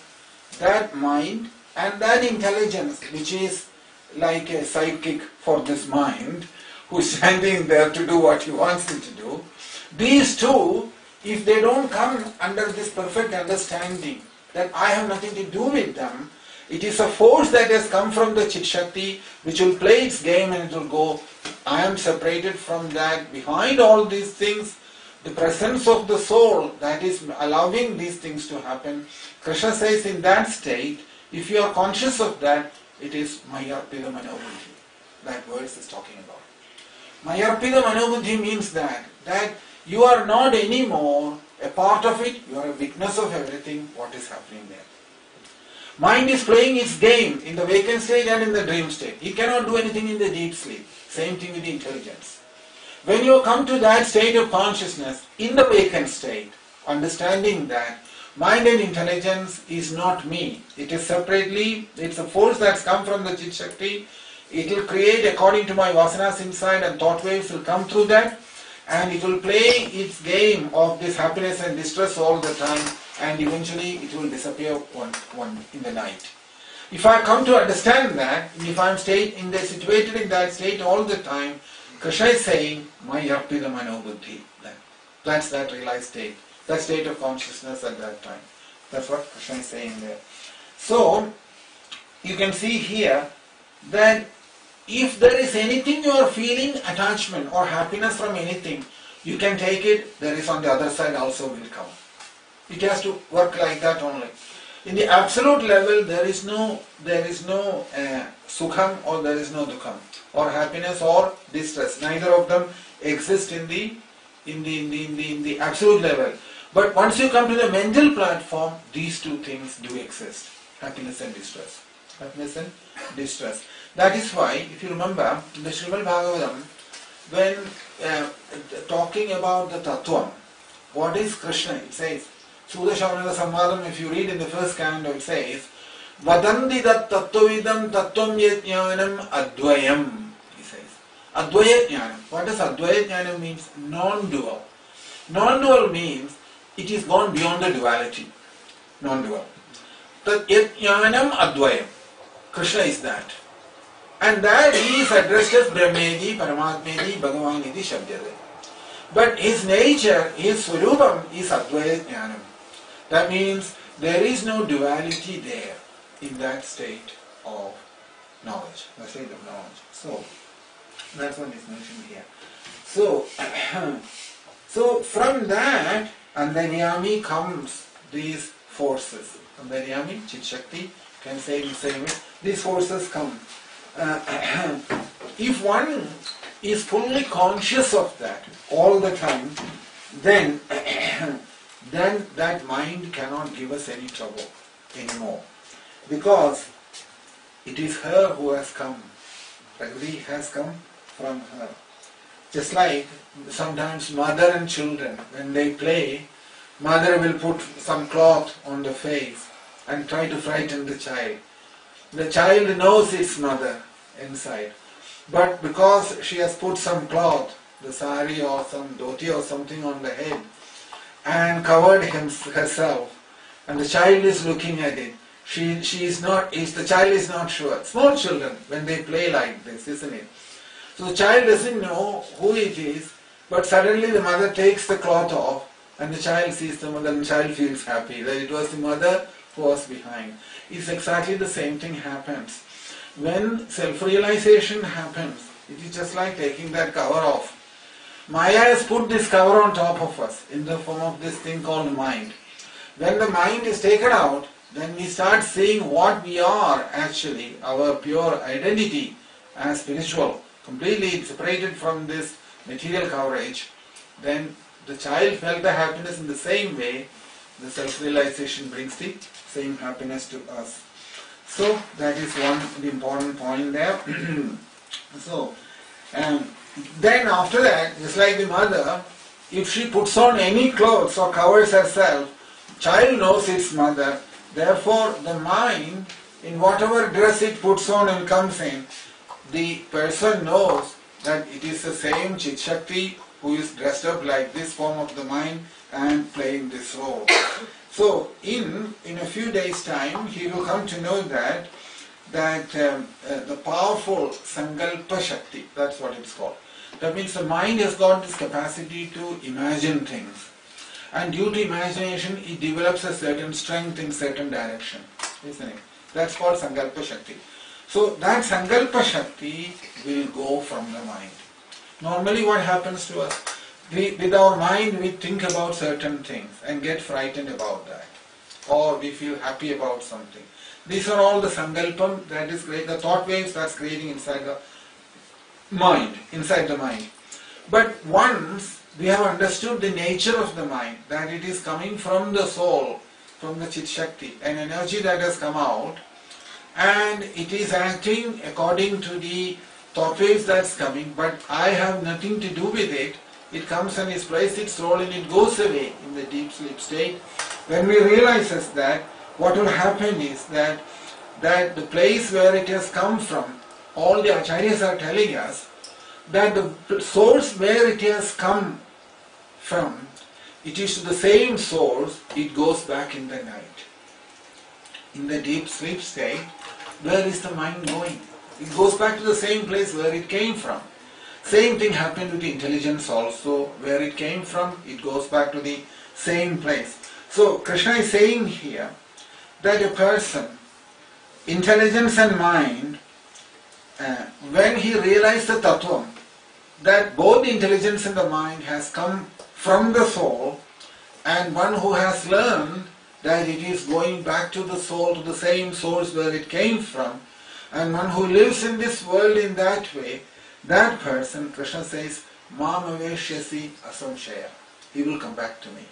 that mind and that intelligence, which is like a sidekick for this mind, who is standing there to do what he wants it to do, these two, if they don't come under this perfect understanding that I have nothing to do with them, it is a force that has come from the Chit Shakti which will play its game and it will go, I am separated from that. Behind all these things, the presence of the soul that is allowing these things to happen. Krishna says in that state, if you are conscious of that, it is Mayarpida Manobuddhi. That verse is talking about. Mayarpida Manobuddhi means that you are not anymore a part of it, you are a witness of everything, what is happening there. Mind is playing its game in the vacant state and in the dream state. It cannot do anything in the deep sleep. Same thing with the intelligence. When you come to that state of consciousness, in the vacant state, understanding that mind and intelligence is not me. It is separately, it's a force that's come from the Chit Shakti. It will create according to my vasanas inside and thought waves will come through that. And it will play its game of this happiness and distress all the time, and eventually it will disappear one in the night. If I come to understand that, if I am situated in that state all the time, Krishna is saying, Mayarpida Manobuddhi. That's that realized state, that state of consciousness at that time. That's what Krishna is saying there. So, you can see here that if there is anything you are feeling attachment or happiness from anything, you can take it, there is on the other side also will come. It has to work like that only. In the absolute level, there is no sukham or there is no dukham, or happiness or distress. Neither of them exist in the absolute level. But once you come to the mental platform, these two things do exist: happiness and distress. Happiness and distress. That is why, if you remember, in the Srimad Bhagavatam, when talking about the Tattvam, what is Krishna? It says, Sudha Shavanada Samvadam, if you read in the first canto, it says, Vadanti dat tattvavidam tattvam yajnanam advayam, he says. Advaya jnanam. What does Advaya jnanam means? Non-dual. Non-dual means it is gone beyond the duality. Non-dual. Tat yajnanam advayam. Krishna is that. And that he is addressed as Brahmedi, Paramatmedi, Bhagavan iti Shabdyate. But his nature, his Swarupam is Advaya Jnanam. That means there is no duality there in that state of knowledge, the state of knowledge. So, that's what is mentioned here. So, from that, Antaryami comes these forces. Antaryami, Chit Shakti, can say the same way. These forces come. If one is fully conscious of that all the time, then that mind cannot give us any trouble anymore. Because it is her who has come. Prakriti has come from her. Just like sometimes mother and children, when they play, mother will put some cloth on the face and try to frighten the child. The child knows its mother inside, but because she has put some cloth, the sari or some dhoti or something on the head, and covered herself, and the child is looking at it, the child is not sure. Small children, when they play like this, isn't it? So the child doesn't know who it is, but suddenly the mother takes the cloth off and the child sees the mother and the child feels happy that it was the mother who was behind. It's exactly the same thing happens. When self-realization happens, it is just like taking that cover off. Maya has put this cover on top of us in the form of this thing called mind. When the mind is taken out, then we start seeing what we are actually, our pure identity as spiritual, completely separated from this material coverage. Then the child felt the happiness in the same way. The self-realization brings the same happiness to us. So that is one important point there. So, then after that, just like the mother, if she puts on any clothes or covers herself, child knows its mother. Therefore, the mind, in whatever dress it puts on and comes in, the person knows that it is the same Chit Shakti who is dressed up like this form of the mind and playing this role. So, in a few days' time, he will come to know that the powerful Sankalpa Shakti, that's what it's called. That means the mind has got this capacity to imagine things. And due to imagination, it develops a certain strength in certain direction, isn't it? That's called Sankalpa Shakti. So that Sankalpa Shakti will go from the mind. Normally what happens to us? With our mind we think about certain things and get frightened about that. Or we feel happy about something. These are all the Sankalpam, that is the thought waves that's creating inside the mind. But once we have understood the nature of the mind, that it is coming from the soul, from the Chit Shakti, an energy that has come out, and it is acting according to the thought waves that's coming, but I have nothing to do with it. It comes and it plays its role and it goes away in the deep sleep state. When we realize that, what will happen is that the place where it has come from, all the acharyas are telling us that the source where it has come from, it is to the same source, it goes back in the night. In the deep sleep state, where is the mind going? It goes back to the same place where it came from. Same thing happened with the intelligence also. Where it came from, it goes back to the same place. So Krishna is saying here that a person, intelligence and mind, when he realized the tattva, that both the intelligence and the mind has come from the soul, and one who has learned that it is going back to the soul, to the same source where it came from, and one who lives in this world in that way, that person, Krishna says, Mam aveshyasi asamshaya. He will come back to me.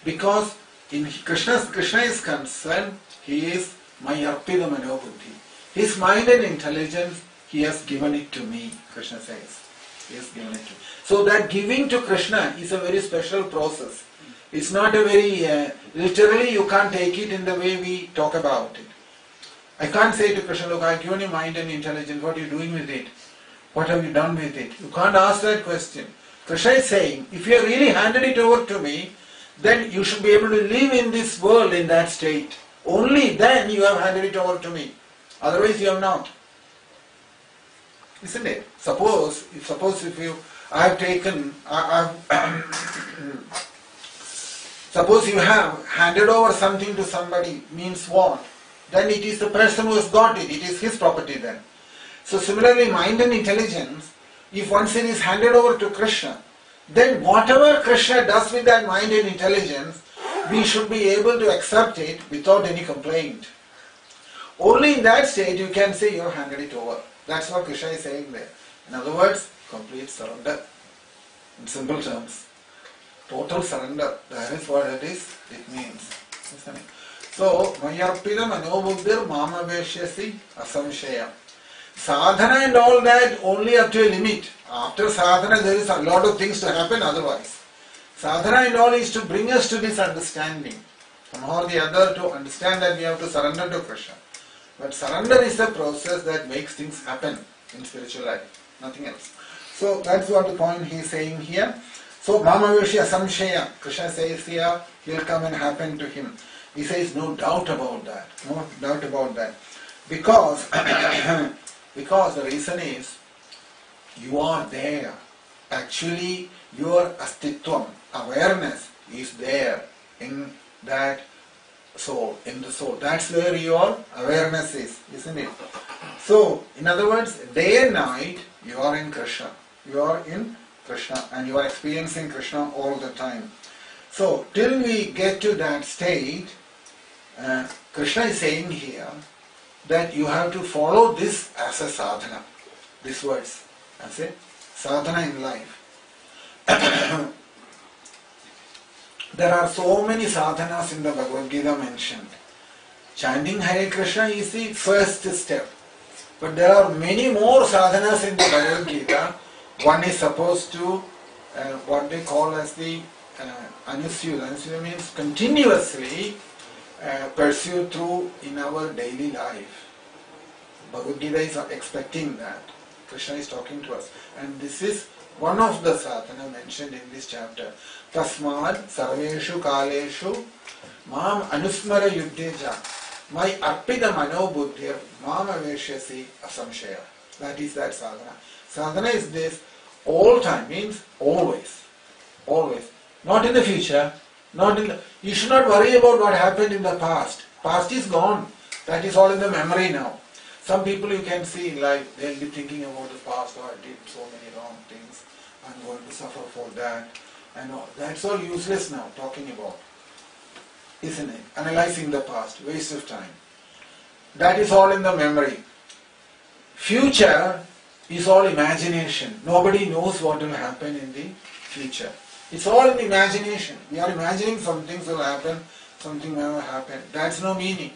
Because in Krishna is concerned, he is my arpida manobuddhi. His mind and intelligence, he has given it to me, Krishna says. He has given it to me. So that giving to Krishna is a very special process. It's not a very, literally you can't take it in the way we talk about it. I can't say to Krishna, look, I've given you mind and intelligence, what are you doing with it? What have you done with it? You can't ask that question. Krishna is saying, if you have really handed it over to me, then you should be able to live in this world in that state. Only then you have handed it over to me. Otherwise you have not. Isn't it? Suppose if you, suppose you have handed over something to somebody, means what? Then it is the person who has got it. It is his property then. So similarly, mind and intelligence, if once it is handed over to Krishna, then whatever Krishna does with that mind and intelligence, we should be able to accept it without any complaint. Only in that state you can say you have handed it over. That's what Krishna is saying there. In other words, complete surrender. In simple terms. Total surrender. That is what it is. It means. So, mayarpidam anobuddhir mamaveshyasi asamshaya. Sadhana and all that only up to a limit. After sadhana, there is a lot of things to happen otherwise. Sadhana and all is to bring us to this understanding. Somehow or the other, to understand that we have to surrender to Krishna. But surrender is the process that makes things happen in spiritual life, nothing else. So that's what the point he is saying here. So Mamaveshya Samshaya, Krishna says here, he'll come and happen to him. He says no doubt about that, no doubt about that. Because, because the reason is, you are there. Actually, your astitvam, awareness is there in that soul, in the soul. That's where your awareness is, isn't it? So, in other words, day and night, you are in Krishna. You are in Krishna and you are experiencing Krishna all the time. So, till we get to that state, Krishna is saying here that you have to follow this as a sadhana. These words, as a sadhana in life. There are so many sadhanas in the Bhagavad Gita mentioned. Chanting Hare Krishna is the first step. But there are many more sadhanas in the Bhagavad Gita. One is supposed to, what they call as the Anusyuta. Anusyuta means continuously pursue through in our daily life. Bhagavad Gita is expecting that. Krishna is talking to us. And this is one of the sadhana mentioned in this chapter. Tasmad sarveshu kaleshu mam anusmara yuddheja my arpita mano buddhir mam aveshyasi asamshaya. That is that sadhana. Sadhana is this all time, means always. Always. Not in the future. You should not worry about what happened in the past. Past is gone. That is all in the memory now. Some people you can see in life, they'll be thinking about the past, oh, I did so many wrong things, I'm going to suffer for that. And all. That's all useless now, talking about. Isn't it? Analyzing the past, waste of time. That is all in the memory. Future is all imagination. Nobody knows what will happen in the future. It's all in imagination. We are imagining some things will happen, something will happen. That's no meaning.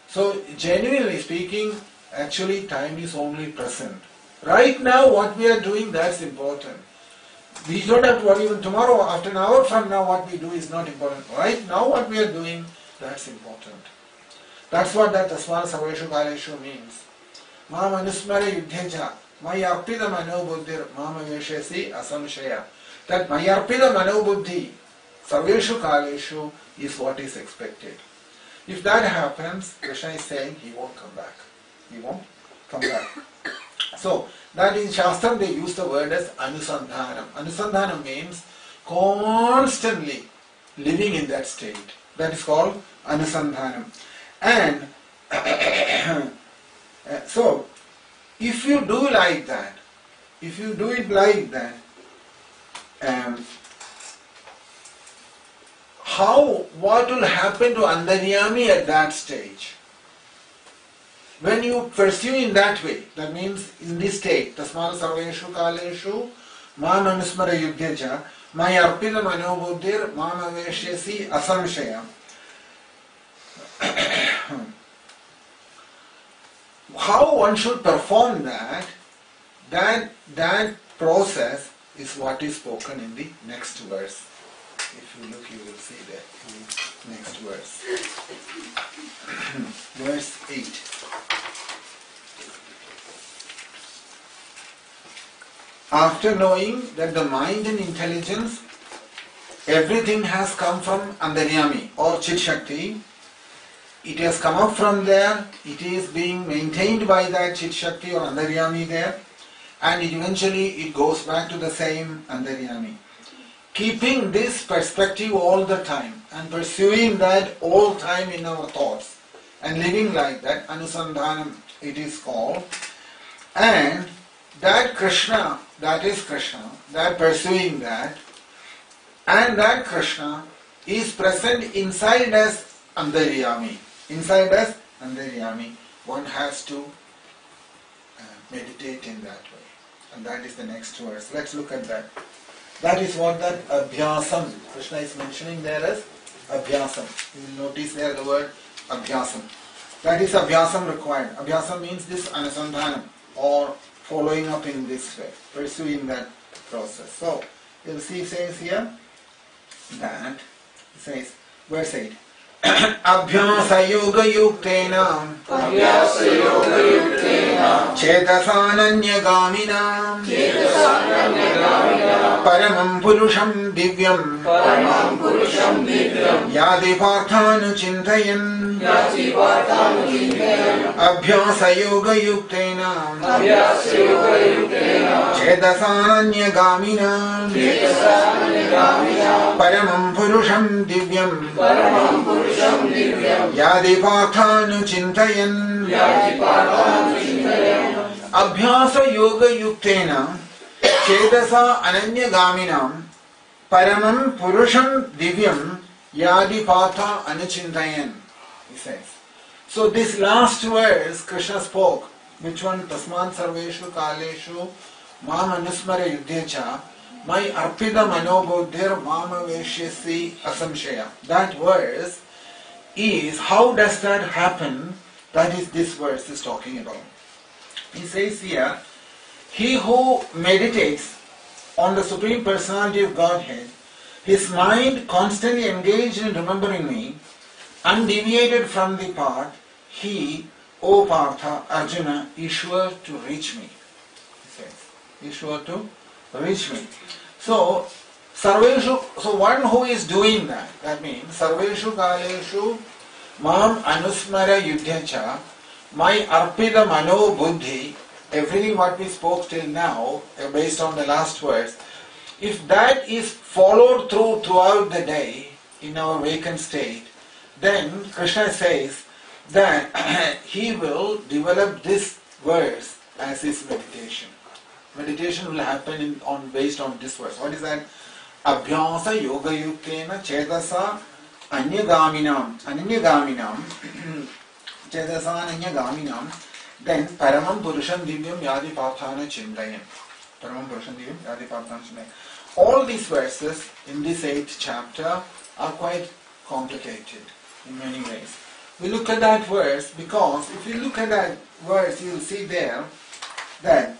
So, genuinely speaking, actually time is only present. Right now what we are doing, that's important. We don't have to worry even tomorrow, after an hour from now what we do is not important. Right now what we are doing, that's important. That's what that Tasmana Sarveshu Kaleshu means. Mam Anusmara Yuddheja, Maya Arpita Mano Buddhir, Mama Veshesi Asamshaya. That Maya Arpita Mano Buddhi, Sarveshu Kaleshu is what is expected. If that happens, Krishna is saying he won't come back. He won't come back. So, that in Shastram they use the word as Anusandhanam. Anusandhanam means constantly living in that state. That is called Anusandhanam. And so, if you do like that, if you do it like that, what will happen to Antaryami at that stage? When you pursue in that way, that means in this state, Tasmana Sarveshu Kaleshu, Mam Anusmara Yuddheja, Maya Arpita Mano Buddhir, Mam Aveshyasi Asamshaya. How one should perform that process is what is spoken in the next verse. If you look, you will see that next verse. Verse 8. After knowing that the mind and intelligence, everything has come from Antaryami or Chit Shakti, it has come up from there, it is being maintained by that Chit Shakti or Antaryami there, and eventually it goes back to the same Antaryami. Keeping this perspective all the time and pursuing that all time in our thoughts and living like that, Anusandhanam it is called, and that Krishna, that is Krishna, that pursuing that, and that Krishna is present inside us Antaryami. Inside us Antaryami. One has to meditate in that way. And that is the next verse. Let's look at that. That is what that Abhyasam, Krishna is mentioning there as Abhyasam. You will notice there the word Abhyasam. That is Abhyasam required. Abhyasam means this Anusandhanam or following up in this way, pursuing that process. So, you'll see it says here that, it says, verse 8, Abhyasa yoga yuktena Chedasananyagamina Paramam Purusham Divyam Yadi Parthanu Chintayan Abhyasa yoga yuktena Chedasananyagamina Paramam Purusham Divyam Yadi Parthanu Chintayan Abhyasa yoga yuktena Chedasa ananya gaminam Paramam Purusham Divyam Yadi Partha Anuchintayan, he says. So this last verse Krishna spoke, which one? Tasman Sarveshu Kaleshu Mam Anusmara Yudhecha Mai Arpida Manobodhir Mama Veshyasi Asamshaya. That verse is, how does that happen? That is this verse is talking about. He says here, he who meditates on the Supreme Personality of Godhead, his mind constantly engaged in remembering me, undeviated from the path, he, O Partha, Arjuna, is sure to reach me. He says, is sure to reach me. So, Sarveshu, so one who is doing that, that means Sarveshu Kaleshu Mam Anusmara Yudhyacha, my Arpida Mano Buddhi, everything what we spoke till now, based on the last verse, if that is followed throughout the day in our vacant state, then Krishna says that he will develop this verse as his meditation. Meditation will happen based on this verse. What is that? Abhyasa yoga yuktena chedasa anyagaminam chedasa anyagaminam, then paramam purusham divyam yadi parthana chintayan. Paramam purusham divyam yadi parthana chintayan. All these verses in this 8th chapter are quite complicated in many ways. We look at that verse because if you look at that verse, you will see there that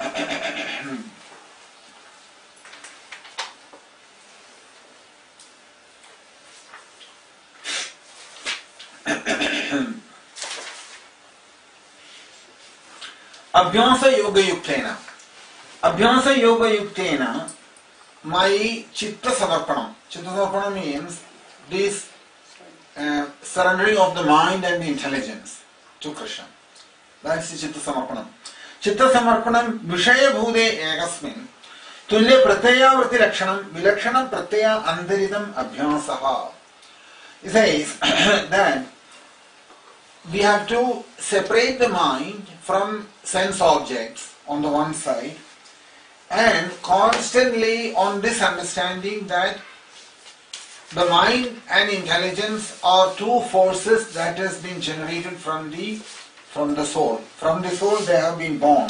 Abhyasa yoga yuktena. Abhyasa yoga yuktena, my chitta samarpanam. Chitta samarpanam means this surrendering of the mind and the intelligence to Krishna. That's the chitta samarpanam. Chitta samarpanam vishaya bhude ekasmin tulya pratyavrti lakshanam vilakshanam pratyaya andaridam abhyasaha. He says that we have to separate the mind from sense objects on the one side and constantly on this understanding that the mind and intelligence are two forces that has been generated from the soul. From the soul they have been born.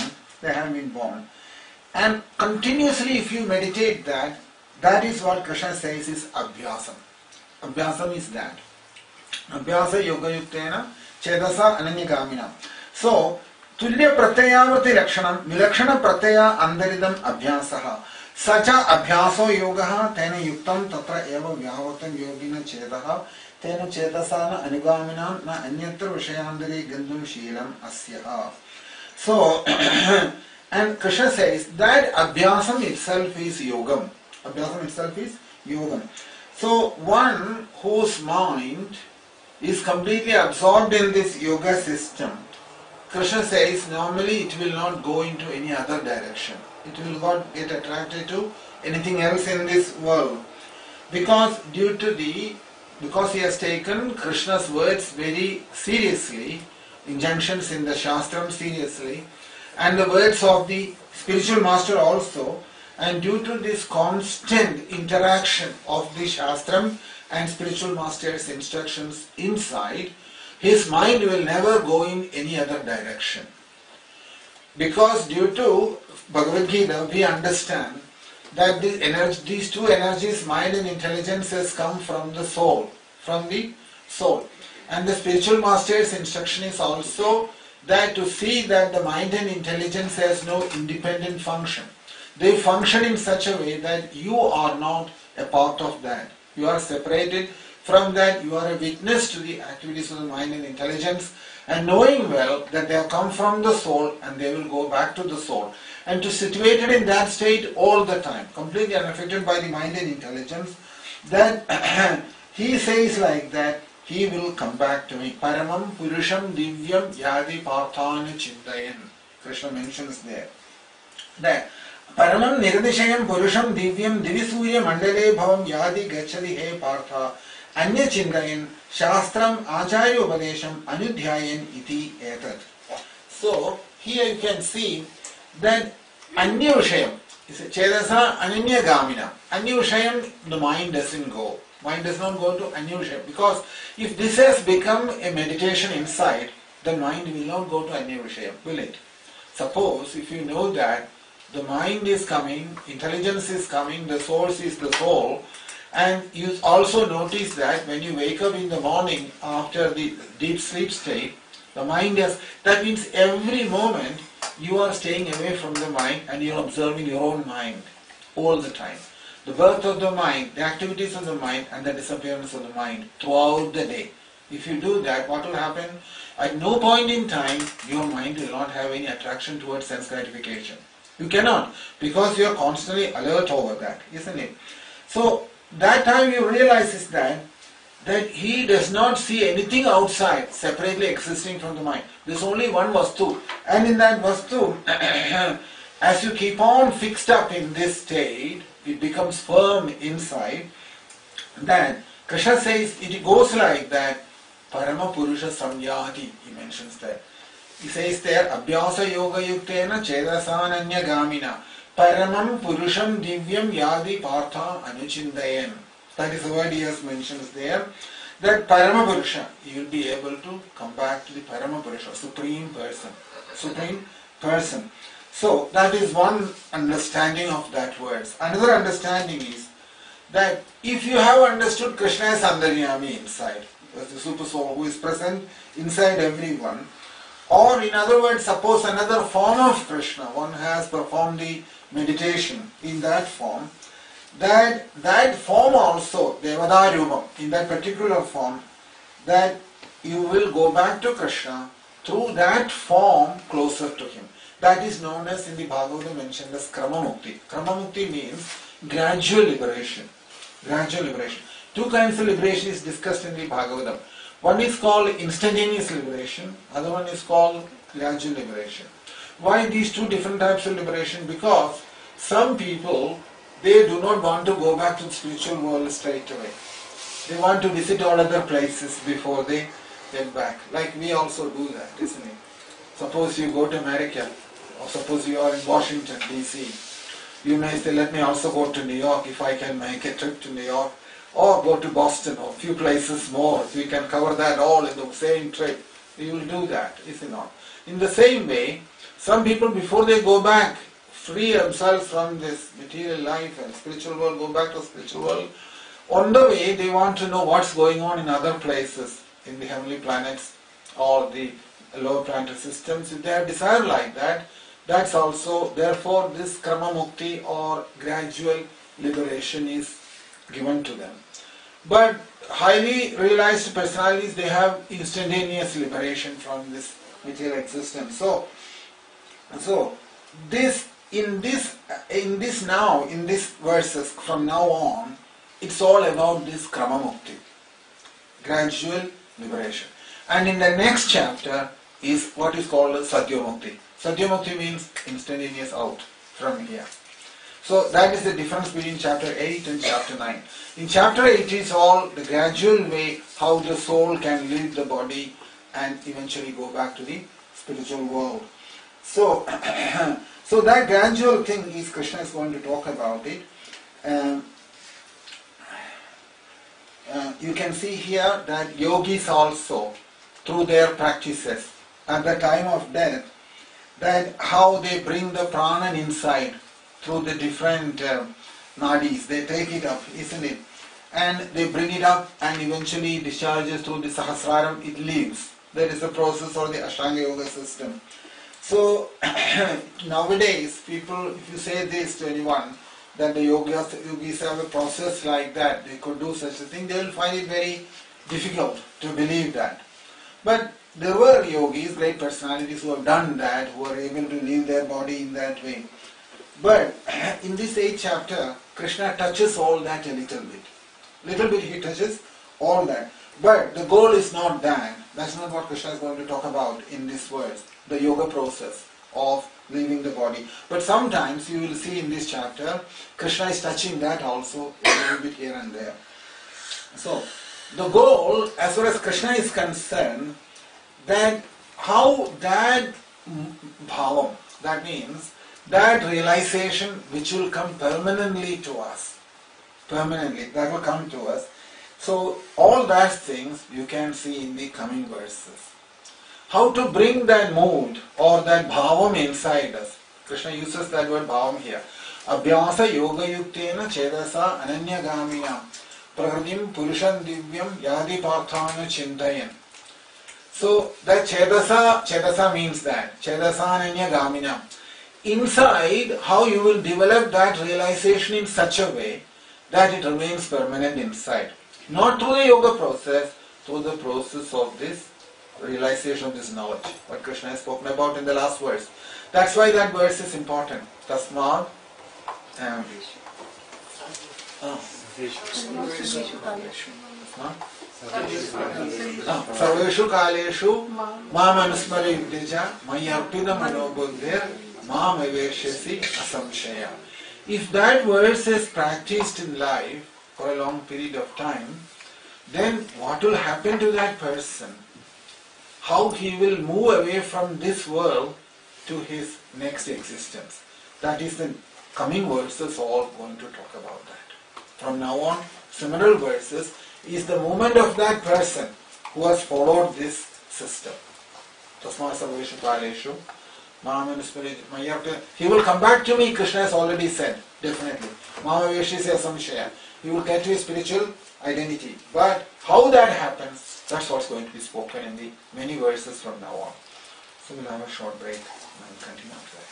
And continuously if you meditate that is what Krishna says is abhyasam. Abhyasam is that. Abhyasa yoga yuktena chedasa ananyagamina. So, tulya pratyayavati lakshanam vilakshana pratyaya andaridam abhyasaha. Sacha abhyaso yogaha tena yuktam tatra eva vyavatam yogina chedaha tena chedasana anugaminam na anyatra vishayandari gandham shilam asyaha. So, and Krishna says that abhyasam itself is yogam. Abhyasam itself is yogam. So, one whose mind is completely absorbed in this yoga system, Krishna says normally it will not go into any other direction. It will not get attracted to anything else in this world. Because he has taken Krishna's words very seriously, injunctions in the Shastram seriously, and the words of the spiritual master also, and due to this constant interaction of the Shastram and spiritual master's instructions inside, his mind will never go in any other direction. Because due to Bhagavad Gita, we understand that these two energies, mind and intelligence, has come from the soul. And the spiritual master's instruction is also that to see that the mind and intelligence has no independent function. They function in such a way that you are not a part of that. You are separated from that. You are a witness to the activities of the mind and intelligence, and knowing well that they have come from the soul and they will go back to the soul. And to situate it in that state all the time, completely unaffected by the mind and intelligence, that he says like that, he will come back to me. Paramam Purusham Divyam Yadi Parthana Chintayan. Krishna mentions there. That Paramam Nirdishayam Purusham Divyam Divisurya Mandale Bhavam Yadi Gachadi He Partha Anya Chintayan Shastram Acharya Upadesham Anudhyayan Iti Etat. So here you can see that Anya Vishayam is a Chedasa Ananya Gamina. Anya Vishayam, the mind doesn't go. Mind does not go to Anya Vishayam, because if this has become a meditation inside, the mind will not go to Anya Vishayam, will it? Suppose if you know that the mind is coming, intelligence is coming, the source is the soul, and you also notice that when you wake up in the morning after the deep sleep state, the mind has, that means every moment you are staying away from the mind and you are observing your own mind all the time. The birth of the mind, the activities of the mind, and the disappearance of the mind throughout the day. If you do that, what will happen? At no point in time, your mind will not have any attraction towards sense gratification. You cannot, because you are constantly alert over that, isn't it? So, that time you realize is that he does not see anything outside separately existing from the mind. There's only one vastu. And in that vastu, as you keep on fixed up in this state, it becomes firm inside. Then Krishna says it goes like that. Parama Purusha Samyati, he mentions that. He says there, Abhyasa Yoga Yuktena Chedasananya Gamina Paramam Purusham Divyam Yadi Partha Anuchindayan. That is the word he has mentioned there. That Parama Purusha, you will be able to come back to the Parama Purusha, Supreme Person. Supreme Person. So that is one understanding of that words. Another understanding is that if you have understood Krishna as Antaryami inside, as the Super Soul who is present inside everyone, or in other words, suppose another form of Krishna, one has performed the meditation in that form, that form also, Devada Rupam, in that particular form, that you will go back to Krishna through that form closer to him. That is known as, in the Bhagavatam mentioned as Kramamukti. Kramamukti means gradual liberation. Gradual liberation. Two kinds of liberation is discussed in the Bhagavatam. One is called instantaneous liberation, other one is called gradual liberation. Why these two different types of liberation? Because some people, they do not want to go back to the spiritual world straight away. They want to visit all other places before they get back. Like we also do that, isn't it? Suppose you go to America, or suppose you are in Washington, D.C. You may say, let me also go to New York if I can make a trip to New York. Or go to Boston or a few places more. If we can cover that all in the same trip, we will do that, is it not? In the same way, some people before they go back, free themselves from this material life and spiritual world, go back to the spiritual world. On the way, they want to know what's going on in other places, in the heavenly planets or the lower planetary systems. If they have desire like that, that's also, therefore, this Krama Mukti or gradual liberation is given to them. But highly realized personalities, they have instantaneous liberation from this material existence. So this in these verses from now on, it's all about this Krama Mukti, gradual liberation. And in the next chapter is what is called Satya Mukti. Satya Mukti means instantaneous out from here. So that is the difference between chapter 8 and chapter 9. In chapter 8 is all the gradual way how the soul can leave the body and eventually go back to the spiritual world. So, so that gradual thing is Krishna is going to talk about it. You can see here that yogis also, through their practices at the time of death, that how they bring the prana inside through the different nadis, they take it up, isn't it? And they bring it up and eventually discharges through the sahasraram, it leaves. That is the process or the Ashtanga Yoga system. So nowadays, people, if you say this to anyone, that the yogis have a process like that, they could do such a thing, they will find it very difficult to believe that. But there were yogis, great personalities who have done that, who are able to leave their body in that way. But in this 8th chapter, Krishna touches all that a little bit. Little bit he touches all that. But the goal is not that. That's not what Krishna is going to talk about in this verse. The yoga process of leaving the body. But sometimes you will see in this chapter, Krishna is touching that also a little bit here and there. So, the goal, as far as Krishna is concerned, that how that bhavam, that means that realization which will come permanently to us, that will come to us. So all those things you can see in the coming verses. How to bring that mood or that bhavam inside us. Krishna uses that word bhavam here. Abhyasa yoga yuktena chedasa ananyagamiyam prahadim purusham divyam yadi parthana chintayan. So that chedasa means that. Chedasa ananyagamiyam. Inside, how you will develop that realization in such a way that it remains permanent inside. Not through the yoga process, through the process of this realization of this knowledge, what Krishna has spoken about in the last verse. That's why that verse is important. Tasmad Sarveshu Kaleshu Mam Anusmara Yudhija Mayarpida Manobuddhir Mam Aveshyasi Asamshaya. If that verse is practiced in life for a long period of time, then what will happen to that person? How he will move away from this world to his next existence. That is the coming verses all going to talk about that. From now on, similar verses is the moment of that person who has followed this system. Tasma Sarveshu Kaleshu He will come back to me, Krishna has already said, definitely. Mahavavyashya Samshaya. He will get to his spiritual identity. But how that happens, that's what's going to be spoken in the many verses from now on. So we'll have a short break and we'll continue after that.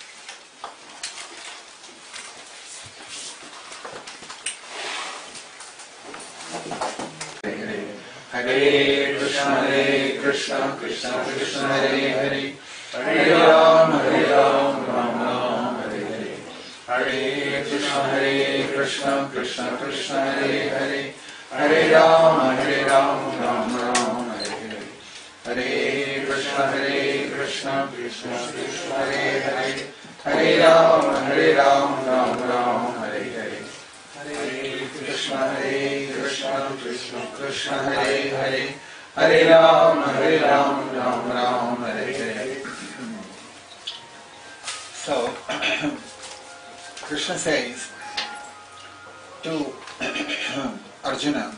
Hare Krishna, Krishna Krishna, Hare Hare. Hare Ram, Ram Ram, Hare Hare. Hare Krishna, Krishna Krishna, Hare Hare. Hare Ram, Ram Ram, Hare Hare. Hare Krishna, Krishna Krishna, Hare Hare. Hare Ram, Ram Hare Hare. Hare Krishna, Krishna Krishna, Hare Hare. Hare Ram, Ram Hare Hare. So, Krishna says to Arjuna,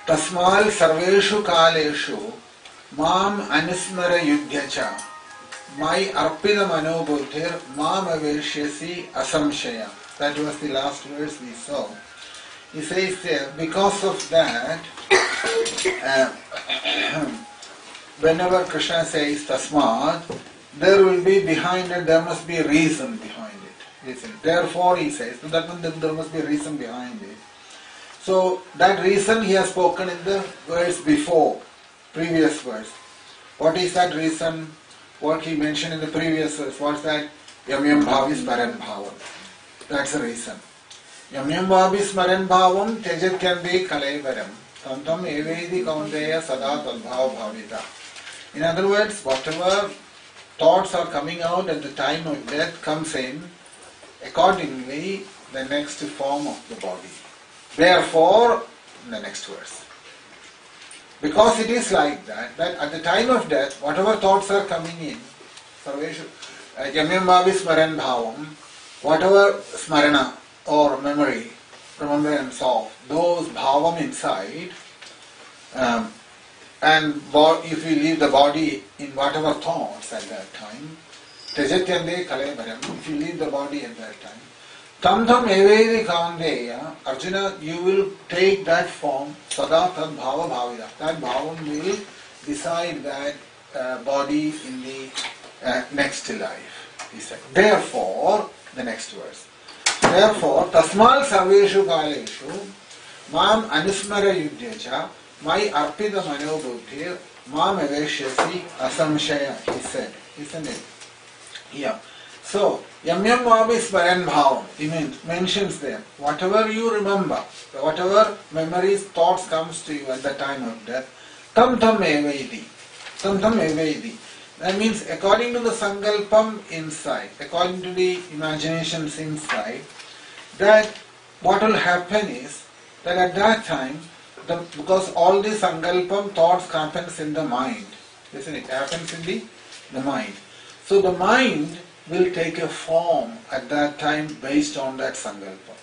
Tasmal sarveshu kaleshu mam anusmara yudhyacha my arpina manobuddhir mam aveshyasi asamshaya. That was the last verse we saw. He says there, because of that, whenever Krishna says tasmad, there will be behind it, there must be a reason behind it. Therefore, he says, that means there must be a reason behind it. So, that reason he has spoken in the verse before, previous verse. What is that reason? What he mentioned in the previous verse? What's that? Yam yam bhavis paran bhavam. That's the reason. Yam yam bhavis paran bhavam tejat can be kalaivaram. Tantam evedi kaundeya sada tadbhav bhavita. In other words, whatever thoughts are coming out at the time of death comes in, accordingly, the next form of the body. Therefore, the next verse. Because it is like that at the time of death, whatever thoughts are coming in, Yamyam Bhavi Smaran Bhavam, whatever smarana or memory, remembrance of, those bhavam inside, and if we leave the body in whatever thoughts at that time, Tejatyande Kalaivaram, if you leave the body at that time, Tam Tam Evedi Kaundeya, Arjuna, you will take that form, Sada Tad Bhava Bhavida. That bhavam will beside that body in the next life. He said. Therefore, the next verse. Therefore, tasmal sarveshu kaleshu mam anusmara yudhyacha mai arpita manobuddhir mam aveshyasi asamshaya, he said. Isn't it? Yeah. So, yam yam vavis paran bhavam, he mentions there, whatever you remember, whatever memories, thoughts comes to you at the time of death, tam tam evaidi. Tam tam evaidi. That means according to the sankalpam inside, according to the imaginations inside, that what will happen is that at that time, because all the sankalpam thoughts happens in the mind, isn't it? Happens in the mind. So the mind will take a form at that time based on that sankalpa.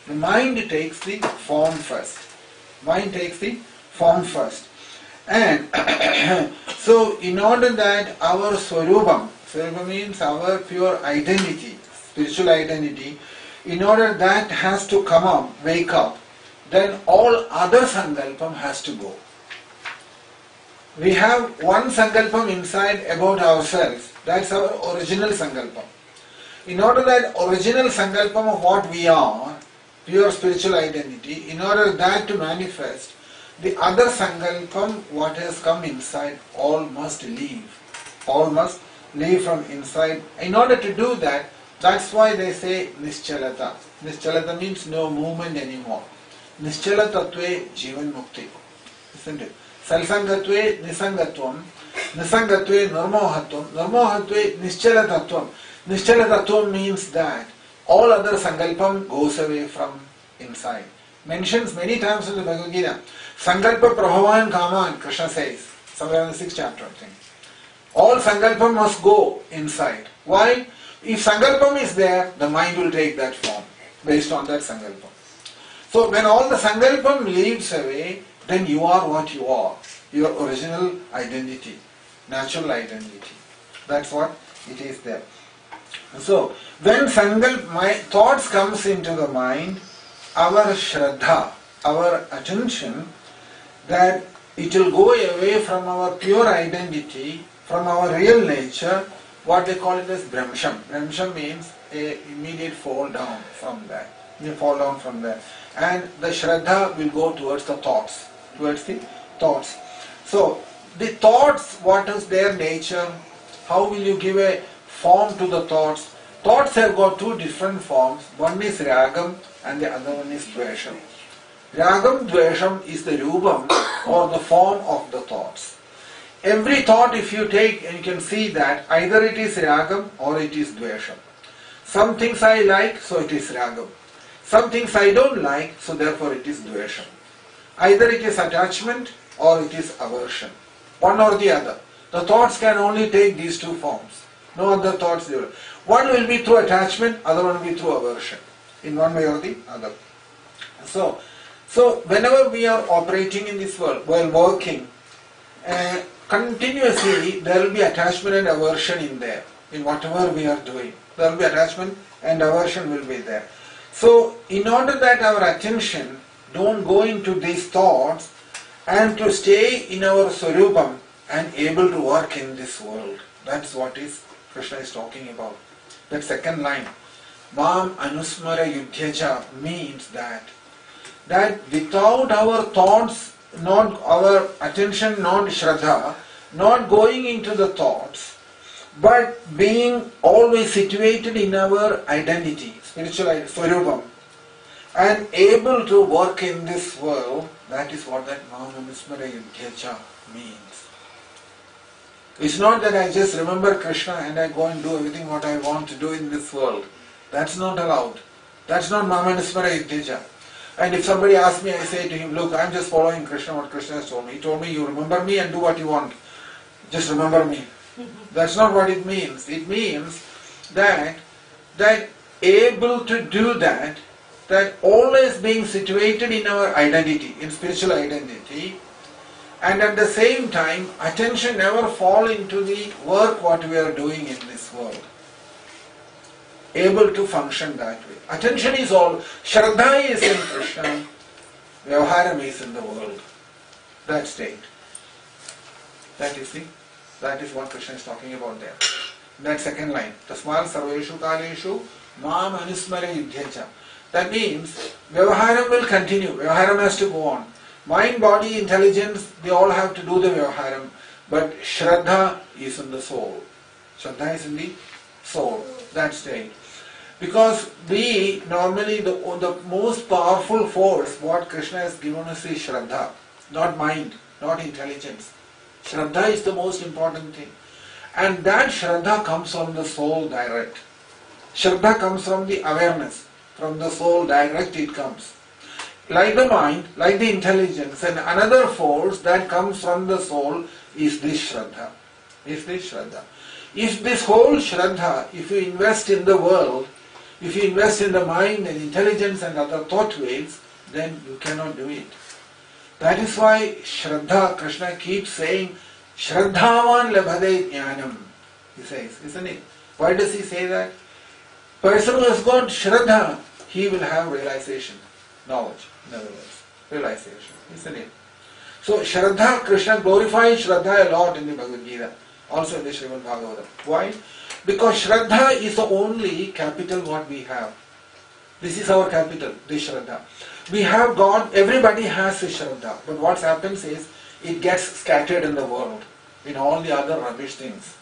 The mind takes the form first. Mind takes the form first. And so in order that our swarupam means our pure identity, spiritual identity, in order that has to come up, wake up, then all other sankalpam has to go. We have one sankalpam inside about ourselves. That's our original sankalpam. In order that original sankalpam of what we are, pure spiritual identity, in order that to manifest, the other sankalpam, what has come inside, all must leave. All must leave from inside. In order to do that, that's why they say nischalata. Nischalata means no movement anymore. Nischala tattve jivan mukti. Isn't it? Salsangatve nisangatvam. Nisangatve nirmohatvam. Nirmohatve nischala tattvam. Nischala tattvam means that all other sankalpam goes away from inside. Mentions many times in the Bhagavad Gita. Sankalpa prabhavan kaman, Krishna says, somewhere in the 6th chapter, I think. All sankalpam must go inside. Why? If sankalpam is there, the mind will take that form based on that sankalpam. So when all the sankalpam leaves away, then you are what you are. Your original identity, natural identity. That's what it is there. So when my thoughts comes into the mind, our shraddha, our attention, that it will go away from our pure identity, from our real nature, what they call it as Brahmsham. Brahmsham means a immediate fall down from that. You fall down from there. And the Shraddha will go towards the thoughts. Towards the thoughts. So, the thoughts, what is their nature? How will you give a form to the thoughts? Thoughts have got two different forms. One is Ragam and the other one is Dvesham. Ragam, Dvesham is the Rupam or the form of the thoughts. Every thought if you take, and you can see that either it is Ragam or it is Dvesham. Some things I like, so it is Ragam. Some things I don't like, so therefore it is Dvesham. Either it is attachment or it is aversion. One or the other. The thoughts can only take these two forms. No other thoughts there. One will be through attachment, other one will be through aversion. In one way or the other. So whenever we are operating in this world, while working, continuously there will be attachment and aversion in there. In whatever we are doing, there will be attachment and aversion will be there. So in order that our attention don't go into these thoughts and to stay in our Swarupam and able to work in this world. That's what Krishna is talking about. That second line, Mam Anusmara Yudhyacha, means that without our thoughts, not our attention, not Shraddha, not going into the thoughts, but being always situated in our identity, spiritual Swarupam, and able to work in this world, that is what that Mam Anusmara Yudhyacha means. It's not that I just remember Krishna and I go and do everything what I want to do in this world. That's not allowed. That's not Mam Anusmara Yudhyacha. And if somebody asks me, I say to him, look, I'm just following Krishna, what Krishna has told me. He told me, you remember me and do what you want. Just remember me. That's not what it means. It means that able to do that always being situated in our identity, in spiritual identity, and at the same time, attention never fall into the work what we are doing in this world. Able to function that way. Attention is all. Shraddha is in Krishna. Vyavaharam is in the world. That state. That is what Krishna is talking about there. That second line, Tasmal Sarveshu Kaleshu Mam Anusmara Yudhyacha. That means Vyavaharam will continue. Vyavaharam has to go on. Mind, body, intelligence, they all have to do the Vyavaharam. But Shraddha is in the soul. Shraddha is in the soul. That's the idea. Because we normally, the most powerful force, what Krishna has given us is Shraddha. Not mind, not intelligence. Shraddha is the most important thing. And that Shraddha comes from the soul direct. Shraddha comes from the awareness. From the soul direct it comes. Like the mind, like the intelligence, and another force that comes from the soul is this Shraddha. If this whole Shraddha, if you invest in the world, if you invest in the mind and intelligence and other thought waves, then you cannot do it. That is why Shraddha, Krishna keeps saying, Shraddhavan labhade jnanam. He says, isn't it? Why does he say that? Person who has got Shraddha, he will have realization, knowledge, in other words, realization, isn't it? So Shraddha, Krishna glorifies Shraddha a lot in the Bhagavad Gita, also in the Srimad Bhagavatam. Why? Because Shraddha is the only capital what we have. This is our capital, this Shraddha. We have God, everybody has a Shraddha, but what happens is, it gets scattered in the world, in all the other rubbish things.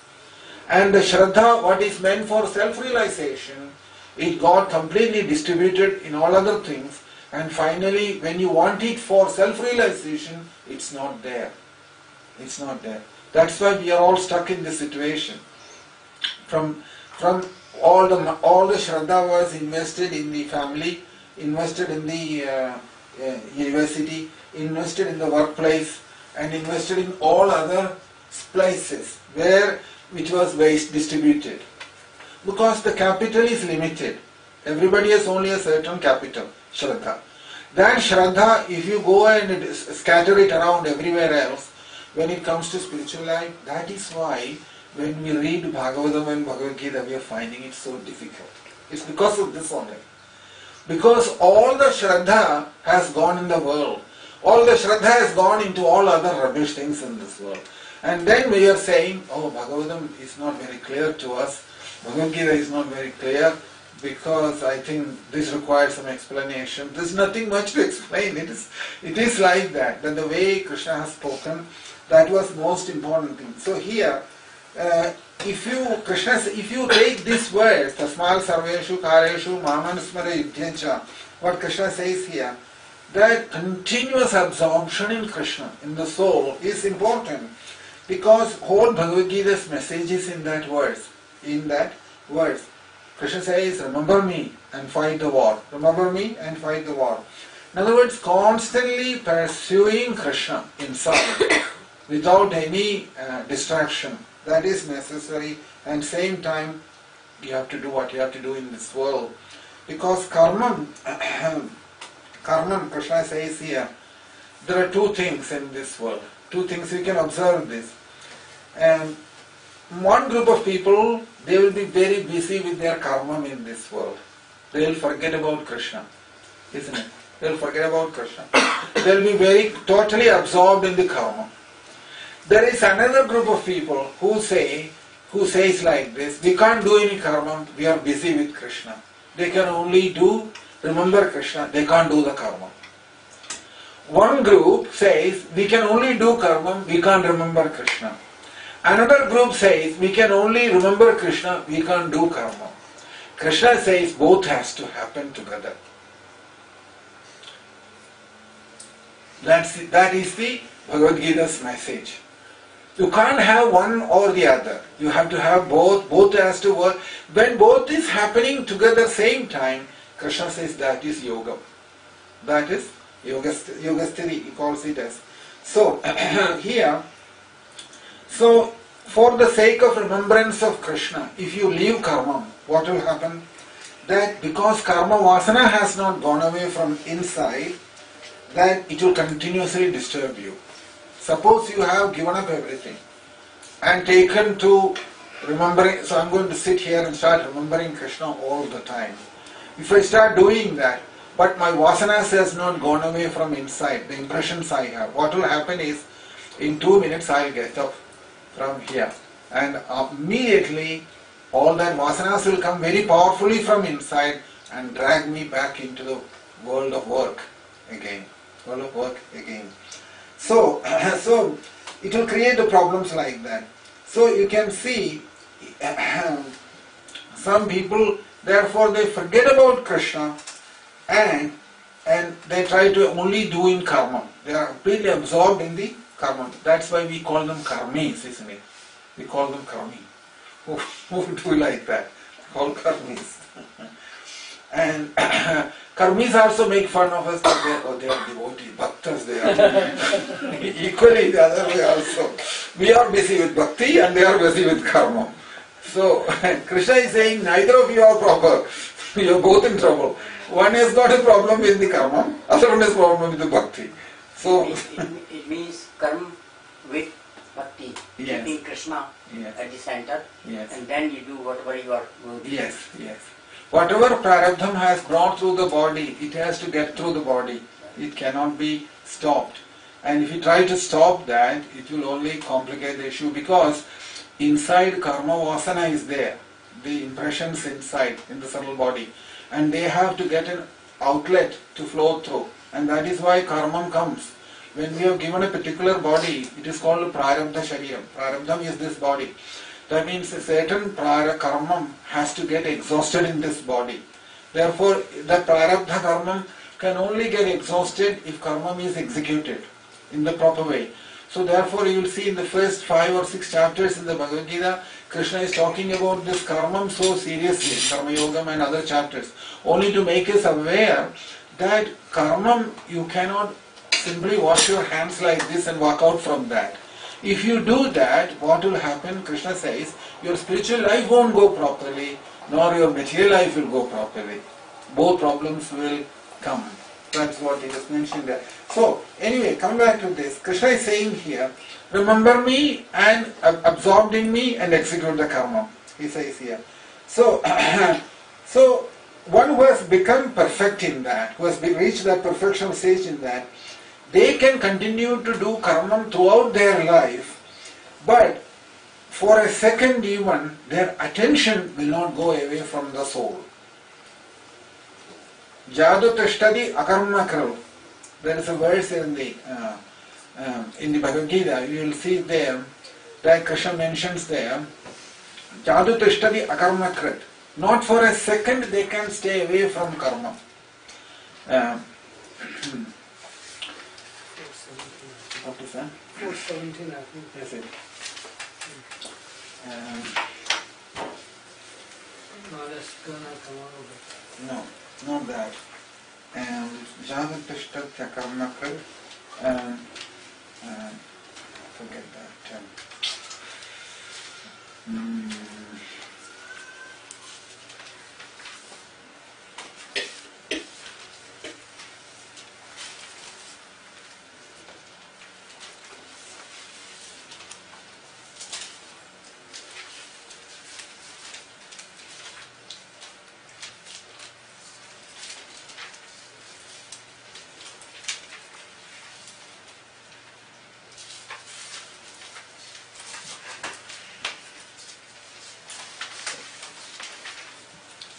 And the Shraddha, what is meant for self-realization, it got completely distributed in all other things, and finally, when you want it for self-realization, it's not there. It's not there. That's why we are all stuck in this situation. From all the Shraddha was invested in the family, invested in the university, invested in the workplace, and invested in all other places which was waste distributed. Because the capital is limited. Everybody has only a certain capital, Shraddha. That Shraddha, if you go and scatter it around everywhere else, when it comes to spiritual life, that is why when we read Bhagavatam and Bhagavad Gita, we are finding it so difficult. It's because of this only. Because all the Shraddha has gone in the world. All the Shraddha has gone into all other rubbish things in this world. And then we are saying, oh, Bhagavatam is not very clear to us. Bhagavad Gita is not very clear because I think this requires some explanation. There's nothing much to explain. It is like that the way Krishna has spoken, that was most important thing. So here, if you take this word, Tasmal Sarveshu Kareshu Mamanusmara Yudhyacha, what Krishna says here, that continuous absorption in Krishna, in the soul, is important because whole Bhagavad Gita's message is in that verse. In that verse, Krishna says, remember me and fight the war. Remember me and fight the war. In other words, constantly pursuing Krishna inside without any distraction. That is necessary, and same time you have to do what you have to do in this world. Because karma, Krishna says here, there are two things in this world. Two things, you can observe this. And one group of people, they will be very busy with their karma in this world. They will forget about Krishna, isn't it? They will forget about Krishna. They will be very totally absorbed in the karma. There is another group of people who says like this, we can't do any karma, we are busy with Krishna. They can only remember Krishna, they can't do the karma. One group says, we can only do karma, we can't remember Krishna. Another group says, we can only remember Krishna, we can't do karma. Krishna says, both has to happen together. That is the Bhagavad Gita's message. You can't have one or the other. You have to have both. Both has to work. When both is happening together same time, Krishna says that is yoga. That is yogasthiti, he calls it as. So, here, so for the sake of remembrance of Krishna, if you leave karma, what will happen? That because karma vasana has not gone away from inside, that it will continuously disturb you. Suppose you have given up everything and taken to remembering, so I'm going to sit here and start remembering Krishna all the time. If I start doing that, but my vasanas has not gone away from inside, the impressions I have, what will happen is, in 2 minutes I'll get up from here. And immediately all that vasanas will come very powerfully from inside and drag me back into the world of work again. World of work again. So, so it will create the problems like that. So you can see some people, therefore they forget about Krishna and they try to only do in karma. They are completely absorbed in the karma. That's why we call them karmis, isn't it? We call them karmi. Who do like that? Call karmis. And karmis also make fun of us that they are devotees, bhaktas they are. Equally the other way also. We are busy with bhakti and they are busy with karma. So Krishna is saying neither of you are proper. You are both in trouble. One has got a problem with the karma, other one has problem with the bhakti. So it means karma with bhakti, Yes. keeping Krishna Yes. at the center, Yes. and then you do whatever you are going to do. Yes, yes. Whatever prarabdham has brought through the body, it has to get through the body. It cannot be stopped. And if you try to stop that, it will only complicate the issue because inside karma vasana is there. The impressions inside, in the subtle body. And they have to get an outlet to flow through. And that is why karma comes. When we have given a particular body, it is called a prarabdha shariyam. Prarabdham is this body. That means a certain karma has to get exhausted in this body. Therefore, the prarabdha karma can only get exhausted if karma is executed in the proper way. So therefore, you will see in the first 5 or 6 chapters in the Bhagavad Gita, Krishna is talking about this karma so seriously, karma yogam and other chapters, only to make us aware that karma, you cannot simply wash your hands like this and walk out from that. If you do that, what will happen? Krishna says, your spiritual life won't go properly, nor your material life will go properly. Both problems will come. That's what he just mentioned there. So, anyway, come back to this. Krishna is saying here, remember me and absorbed in me and execute the karma. He says here. So, so one who has become perfect in that, who has reached that perfection stage in that, they can continue to do karma throughout their life, but for a second even, their attention will not go away from the soul. Jadu tashtadi akarma kral. There is a verse in the Bhagavad Gita, you will see there, that Krishna mentions there, Jadu tashtadi akarma krat. Not for a second they can stay away from karma. What is that? 417, I think. Is it? No, that's gonna come out of it. No, not that. Jagatishtatya karmakar. Forget that.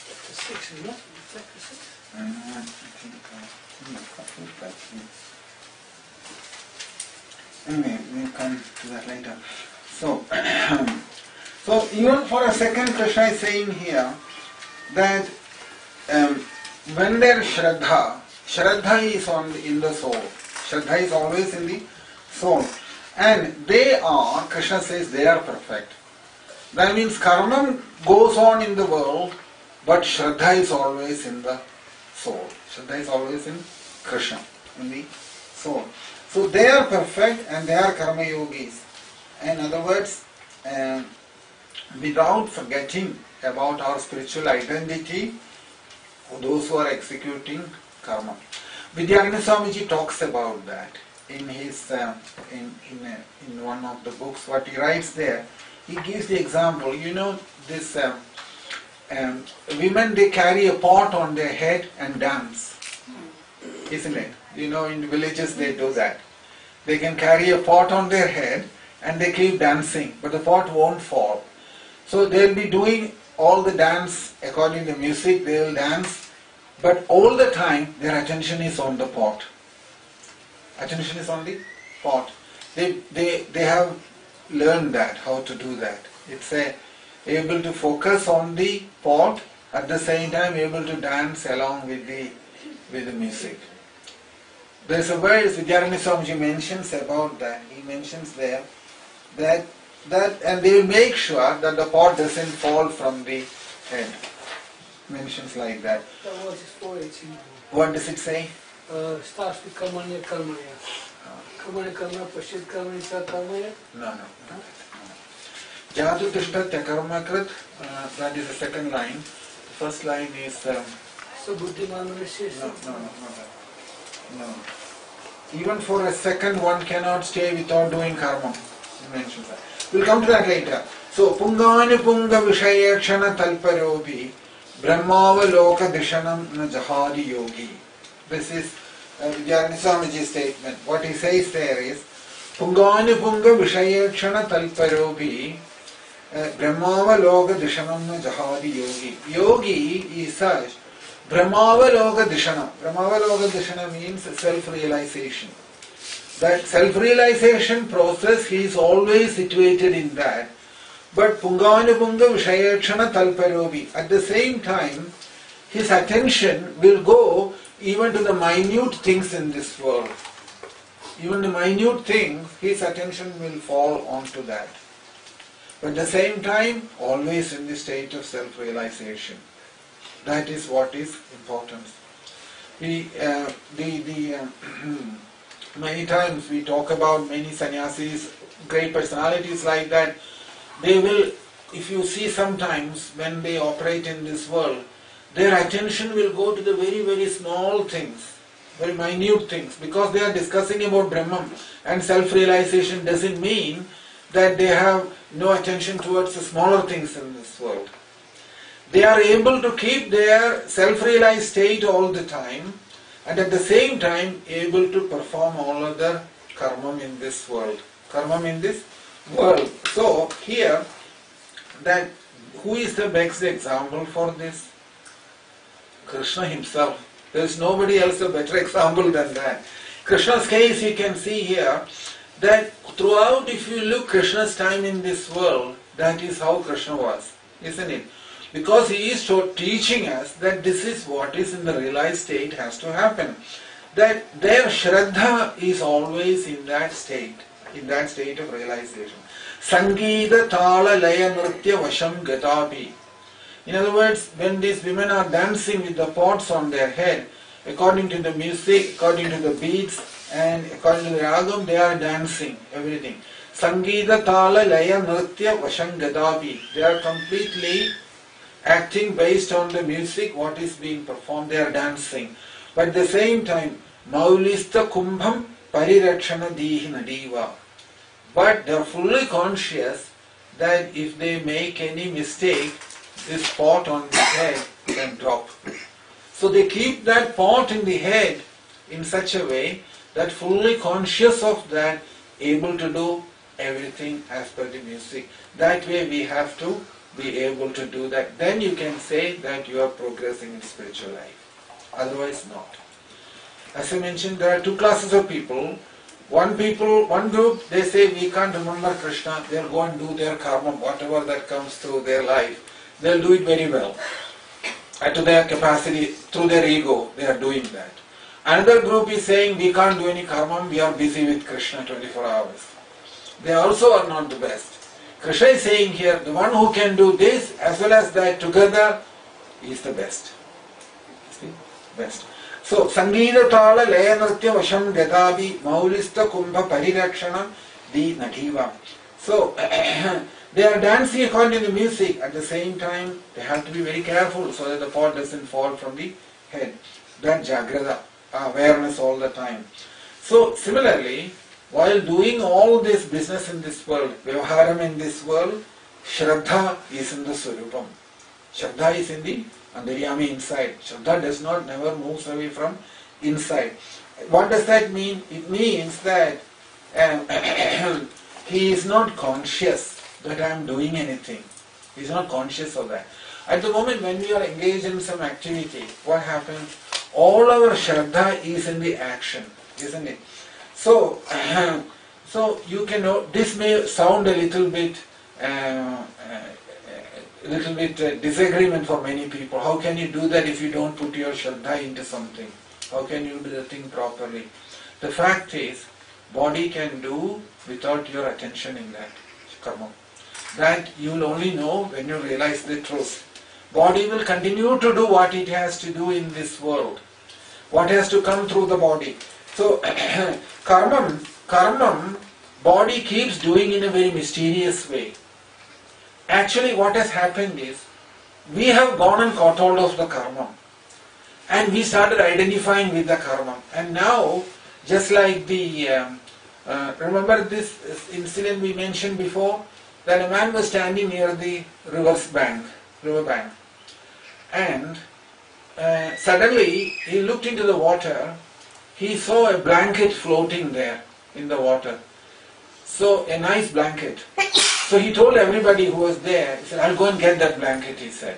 Chapter 6, isn't it? Chapter 6? I think a couple of questions. Anyway, we'll come to that later. So, so even for a second, Krishna is saying here that when there is Shraddha is in the soul. Shraddha is always in the soul. And they are, Krishna says, they are perfect. That means karma goes on in the world, but Shraddha is always in the soul. Shraddha is always in Krishna, in the soul. So they are perfect and they are karma yogis. In other words, without forgetting about our spiritual identity, those who are executing karma. Vidyaranya Swamiji talks about that in his in one of the books. What he writes there, he gives the example. You know, this women, they carry a pot on their head and dance, isn't it? You know, in villages they do that. They can carry a pot on their head and they keep dancing, but the pot won't fall. So they'll be doing all the dance according to music, they will dance, but all the time their attention is on the pot. Attention is on the pot. They have learned that, how to do that. It's able to focus on the pot, at the same time able to dance along with the music. There's a verse Vidyaranya Swamiji mentions about that. He mentions there that and they will make sure that the pot doesn't fall from the head. Mentions like that. That was 418. What does it say? Starts with Karmanya Karmanya. Karmanya Karmanya, Pashit Karmanya, Karmanya. No. Jadu Tishtatya Karmakrit, that is the second line. The first line is So Buddhiman Rishi. No. Even for a second one cannot stay without doing karma. He mentions that. We'll come to that later. So Pungani Punga Vishayakshana Talparobi Brahmava Loka Dishanam Na Jahadi Yogi. This is Vidyaranya Swamiji's statement. What he says there is Pungani Punga Vishayakshana Talparobi Brahmava Loka Dishanam Na Jahadi Yogi. Yogi is such Brahmavaloka Dishana. Brahmavaloka Dishana means self-realization. That self-realization process, he is always situated in that. But Punganupunga Vishayakshana Talparobi. At the same time, his attention will go even to the minute things in this world. Even the minute things, his attention will fall onto that. But at the same time, always in the state of self-realization. That is what is important. Many times we talk about many sannyasis, great personalities like that. They will, if you see sometimes when they operate in this world, their attention will go to the very, very small things, very minute things, because they are discussing about Brahman, and self-realization doesn't mean that they have no attention towards the smaller things in this world. They are able to keep their self-realized state all the time, and at the same time able to perform all other karma in this world. Karma in this world. So here, that who is the best example for this? Krishna himself. There is nobody else a better example than that. Krishna's case you can see here that throughout, if you look Krishna's time in this world, that is how Krishna was, isn't it? Because he is teaching us that this is what is in the realized state has to happen. That their Shraddha is always in that state of realization. Sangeeta Tala Laya Nritya Vasham Gatapi. In other words, when these women are dancing with the pots on their head, according to the music, according to the beats, and according to the ragam, they are dancing, everything. Sangeeta Tala Laya Nritya Vasham Gatapi. They are completely acting based on the music, what is being performed, they are dancing. But at the same time, Maulista Kumbham Parirakshana Dihi Nadiva. But they are fully conscious that if they make any mistake, this pot on the head can drop. So they keep that pot in the head in such a way that fully conscious of that, able to do everything as per the music. That way we have to be able to do that. Then you can say that you are progressing in spiritual life. Otherwise not. As I mentioned, there are two classes of people. One group, they say we can't remember Krishna, they'll go and do their karma, whatever that comes through their life. They'll do it very well. And to their capacity, through their ego, they are doing that. Another group is saying we can't do any karma, we are busy with Krishna 24 hours. They also are not the best. Krishna is saying here, the one who can do this as well as that together is the best. See? Best. So, Sangeeta Tala Laya Nritya Vasham Gadabi Maulista Kumbha Parirakshana Di Nativa. So, they are dancing according to the music. At the same time, they have to be very careful so that the pot doesn't fall from the head. That Jagrada, awareness all the time. So, similarly, while doing all this business in this world, Vyavaharam in this world, Shraddha is in the Swarupam. Shraddha is in the Antaryami inside. Shraddha does not never moves away from inside. What does that mean? It means that he is not conscious that I am doing anything. He is not conscious of that. At the moment when we are engaged in some activity, what happens? All our Shraddha is in the action, isn't it? So, so you can know, this may sound a little bit disagreement for many people. How can you do that if you don't put your Shraddha into something? How can you do the thing properly? The fact is, body can do without your attention in that karma. That you will only know when you realize the truth. Body will continue to do what it has to do in this world. What has to come through the body. So, karmam, body keeps doing in a very mysterious way. Actually what has happened is, we have gone and caught hold of the karma. And we started identifying with the karma. And now, just like the, remember this incident we mentioned before? That a man was standing near the river bank. And suddenly he looked into the water. He saw a blanket floating there in the water. So a nice blanket. So he told everybody who was there, he said, I'll go and get that blanket, he said.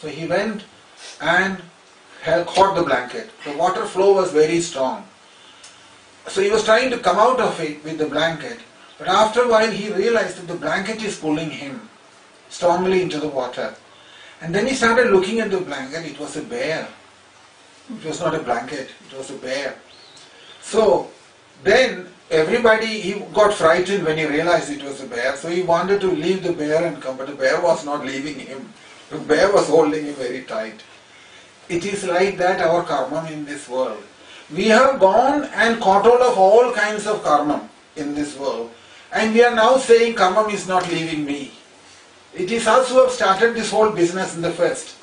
So he went and caught the blanket. The water flow was very strong. So he was trying to come out of it with the blanket. But after a while he realized that the blanket is pulling him strongly into the water. And then he started looking at the blanket. It was a bear. It was not a blanket. It was a bear. So then he got frightened when he realized it was a bear. So he wanted to leave the bear and come. But the bear was not leaving him. The bear was holding him very tight. It is like that our karma in this world. We have gone and caught hold of all kinds of karma in this world. And we are now saying karma is not leaving me. It is us who have started this whole business in the first.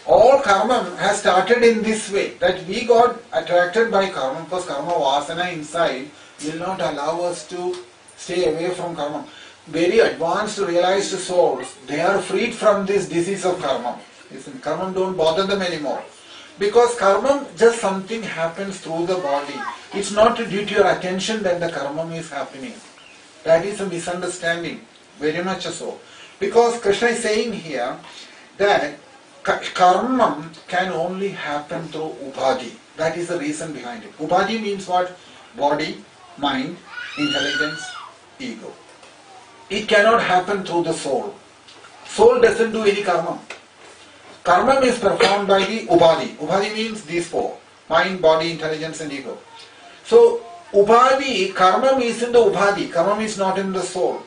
All karma has started in this way, that we got attracted by karma because karma vasana inside will not allow us to stay away from karma. Very advanced realized souls, they are freed from this disease of karma. Listen, karma don't bother them anymore. Because karma, just something happens through the body. It's not due to your attention that the karma is happening. That is a misunderstanding, very much so. Because Krishna is saying here that karma can only happen through upadhi. That is the reason behind it. Upadhi means what? Body, mind, intelligence, ego. It cannot happen through the soul. Soul doesn't do any karma. Karma is performed by the upadhi. Upadhi means these four. Mind, body, intelligence and ego. So, upadhi, karma is in the upadhi. Karma is not in the soul.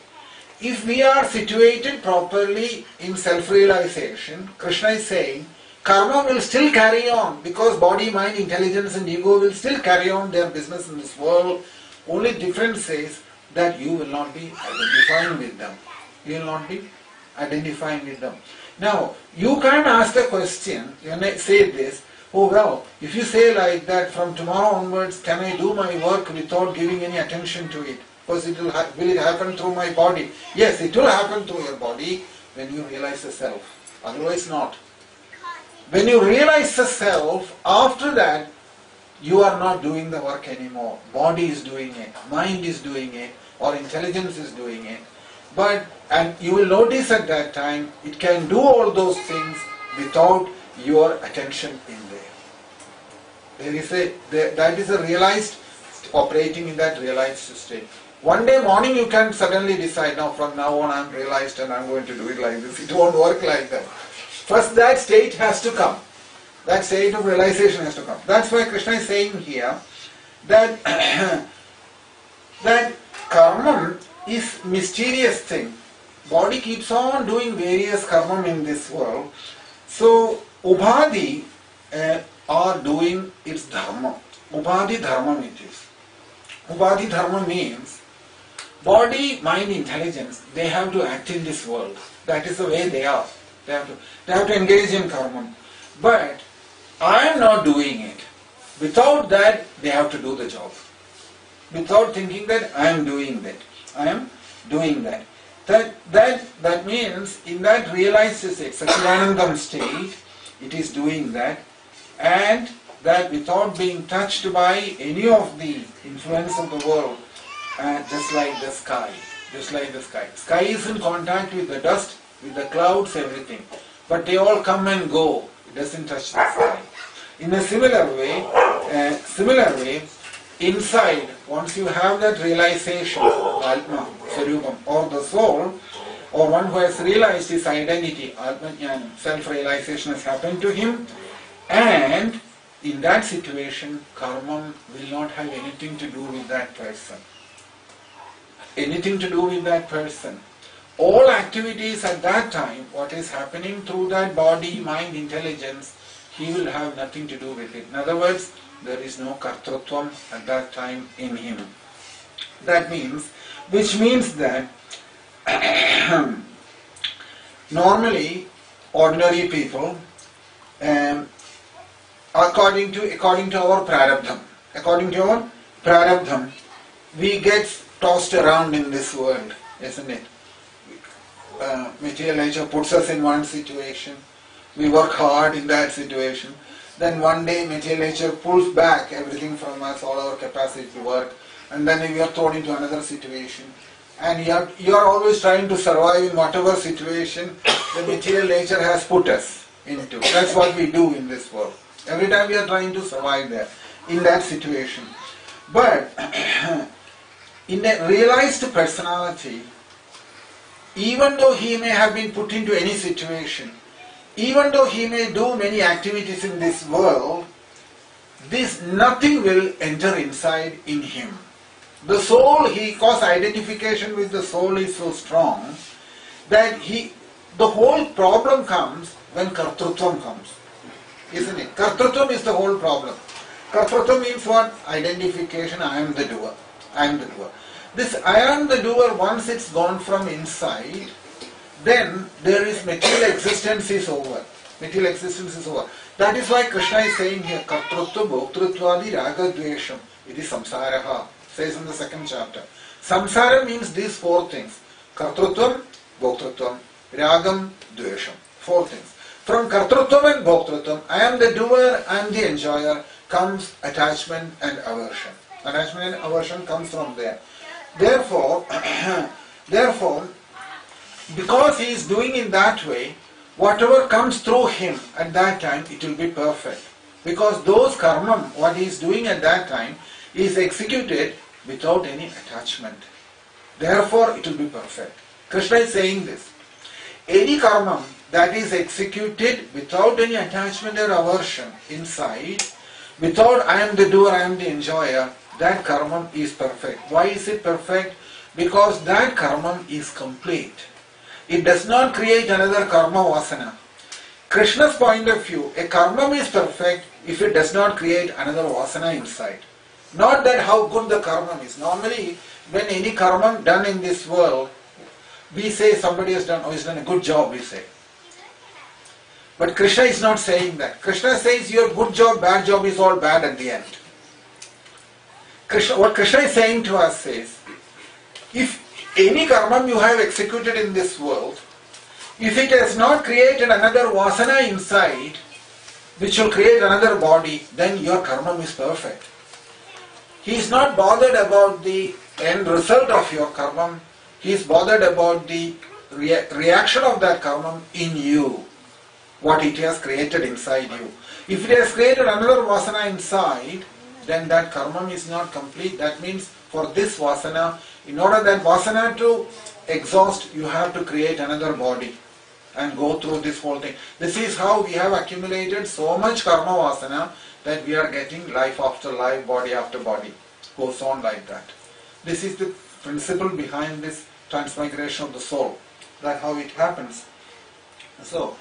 If we are situated properly in self-realization, Krishna is saying, karma will still carry on because body, mind, intelligence and ego will still carry on their business in this world. Only difference is that you will not be identifying with them. You will not be identifying with them. Now, you can't ask the question, when I say this, oh well, if you say like that, from tomorrow onwards, can I do my work without giving any attention to it? Because will it happen through my body? Yes, it will happen through your body when you realize the self. Otherwise not. When you realize the self, after that, you are not doing the work anymore. Body is doing it, mind is doing it, or intelligence is doing it. And you will notice at that time, it can do all those things without your attention in there. That is a realized, operating in that realized state. One day morning you can suddenly decide, now from now on I am realized and I am going to do it like this. It won't work like that. First that state has to come. That state of realization has to come. That's why Krishna is saying here that, that karma is mysterious thing. Body keeps on doing various karma in this world. So Ubhadi are doing its dharma. Ubhadi dharma it is. Ubhadi dharma means body, mind, intelligence, they have to act in this world. That is the way they are. They have to engage in karma. But I am not doing it. Without that, they have to do the job. Without thinking that I am doing that. I am doing that. That means in that realized state, Satchidanandam state, it is doing that, and that without being touched by any of the influence of the world, just like the sky. Just like the sky. Sky is in contact with the dust, with the clouds, everything. But they all come and go. It doesn't touch the sky. In a similar way, inside, once you have that realization, Atma, Sarupam, or the soul, or one who has realized his identity, Atma Jnanam, self-realization has happened to him, and in that situation, karma will not have anything to do with that person. Anything to do with that person. All activities at that time, what is happening through that body, mind, intelligence, he will have nothing to do with it. In other words, there is no kartrutvam at that time in him. That means, which means that normally, ordinary people, according to our prarabdham, we get tossed around in this world, isn't it? Material nature puts us in one situation, we work hard in that situation, then one day material nature pulls back everything from us, all our capacity to work, and then we are thrown into another situation, and you are always trying to survive in whatever situation the material nature has put us into. That's what we do in this world. Every time we are trying to survive there, in that situation. But in a realized personality, even though he may have been put into any situation, even though he may do many activities in this world, nothing will enter inside in him. The soul, because identification with the soul is so strong, that the whole problem comes when kartrutvam comes. Isn't it? Kartrutvam is the whole problem. Kartrutvam means what? Identification, I am the doer. I am the doer. This I am the doer, once it's gone from inside, then there is material existence is over. Material existence is over. That is why Krishna is saying here, Kartrutva Bhoktruttvadi Raga Dvesham. It is Samsaraha, says in the second chapter. Samsara means these four things. Kartrutvam, Bhoktrutvam, Ragam, Dvesham. Four things. From Kartrutvam and Bhoktrutvam, I am the doer, I am the enjoyer, comes attachment and aversion. Attachment and aversion comes from there. Therefore, because he is doing in that way, whatever comes through him at that time, it will be perfect. Because those karma, what he is doing at that time, is executed without any attachment. Therefore, it will be perfect. Krishna is saying this. Any karma that is executed without any attachment or aversion inside, without I am the doer, I am the enjoyer, that karma is perfect. Why is it perfect? Because that karma is complete. It does not create another karma vasana. Krishna's point of view, a karma is perfect if it does not create another vasana inside. Not that how good the karma is. Normally, when any karma done in this world, we say somebody has done, he's done a good job, we say. But Krishna is not saying that. Krishna says your good job, bad job is all bad at the end. What Krishna is saying to us is, if any karma you have executed in this world, if it has not created another vasana inside, which will create another body, then your karma is perfect. He is not bothered about the end result of your karma. He is bothered about the reaction of that karma in you, what it has created inside you. If it has created another vasana inside, then that karma is not complete. That means for this vasana, in order that vasana to exhaust, you have to create another body and go through this whole thing. This is how we have accumulated so much karma vasana that we are getting life after life, body after body. Goes on like that. This is the principle behind this transmigration of the soul. That's how it happens. So,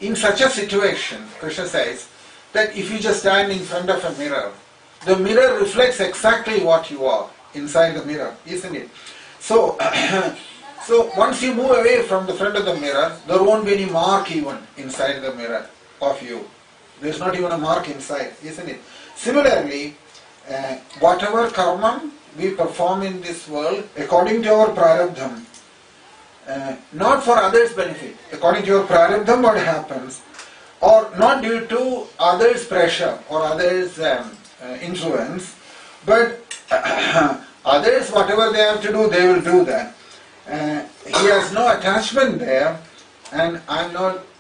in such a situation, Krishna says that if you just stand in front of a mirror, the mirror reflects exactly what you are inside the mirror, isn't it? So, so once you move away from the front of the mirror, there won't be any mark even inside the mirror of you. There's not even a mark inside, isn't it? Similarly, whatever karma we perform in this world, according to our prarabdham, not for others' benefit, according to your prarabdham what happens, or not due to others' pressure or others' influence, but Others, whatever they have to do, they will do that. He has no attachment there, and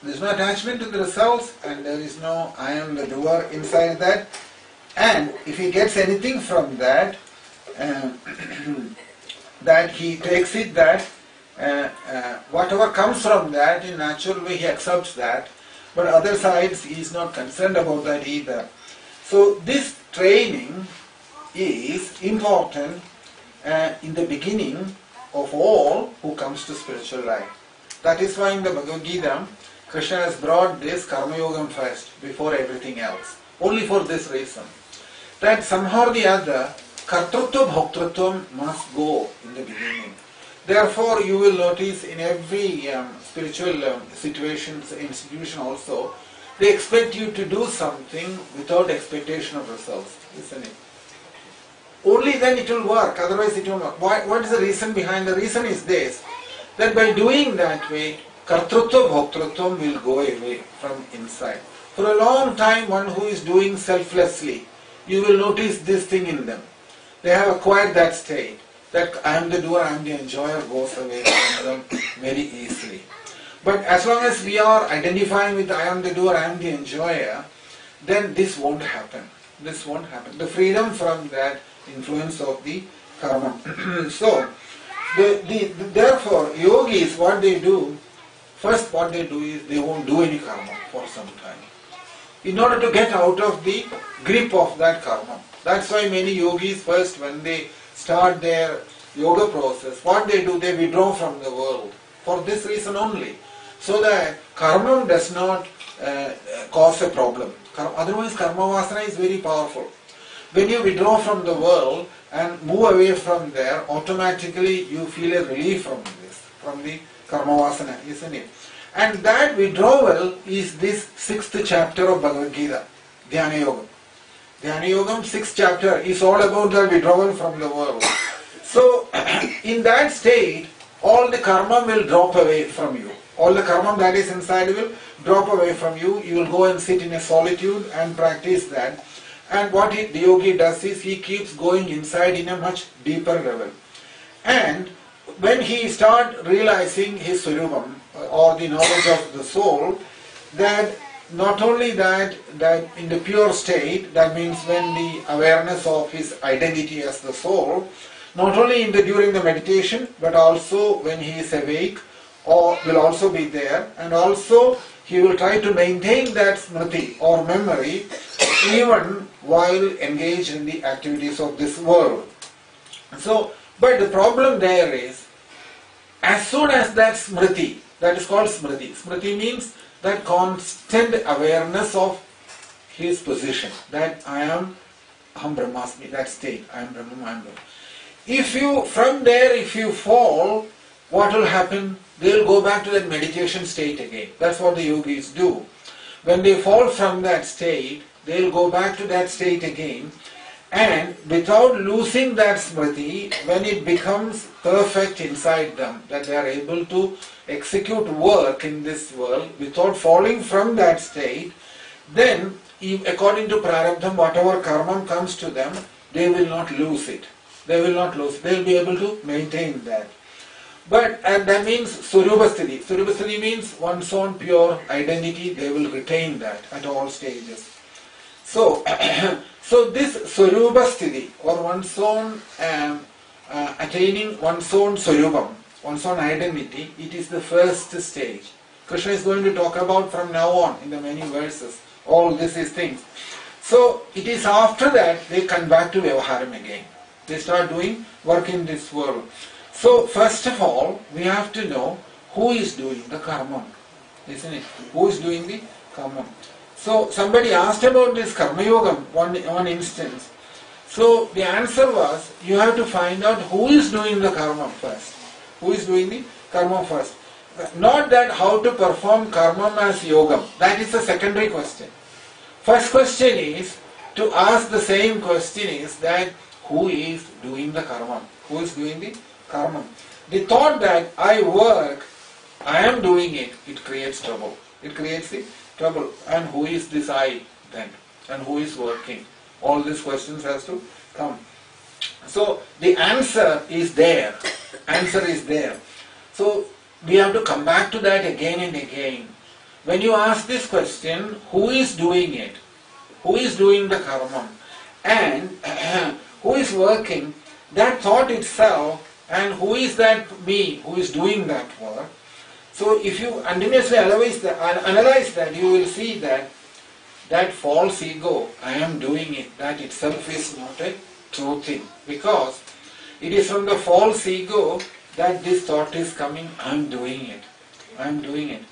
there's no attachment to the results, and there is no I am the doer inside that. And if he gets anything from that, that he takes it that whatever comes from that, in natural way he accepts that, but other sides he is not concerned about that either. So this training is important in the beginning of all who comes to spiritual life. That is why in the Bhagavad Gita, Krishna has brought this Karma Yogam first before everything else. Only for this reason. That somehow or the other, Kartrutva Bhoktrutvam must go in the beginning. Therefore, you will notice in every spiritual institution also, they expect you to do something without expectation of results, isn't it? Only then it will work, otherwise it won't work. What is the reason behind? The reason is this, that by doing that way, Kartrutva Bhoktrutvam will go away from inside. For a long time, one who is doing selflessly, you will notice this thing in them. They have acquired that state, that I am the doer, I am the enjoyer, goes away from them very easily. But as long as we are identifying with I am the doer, I am the enjoyer, then this won't happen. This won't happen. The freedom from that influence of the karma. So, therefore, yogis, what they do, first what they do is they won't do any karma for some time, in order to get out of the grip of that karma. That's why many yogis first, when they start their yoga process, what they do, they withdraw from the world. For this reason only. So that karma does not cause a problem. Otherwise karma vasana is very powerful. When you withdraw from the world and move away from there, automatically you feel a relief from this, from the karma vasana, isn't it? And that withdrawal is this 6th chapter of Bhagavad Gita, Dhyana Yoga. Dhyana Yogam, 6th chapter, is all about the withdrawal from the world. So, in that state, all the karma will drop away from you. All the karma that is inside will drop away from you. You will go and sit in a solitude and practice that. And what the yogi does is, he keeps going inside in a much deeper level. And when he starts realizing his Swarupam, or the knowledge of the soul, that not only that in the pure state, that means when the awareness of his identity as the soul, not only during the meditation, but also when he is awake, or will also be there, and also he will try to maintain that smriti or memory even while engaged in the activities of this world. So, but the problem there is, as soon as that smriti, that is called smriti. Smriti means that constant awareness of his position, that I am Aham Brahmasmi, that state, I am Brahman, I am Brahman. If you fall, what will happen? They will go back to that meditation state again. That's what the yogis do. When they fall from that state, they will go back to that state again, and without losing that smriti, when it becomes perfect inside them, that they are able to execute work in this world without falling from that state, then according to prarabdham, whatever karma comes to them, they will not lose it. They will not lose it. They will be able to maintain that. But, and that means Surubhasthiti. Surubhasthiti means one's own pure identity, they will retain that at all stages. So, so this Surubhasthiti, or one's own attaining one's own Surubham, one's own identity, it is the first stage. Krishna is going to talk about from now on in the many verses, all these things. So, it is after that they come back to Vyavaharam again. They start doing work in this world. So, first of all, we have to know who is doing the karma, isn't it? Who is doing the karma? So, somebody asked about this karma yogam, one instance. So, the answer was, you have to find out who is doing the karma first. Who is doing the karma first? Not that how to perform karma as yogam. That is a secondary question. First question is, to ask the same question is that, who is doing the karma? Who is doing the karma? The thought that I work, I am doing it, it creates trouble. It creates the trouble. And who is this I then? And who is working? All these questions has to come. So the answer is there. Answer is there. So we have to come back to that again and again. When you ask this question, who is doing it? Who is doing the karma? And who is working? That thought itself, and who is that me who is doing that work? So if you continuously analyze that, you will see that that false ego, I am doing it, that itself is not a true thing. Because it is from the false ego that this thought is coming, I am doing it. I am doing it.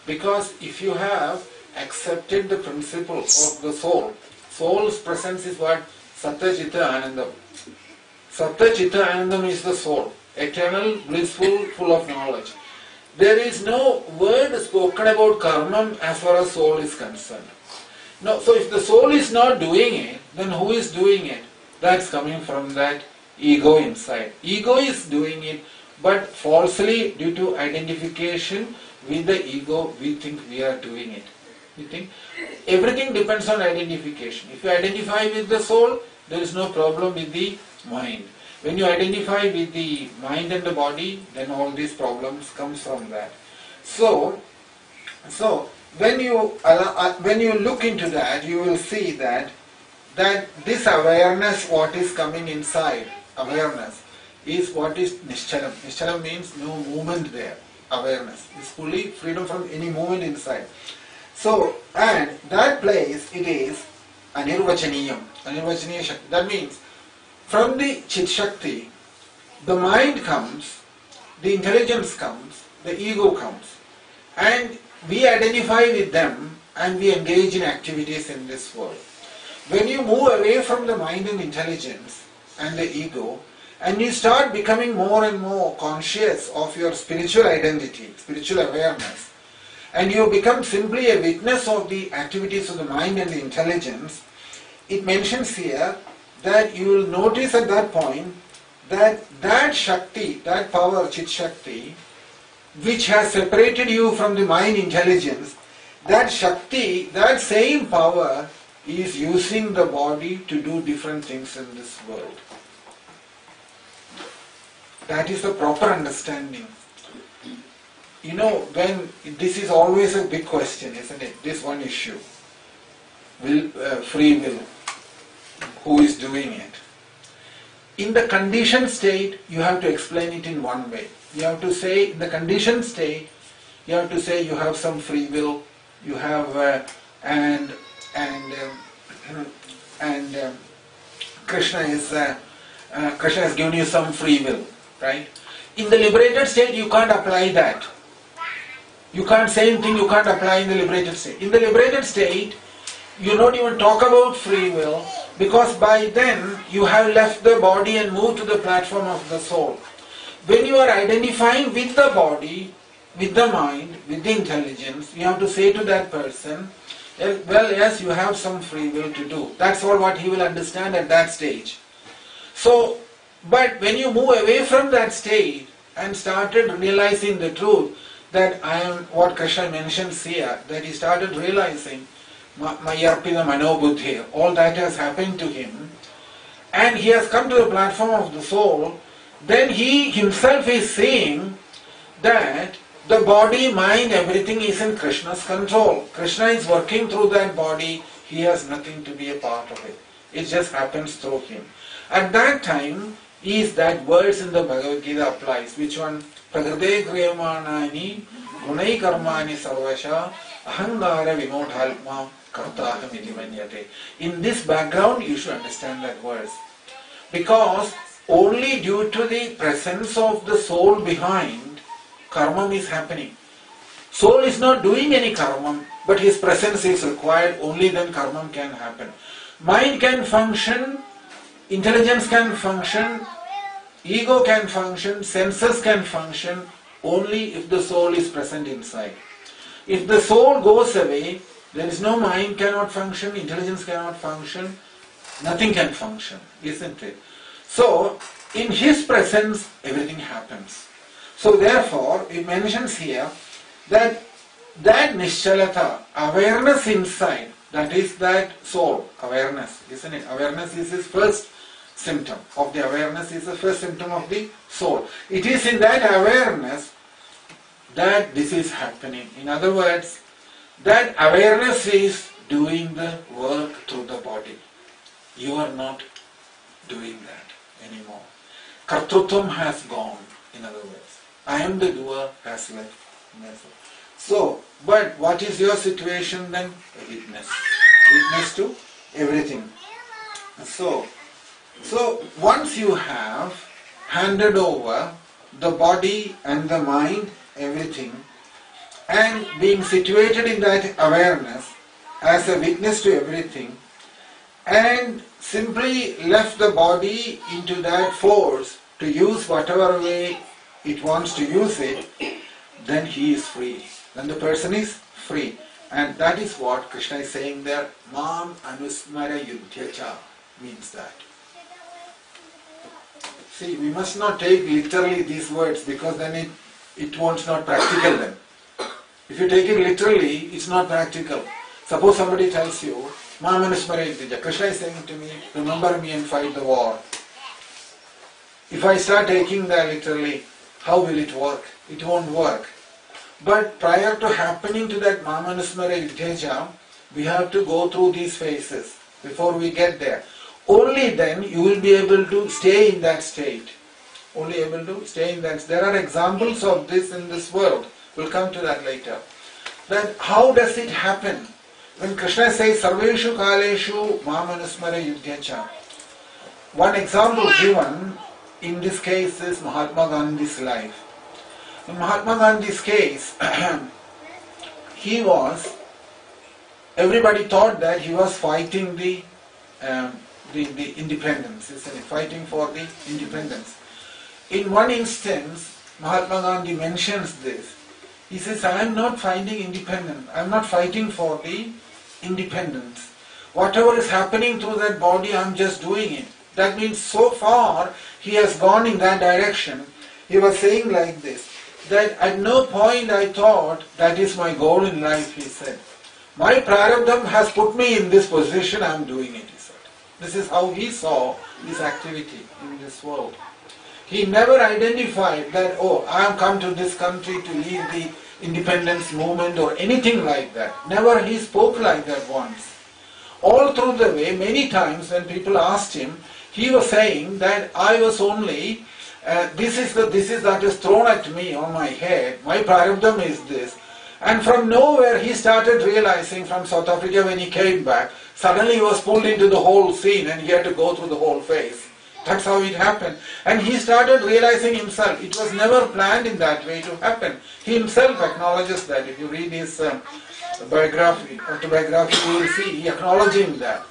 Because if you have accepted the principle of the soul, soul's presence is what? Sattva Chitta Anandam. Sattva Chitta Anandam is the soul, eternal, blissful, full of knowledge. There is no word spoken about karma as far as soul is concerned. No, so if the soul is not doing it, then who is doing it? That's coming from that ego inside. Ego is doing it, but falsely, due to identification with the ego, we think we are doing it. We think everything depends on identification. If you identify with the soul, there is no problem with the mind. When you identify with the mind and the body, then all these problems comes from that. So when you look into that, you will see that this awareness, what is coming inside, awareness, is what is Nishchalam. Nishchalam means no movement there. Awareness is fully freedom from any movement inside. So, and that place, it is Anirvachaniyam. Anirvachaniya Shakti. That means from the Chit Shakti, the mind comes, the intelligence comes, the ego comes, and we identify with them and we engage in activities in this world. When you move away from the mind and intelligence and the ego, and you start becoming more and more conscious of your spiritual identity, spiritual awareness, and you become simply a witness of the activities of the mind and the intelligence, it mentions here that you will notice at that point that Shakti, that power, Chit Shakti, which has separated you from the mind intelligence, that Shakti, that same power is using the body to do different things in this world. That is the proper understanding. You know, when this is always a big question, isn't it? This one issue. Free will. Who is doing it? In the conditioned state, you have to explain it in one way. You have to say, in the conditioned state, you have to say you have some free will, you have, Krishna has given you some free will, right? In the liberated state, you can't apply that. You can't say anything you can't apply in the liberated state. In the liberated state, you don't even talk about free will, because by then you have left the body and moved to the platform of the soul. When you are identifying with the body, with the mind, with the intelligence, you have to say to that person, well, yes, you have some free will to do. That's all what he will understand at that stage. So, but when you move away from that state and started realizing the truth, that I am what Krishna mentions here, that he started realizing Mayarpina Manobuddhi, all that has happened to him, and he has come to the platform of the soul, then he himself is saying that the body, mind, everything is in Krishna's control. Krishna is working through that body, he has nothing to be a part of it. It just happens through him. At that time, is that words in the Bhagavad Gita applies. Which one? Prakrite kriyamanani gunai karmani sarvasha ahangara vimodhalma kartaham iti manyate. In this background, you should understand that verse. Because only due to the presence of the soul behind, karma is happening. Soul is not doing any karma, but his presence is required, only then karma can happen. Mind can function, intelligence can function, ego can function, senses can function, only if the soul is present inside. If the soul goes away, there is no mind cannot function, intelligence cannot function, nothing can function, isn't it? So, in his presence, everything happens. So therefore, it mentions here that Nischalata, awareness inside, that is that soul, awareness, isn't it? Awareness is his first symptom of the awareness, is the first symptom of the soul. It is in that awareness that this is happening. In other words, that awareness is doing the work through the body. You are not doing that anymore. Kartrutvam has gone, in other words. I am the doer has left. So, but what is your situation then? A witness. Witness to everything. So once you have handed over the body and the mind, everything, and being situated in that awareness as a witness to everything, and simply left the body into that force to use whatever way it wants to use it, then he is free. Then the person is free. And that is what Krishna is saying there. Mam anusmara yudhyacha means that. See, we must not take literally these words, because then it won't not practical then. If you take it literally, it's not practical. Suppose somebody tells you, Mam anusmara yudhyacha. Krishna is saying to me, remember me and fight the war. If I start taking that literally, how will it work? It won't work. But prior to happening to that Mamanusmara Yudheja, we have to go through these phases before we get there. Only then you will be able to stay in that state. Only able to stay in that. There are examples of this in this world. We'll come to that later. Then how does it happen? When Krishna says Sarveshu Kaleshu Mamanusmara Yudheja, one example given in this case is Mahatma Gandhi's life. In Mahatma Gandhi's case, everybody thought that he was fighting the independence, isn't it? Fighting for the independence. In one instance, Mahatma Gandhi mentions this. He says, I am not fighting independence. I am not fighting for the independence. Whatever is happening through that body, I am just doing it. That means so far he has gone in that direction. He was saying like this, that at no point I thought that is my goal in life, he said. My prarabdham has put me in this position, I am doing it, he said. This is how he saw his activity in this world. He never identified that, oh, I have come to this country to lead the independence movement or anything like that. Never he spoke like that once. All through the way, many times when people asked him, he was saying that I was only, this is that is thrown at me on my head, my prarabdham is this. And from nowhere he started realizing from South Africa when he came back, suddenly he was pulled into the whole scene and he had to go through the whole phase. That's how it happened. And he started realizing himself, it was never planned in that way to happen. He himself acknowledges that. If you read his biography, autobiography, you will see he acknowledging that.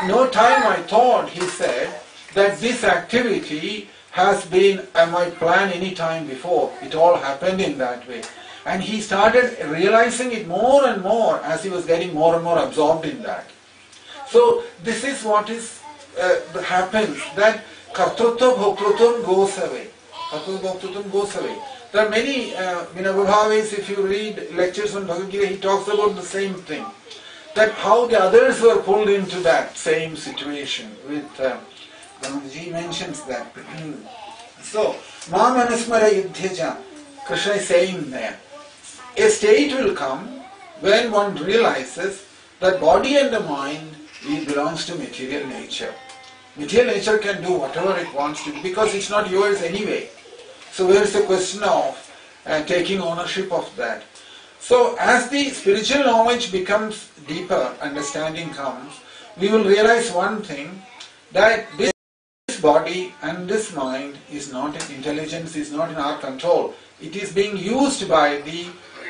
No time I thought, he said, that this activity has been my plan any time before. It all happened in that way. And he started realizing it more and more as he was getting more and more absorbed in that. So this is what is happens, that kartrutva bhoktrutam goes away. Kartrutva bhoktrutam goes away. There are many Vinabhavis, if you read lectures on Bhagavad Gita, he talks about the same thing. That how the others were pulled into that same situation. With Gandhiji mentions that. So, Mamanusmara Yudhyaja, Krishna is saying there, a state will come when one realizes that body and the mind, it belongs to material nature. Material nature can do whatever it wants to do because it's not yours anyway. So where is the question of taking ownership of that? So as the spiritual knowledge becomes deeper, understanding comes, we will realize one thing, that this body and this mind is not in intelligence, is not in our control. It is being used by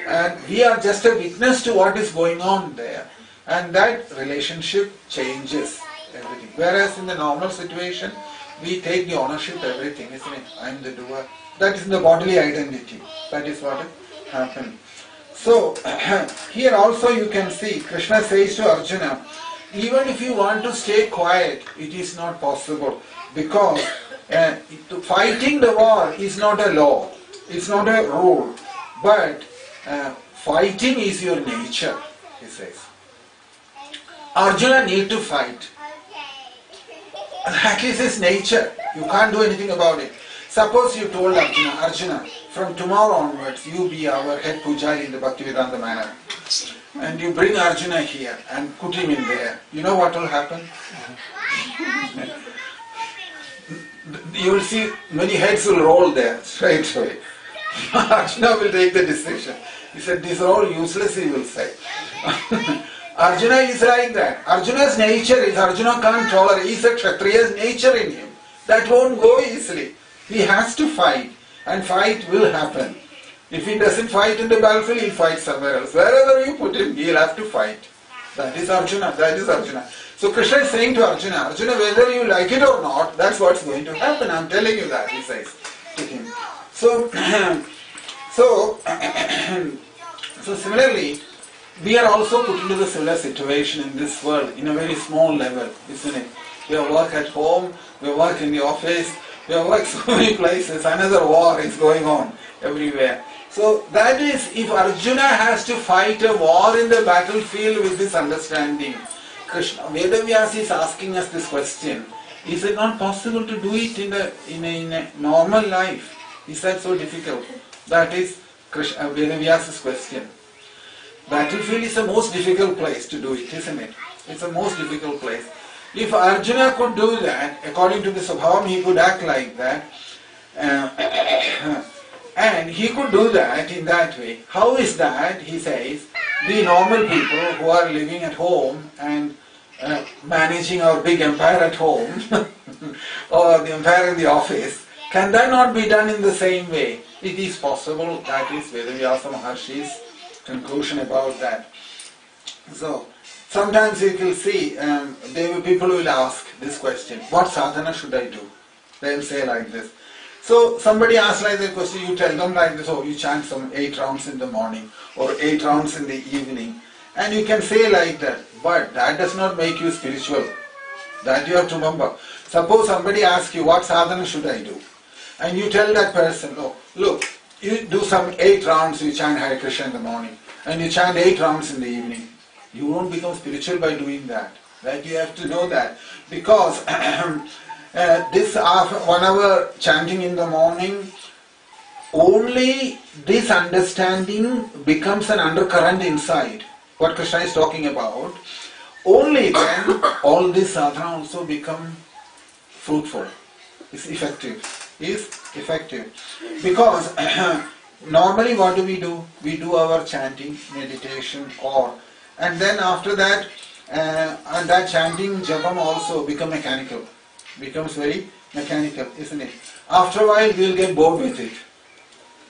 and we are just a witness to what is going on there. And that relationship changes everything. Whereas in the normal situation, we take the ownership of everything, isn't it? I am the doer. That is in the bodily identity. That is what happened. So, here also you can see, Krishna says to Arjuna, even if you want to stay quiet, it is not possible. Because fighting the war is not a law. It's not a rule. But fighting is your nature, he says. Arjuna need to fight. That is his nature. You can't do anything about it. Suppose you told Arjuna, from tomorrow onwards, you be our head pujari in the Bhaktivedanta manor. And you bring Arjuna here and put him in there. You know what will happen? You will see many heads will roll there straight away. Arjuna will take the decision. He said, these are all useless, he will say. Arjuna is like that. Arjuna's nature is, Arjuna can't tolerate, he is a Kshatriya's nature in him. That won't go easily. He has to fight, and fight will happen. If he doesn't fight in the battlefield, he'll fight somewhere else. Wherever you put him, he'll have to fight. That is Arjuna, that is Arjuna. So Krishna is saying to Arjuna, Arjuna, whether you like it or not, that's what's going to happen. I'm telling you that, he says to him. So similarly, we are also put into the similar situation in this world, in a very small level, isn't it? We have work at home, we have work in the office, we have work so many places, another war is going on everywhere. So that is, if Arjuna has to fight a war in the battlefield with this understanding, Krishna, Vedavyas is asking us this question, is it not possible to do it in a normal life? Is that so difficult? That is Vedavyas' question. Battlefield is the most difficult place to do it, isn't it? It's the most difficult place. If Arjuna could do that, according to the Swabhavam, he could act like that, and he could do that in that way. How is that? He says, the normal people who are living at home and managing our big empire at home, or the empire in the office, can that not be done in the same way? It is possible. That is Vedavyasa Maharshi's conclusion about that. So, sometimes you will see, people will ask this question, what sadhana should I do? They will say like this. So, somebody asks like that question, you tell them like this, oh, you chant some 8 rounds in the morning, or 8 rounds in the evening. And you can say like that, but that does not make you spiritual. That you have to remember. Suppose somebody asks you, what sadhana should I do? And you tell that person, oh, look, you do some 8 rounds, you chant Hare Krishna in the morning, and you chant 8 rounds in the evening. You won't become spiritual by doing that. Right? You have to know that. Because this 1 hour chanting in the morning, only this understanding becomes an undercurrent inside. What Krishna is talking about. Only then all this sadhana also become fruitful. Is effective. Because normally what do? We do our chanting, meditation, and then after that, and that chanting, japam also becomes very mechanical, isn't it? After a while we will get bored with it.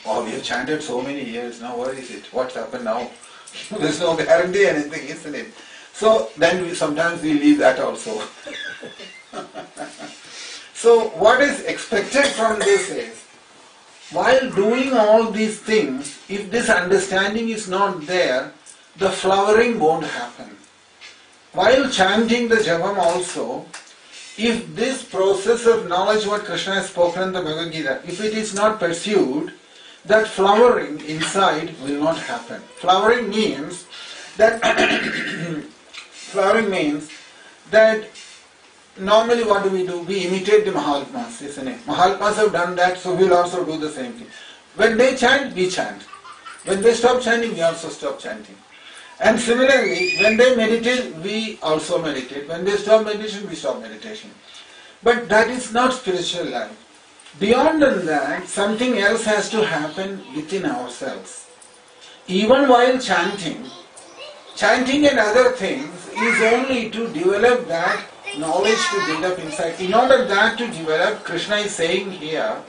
Oh, we have chanted so many years, now what is it? What's happened now? There's no guarantee anything, isn't it? So then sometimes we leave that also. So what is expected from this is, while doing all these things, if this understanding is not there, the flowering won't happen. While chanting the japam also, if this process of knowledge what Krishna has spoken in the Bhagavad Gita, if it is not pursued, that flowering inside will not happen. Flowering means that normally what do? We imitate the Mahatmas, isn't it? Mahatmas have done that, so we will also do the same thing. When they chant, we chant. When they stop chanting, we also stop chanting. And similarly, when they meditate, we also meditate. When they stop meditation, we stop meditation. But that is not spiritual life. Beyond that, something else has to happen within ourselves. Even while chanting and other things is only to develop that knowledge to build up inside. In order that to develop, Krishna is saying here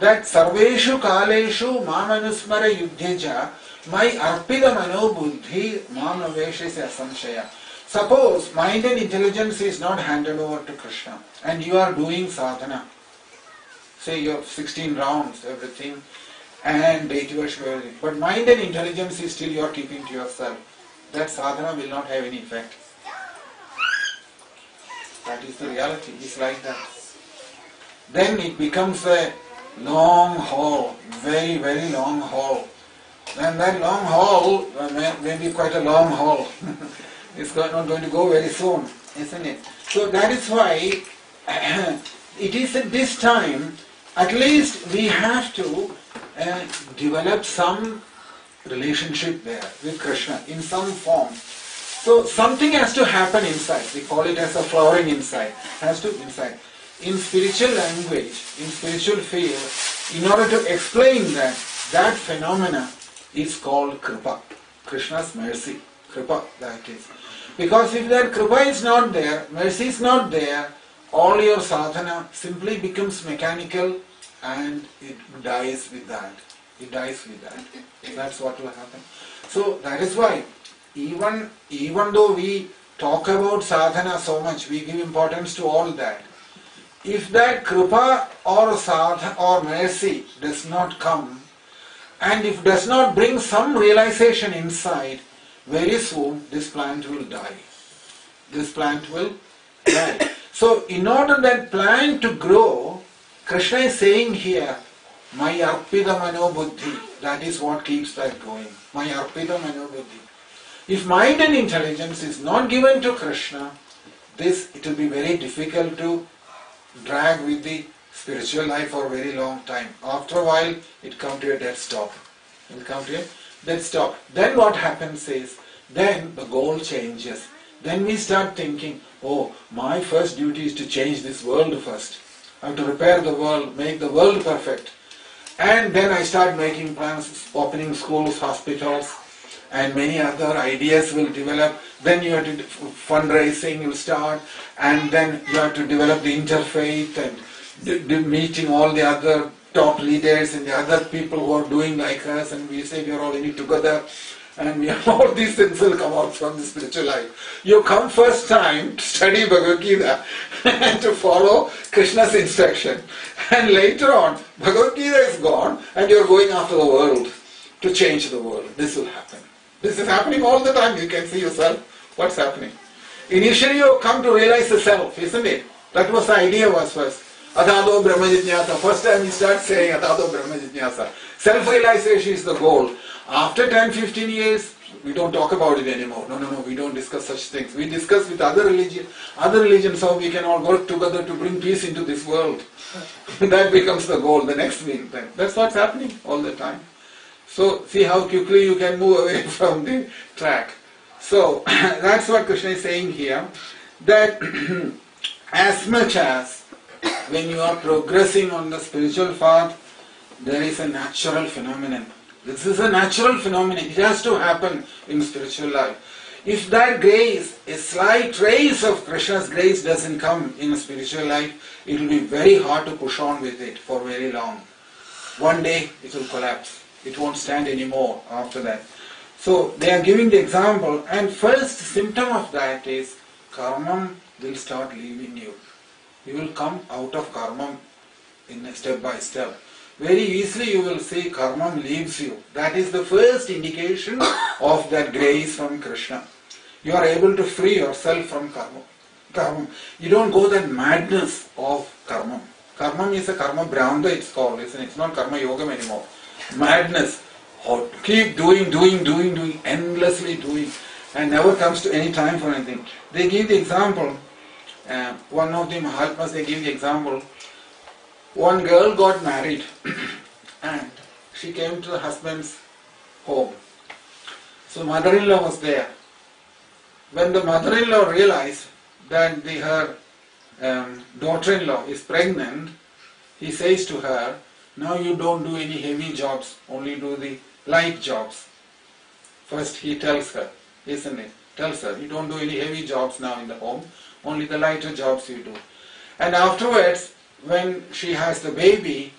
that Sarveshu Kaleshu Mamanusmara Yudhyaja Mai Arpida Mano Buddhi Mamaveshasya Samshaya. Suppose mind and intelligence is not handed over to Krishna and you are doing sadhana. Say you have 16 rounds, everything, and everything. But mind and intelligence is still you are keeping to yourself. That sadhana will not have any effect. That is the reality. It's like that. Then it becomes a long haul, very, very long haul. And that long haul may be quite a long haul. It's not going to go very soon, isn't it? So that is why it is at this time, at least we have to develop some relationship there with Krishna in some form. So something has to happen inside. We call it as a flowering inside. Has to inside. In spiritual language, in spiritual field, in order to explain that phenomena is called kripa. Krishna's mercy. Kripa, that is. Because if that kripa is not there, mercy is not there, all your sadhana simply becomes mechanical and it dies with that. It dies with that. That's what will happen. So that is why even though we talk about sadhana so much, we give importance to all that. If that kripa or sadhana or mercy does not come, and if does not bring some realization inside, very soon this plant will die. This plant will die. So in order that plant to grow, Krishna is saying here, my arpita mano buddhi, that is what keeps that going. My arpita mano buddhi. If mind and intelligence is not given to Krishna, it will be very difficult to drag with the spiritual life for a very long time. After a while, it comes to a dead stop. It will come to a dead stop. Then what happens is, then the goal changes. Then we start thinking, oh, my first duty is to change this world first. I have to repair the world, make the world perfect. And then I start making plans, opening schools, hospitals, and many other ideas will develop. Then you have to fundraising will start, and then you have to develop the interfaith and meeting all the other top leaders and the other people who are doing like us, and we say we are all in it together, and all these things will come out from the spiritual life. You come first time to study Bhagavad Gita and to follow Krishna's instruction, and later on Bhagavad Gita is gone and you are going after the world to change the world. This will happen. This is happening all the time. You can see yourself what's happening. Initially you come to realize the self, isn't it? That was the idea was first. Adado Brahma Jijnasa. First time you start saying Adado Brahma Jijnasa. Self-realization is the goal. After 10-15 years, we don't talk about it anymore. No, we don't discuss such things. We discuss with other religions how we can all work together to bring peace into this world. That becomes the goal, the next mean thing. That's what's happening all the time. So, see how quickly you can move away from the track. So, that's what Krishna is saying here, that as much as when you are progressing on the spiritual path, there is a natural phenomenon. This is a natural phenomenon. It has to happen in spiritual life. If that grace, a slight trace of Krishna's grace doesn't come in a spiritual life, it will be very hard to push on with it for very long. One day it will collapse. It won't stand anymore after that. So they are giving the example, and first symptom of that is karma will start leaving you. You will come out of karma in a step by step. Very easily you will see karma leaves you. That is the first indication of that grace from Krishna. You are able to free yourself from karma. You don't go that madness of karma. Karma is a karma brahmda, it's called, isn't it? It's not karma yogam anymore. Madness. Keep doing, endlessly doing, and never comes to any time for anything. They give the example, one of the Mahatmas, they give the example, one girl got married and she came to the husband's home. So mother-in-law was there. When the mother-in-law realized that her daughter-in-law is pregnant, he says to her, now you don't do any heavy jobs, only do the light jobs. First he tells her, isn't it? Tells her, you don't do any heavy jobs now in the home, only the lighter jobs you do. And afterwards, when she has the baby,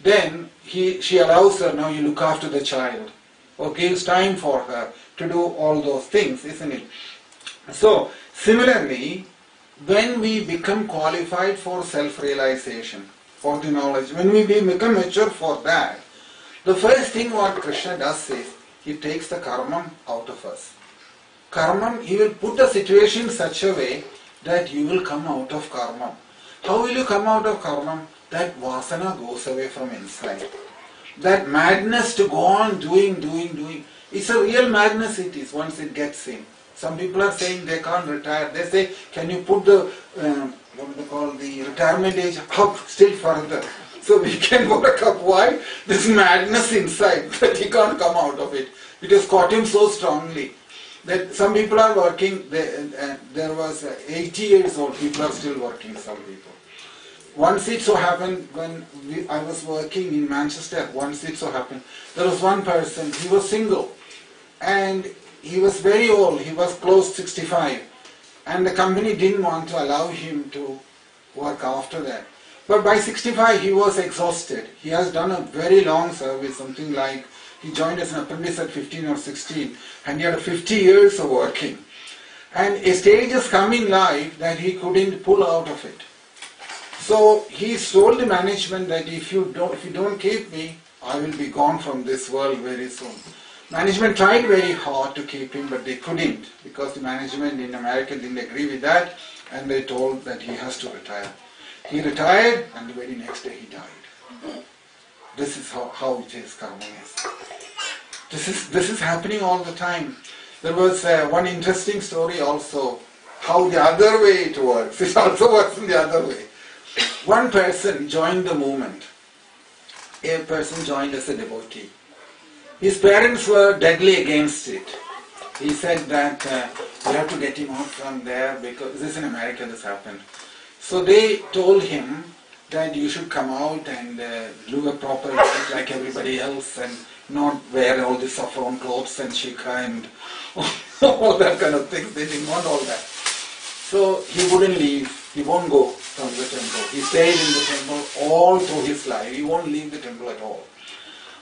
then she allows her, now you look after the child, or gives time for her to do all those things, isn't it? So, similarly, when we become qualified for self-realization, for the knowledge, when we become mature for that, the first thing what Krishna does is, he takes the karma out of us. Karma, he will put the situation in such a way that you will come out of karma. How will you come out of karma? That vasana goes away from inside. That madness to go on doing. It's a real madness it is once it gets in. Some people are saying they can't retire. They say, can you put the, what do they call, the retirement age up still further so we can work up? Why? This madness inside that he can't come out of it. It has caught him so strongly that some people are working, there was 80 years old, people are still working, some people. Once it so happened, when I was working in Manchester, once it so happened, there was one person, he was single, and he was very old, he was close 65, and the company didn't want to allow him to work after that. But by 65 he was exhausted. He has done a very long service, something like, he joined as an apprentice at 15 or 16, and he had 50 years of working. And a stage has come in life that he couldn't pull out of it. So he told the management that if you don't keep me, I will be gone from this world very soon. Management tried very hard to keep him, but they couldn't, because the management in America didn't agree with that, and they told that he has to retire. He retired, and the very next day he died. This is how it is, karma is. This is happening all the time. There was one interesting story also, how the other way it works. It also works in the other way. One person joined the movement. A person joined as a devotee. His parents were deadly against it. He said that we have to get him out from there, because this is in America, this happened. So they told him that you should come out and do a proper life like everybody else, and not wear all the saffron clothes and shikha and all that kind of things. They didn't want all that. So he wouldn't leave. He won't go from the temple. He stayed in the temple all through his life. He won't leave the temple at all.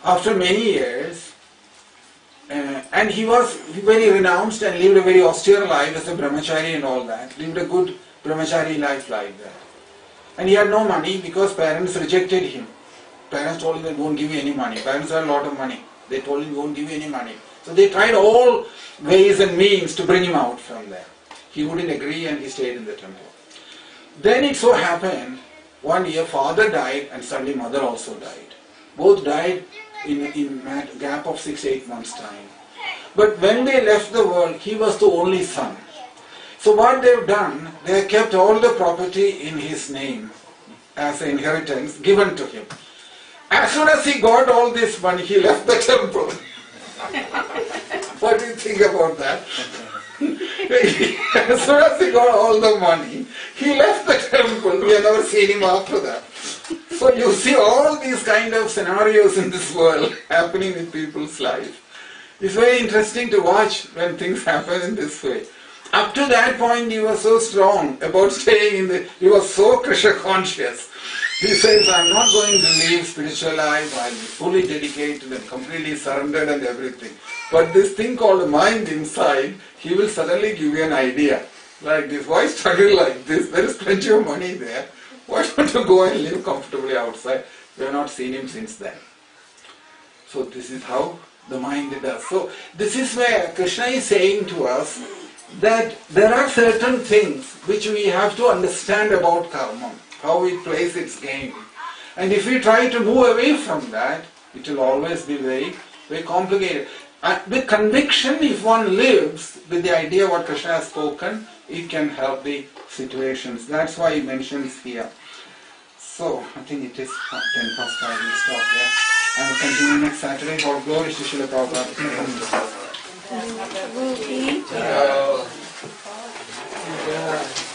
After many years, and he was very renounced and lived a very austere life as a brahmachari and all that. Lived a good brahmachari life like that. And he had no money because parents rejected him. Parents told him they won't give you any money. Parents had a lot of money. They told him we won't give you any money. So they tried all ways and means to bring him out from there. He wouldn't agree, and he stayed in the temple. Then it so happened, one year father died and suddenly mother also died. Both died in a gap of 6-8 months' time. But when they left the world, he was the only son. So what they've done, they kept all the property in his name as an inheritance given to him. As soon as he got all this money, he left the temple. What do you think about that? As soon as he got all the money, he left the temple. We have never seen him after that. So you see all these kind of scenarios in this world happening in people's life. It's very interesting to watch when things happen in this way. Up to that point he was so strong about staying in the, he was so Krishna conscious. He says, I'm not going to leave spiritual life, I'll be fully dedicated and completely surrendered and everything. But this thing called mind inside, he will suddenly give you an idea. Like this, why struggle like this? There is plenty of money there. Why don't you go and live comfortably outside? We have not seen him since then. So this is how the mind does. So this is where Krishna is saying to us that there are certain things which we have to understand about karma, how it plays its game. And if we try to move away from that, it will always be very, very complicated. With conviction, if one lives with the idea what Krishna has spoken, it can help the situations. That's why he mentions here. So, I think it is 10 past 5, we'll stop there. I will continue next Saturday. God glory to Srila Prabhupada. Yeah.